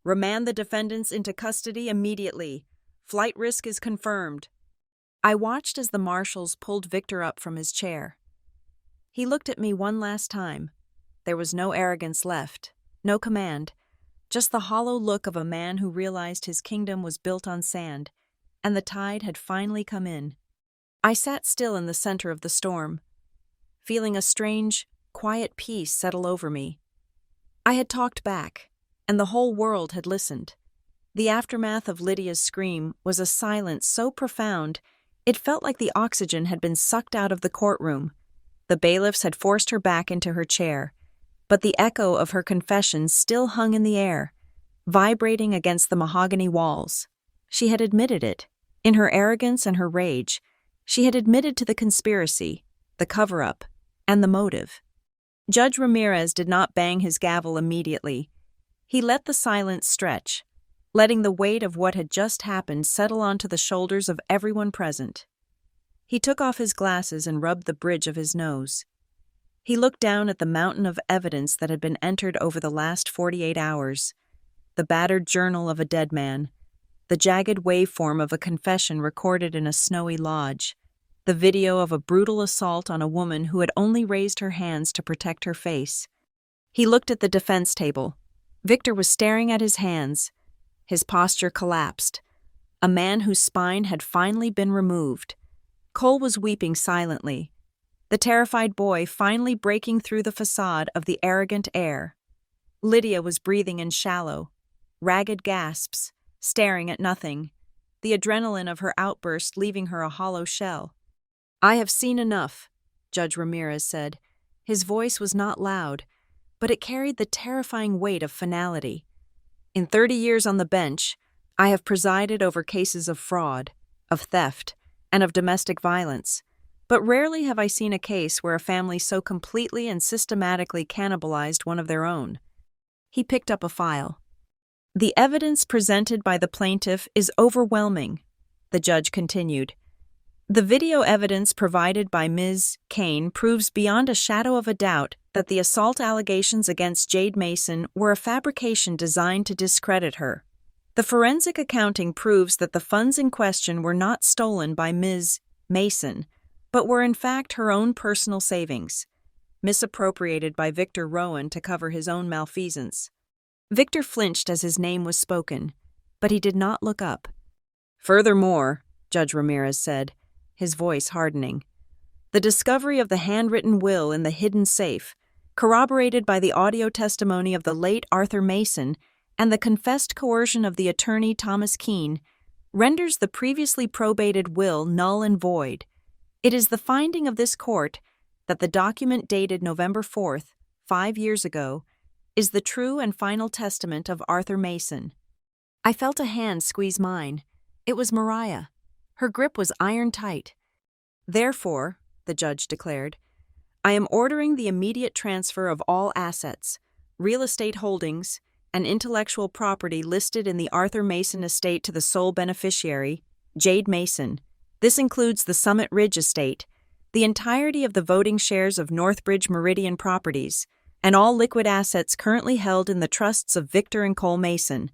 Remand the defendants into custody immediately. Flight risk is confirmed. I watched as the marshals pulled Victor up from his chair. He looked at me one last time. There was no arrogance left, no command, just the hollow look of a man who realized his kingdom was built on sand, and the tide had finally come in. I sat still in the center of the storm, feeling a strange, quiet peace settle over me. I had talked back, and the whole world had listened. The aftermath of Lydia's scream was a silence so profound, it felt like the oxygen had been sucked out of the courtroom. The bailiffs had forced her back into her chair, but the echo of her confession still hung in the air, vibrating against the mahogany walls. She had admitted it. In her arrogance and her rage, she had admitted to the conspiracy, the cover-up, and the motive. Judge Ramirez did not bang his gavel immediately. He let the silence stretch, letting the weight of what had just happened settle onto the shoulders of everyone present. He took off his glasses and rubbed the bridge of his nose. He looked down at the mountain of evidence that had been entered over the last 48 hours, the battered journal of a dead man, the jagged waveform of a confession recorded in a snowy lodge, the video of a brutal assault on a woman who had only raised her hands to protect her face. He looked at the defense table. Victor was staring at his hands. His posture collapsed. a man whose spine had finally been removed. Cole was weeping silently, the terrified boy finally breaking through the facade of the arrogant heir. Lydia was breathing in shallow, ragged gasps, staring at nothing, the adrenaline of her outburst leaving her a hollow shell. "I have seen enough," Judge Ramirez said. His voice was not loud, but it carried the terrifying weight of finality. "In 30 years on the bench, I have presided over cases of fraud, of theft, and of domestic violence, but rarely have I seen a case where a family so completely and systematically cannibalized one of their own." He picked up a file. "The evidence presented by the plaintiff is overwhelming," the judge continued. "The video evidence provided by Ms. Kane proves beyond a shadow of a doubt that the assault allegations against Jade Mason were a fabrication designed to discredit her. The forensic accounting proves that the funds in question were not stolen by Ms. Mason, but were in fact her own personal savings, misappropriated by Victor Rowan to cover his own malfeasance." Victor flinched as his name was spoken, but he did not look up. "Furthermore," Judge Ramirez said, his voice hardening, "the discovery of the handwritten will in the hidden safe, corroborated by the audio testimony of the late Arthur Mason and the confessed coercion of the attorney Thomas Keene, renders the previously probated will null and void. It is the finding of this court that the document dated November 4th, 5 years ago, is the true and final testament of Arthur Mason." I felt a hand squeeze mine. It was Mariah. Her grip was iron tight. "Therefore," the judge declared, "I am ordering the immediate transfer of all assets, real estate holdings, and intellectual property listed in the Arthur Mason estate to the sole beneficiary, Jade Mason. This includes the Summit Ridge estate, the entirety of the voting shares of Northbridge Meridian Properties, and all liquid assets currently held in the trusts of Victor and Cole Mason."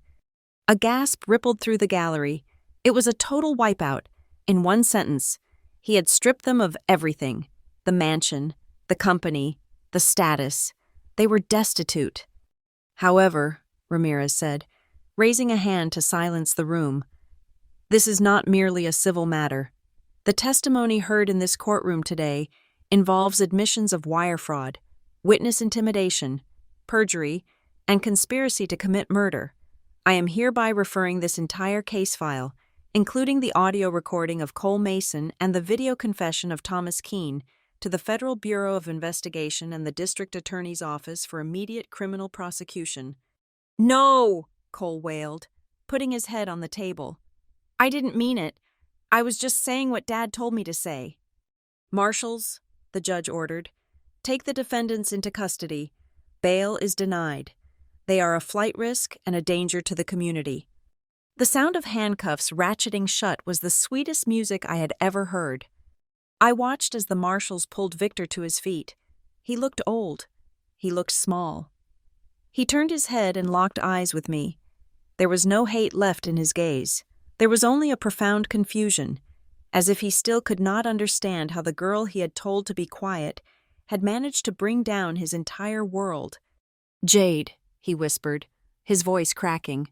A gasp rippled through the gallery. It was a total wipeout. In one sentence, he had stripped them of everything: the mansion, the company, the status. They were destitute. "However," Ramirez said, raising a hand to silence the room, "this is not merely a civil matter. The testimony heard in this courtroom today involves admissions of wire fraud, witness intimidation, perjury, and conspiracy to commit murder. I am hereby referring this entire case file, including the audio recording of Cole Mason and the video confession of Thomas Keene, to the Federal Bureau of Investigation and the District Attorney's Office for immediate criminal prosecution." "No!" Cole wailed, putting his head on the table. "I didn't mean it. I was just saying what Dad told me to say." "Marshals," the judge ordered, "take the defendants into custody. Bail is denied. They are a flight risk and a danger to the community." The sound of handcuffs ratcheting shut was the sweetest music I had ever heard. I watched as the marshals pulled Victor to his feet. He looked old. He looked small. He turned his head and locked eyes with me. There was no hate left in his gaze. There was only a profound confusion, as if he still could not understand how the girl he had told to be quiet had managed to bring down his entire world. "Jade," he whispered, his voice cracking.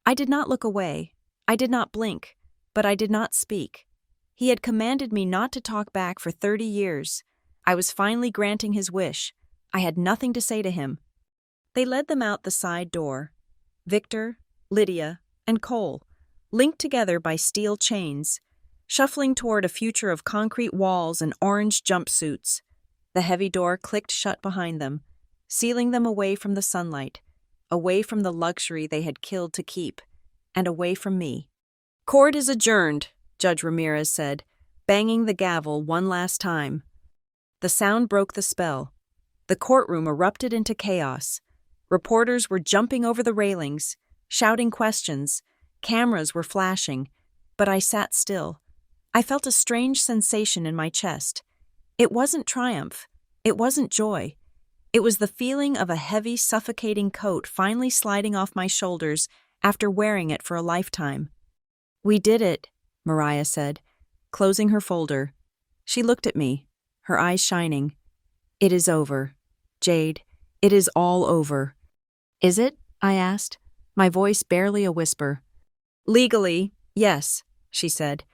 I did not look away. I did not blink, but I did not speak. He had commanded me not to talk back for 30 years. I was finally granting his wish. I had nothing to say to him. They led them out the side door. Victor, Lydia, and Cole, linked together by steel chains, shuffling toward a future of concrete walls and orange jumpsuits. The heavy door clicked shut behind them, sealing them away from the sunlight, away from the luxury they had killed to keep, and away from me. "Court is adjourned," Judge Ramirez said, banging the gavel one last time. The sound broke the spell. The courtroom erupted into chaos. Reporters were jumping over the railings, shouting questions. Cameras were flashing, but I sat still. I felt a strange sensation in my chest. It wasn't triumph. It wasn't joy. It was the feeling of a heavy, suffocating coat finally sliding off my shoulders after wearing it for a lifetime. "We did it," Mariah said, closing her folder. She looked at me, her eyes shining. "It is over. Jade, it is all over." "Is it?" I asked, my voice barely a whisper. "Legally," Yes, she said.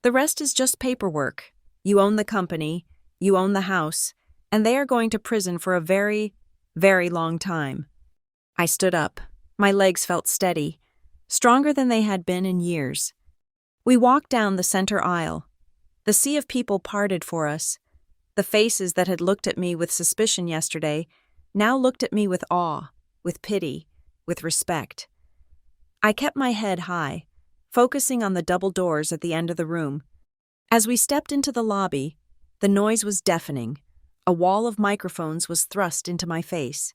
The rest is just paperwork. You own the company, you own the house, and they are going to prison for a very, very long time. I stood up. My legs felt steady, stronger than they had been in years. We walked down the center aisle. The sea of people parted for us. The faces that had looked at me with suspicion yesterday now looked at me with awe, with pity, with respect. I kept my head high, focusing on the double doors at the end of the room. As we stepped into the lobby, the noise was deafening. A wall of microphones was thrust into my face.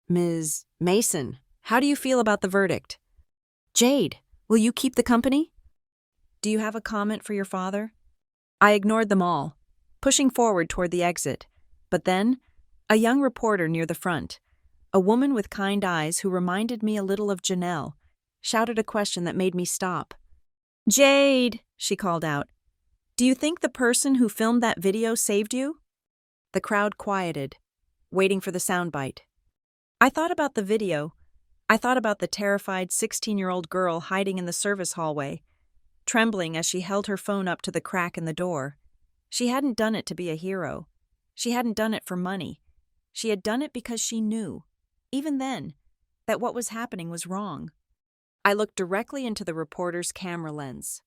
Ms. Mason, how do you feel about the verdict? Jade, will you keep the company? Do you have a comment for your father? I ignored them all, pushing forward toward the exit. But then, a young reporter near the front, a woman with kind eyes who reminded me a little of Janelle, shouted a question that made me stop. Jade, she called out, do you think the person who filmed that video saved you? The crowd quieted, waiting for the soundbite. I thought about the video. I thought about the terrified 16-year-old girl hiding in the service hallway, trembling as she held her phone up to the crack in the door. She hadn't done it to be a hero. She hadn't done it for money. She had done it because she knew, even then, that what was happening was wrong. I looked directly into the reporter's camera lens.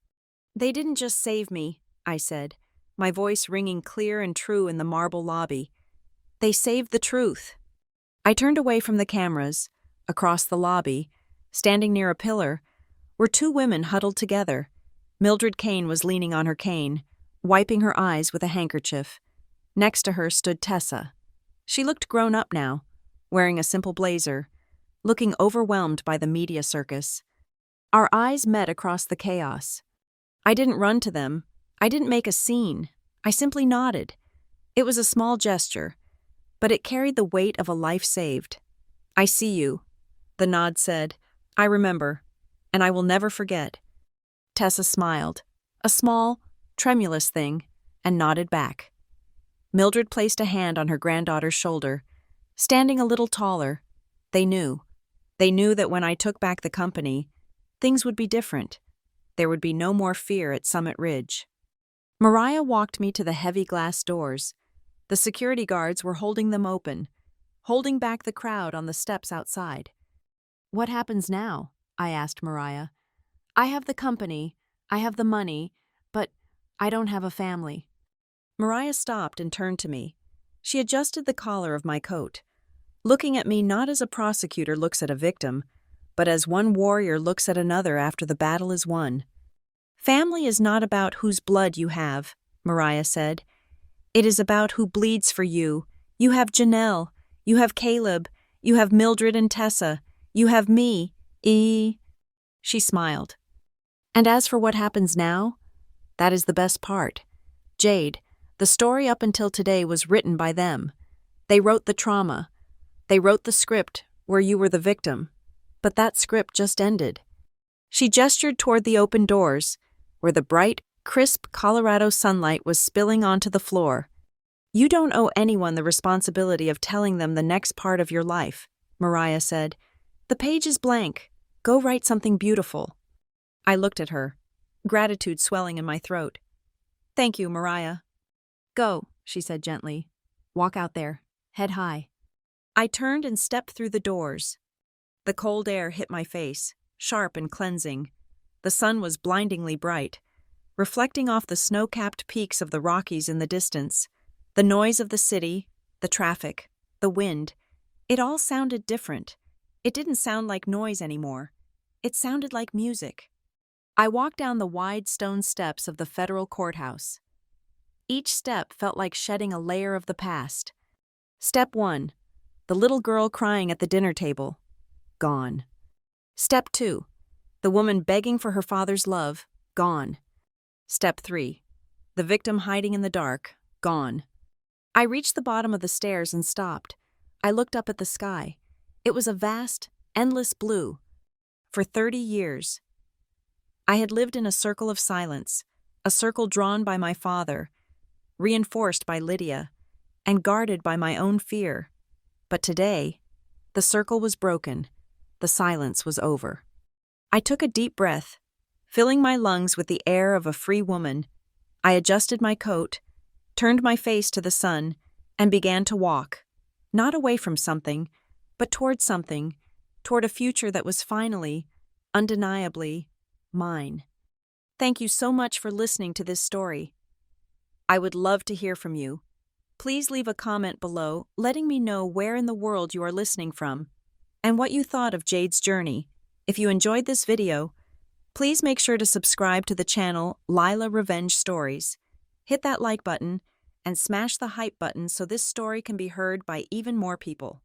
They didn't just save me, I said, my voice ringing clear and true in the marble lobby. They saved the truth. I turned away from the cameras. Across the lobby, standing near a pillar, were two women huddled together. Mildred Kane was leaning on her cane, wiping her eyes with a handkerchief. Next to her stood Tessa. She looked grown up now, wearing a simple blazer, looking overwhelmed by the media circus. Our eyes met across the chaos. I didn't run to them. I didn't make a scene. I simply nodded. It was a small gesture, but it carried the weight of a life saved. I see you, the nod said. I remember, and I will never forget. Tessa smiled, a small, tremulous thing, and nodded back. Mildred placed a hand on her granddaughter's shoulder, standing a little taller. They knew. They knew that when I took back the company, things would be different. There would be no more fear at Summit Ridge. Mariah walked me to the heavy glass doors. The security guards were holding them open, holding back the crowd on the steps outside. What happens now? I asked Mariah. I have the company, I have the money, but I don't have a family. Mariah stopped and turned to me. She adjusted the collar of my coat, looking at me not as a prosecutor looks at a victim, but as one warrior looks at another after the battle is won. Family is not about whose blood you have, Mariah said. It is about who bleeds for you. You have Janelle. You have Caleb. You have Mildred and Tessa. You have me. She smiled. And as for what happens now, that is the best part. Jade, the story up until today was written by them. They wrote the trauma. They wrote the script where you were the victim. But that script just ended. She gestured toward the open doors, where the bright, crisp Colorado sunlight was spilling onto the floor. You don't owe anyone the responsibility of telling them the next part of your life, Mariah said. The page is blank. Go write something beautiful. I looked at her, gratitude swelling in my throat. Thank you, Mariah. Go, she said gently. Walk out there. Head high. I turned and stepped through the doors. The cold air hit my face, sharp and cleansing. The sun was blindingly bright, reflecting off the snow-capped peaks of the Rockies in the distance. The noise of the city, the traffic, the wind, it all sounded different. It didn't sound like noise anymore. It sounded like music. I walked down the wide stone steps of the federal courthouse. Each step felt like shedding a layer of the past. Step 1, the little girl crying at the dinner table. Gone. Step 2, the woman begging for her father's love. Gone. Step 3, the victim hiding in the dark. Gone. I reached the bottom of the stairs and stopped. I looked up at the sky. It was a vast, endless blue. For 30 years, I had lived in a circle of silence, a circle drawn by my father, reinforced by Lydia, and guarded by my own fear. But today, the circle was broken. The silence was over. I took a deep breath, filling my lungs with the air of a free woman. I adjusted my coat, turned my face to the sun, and began to walk, not away from something, but toward something, toward a future that was finally, undeniably, mine. Thank you so much for listening to this story. I would love to hear from you. Please leave a comment below letting me know where in the world you are listening from and what you thought of Jade's journey. If you enjoyed this video, please make sure to subscribe to the channel Lila Revenge Stories. Hit that like button and smash the hype button so this story can be heard by even more people.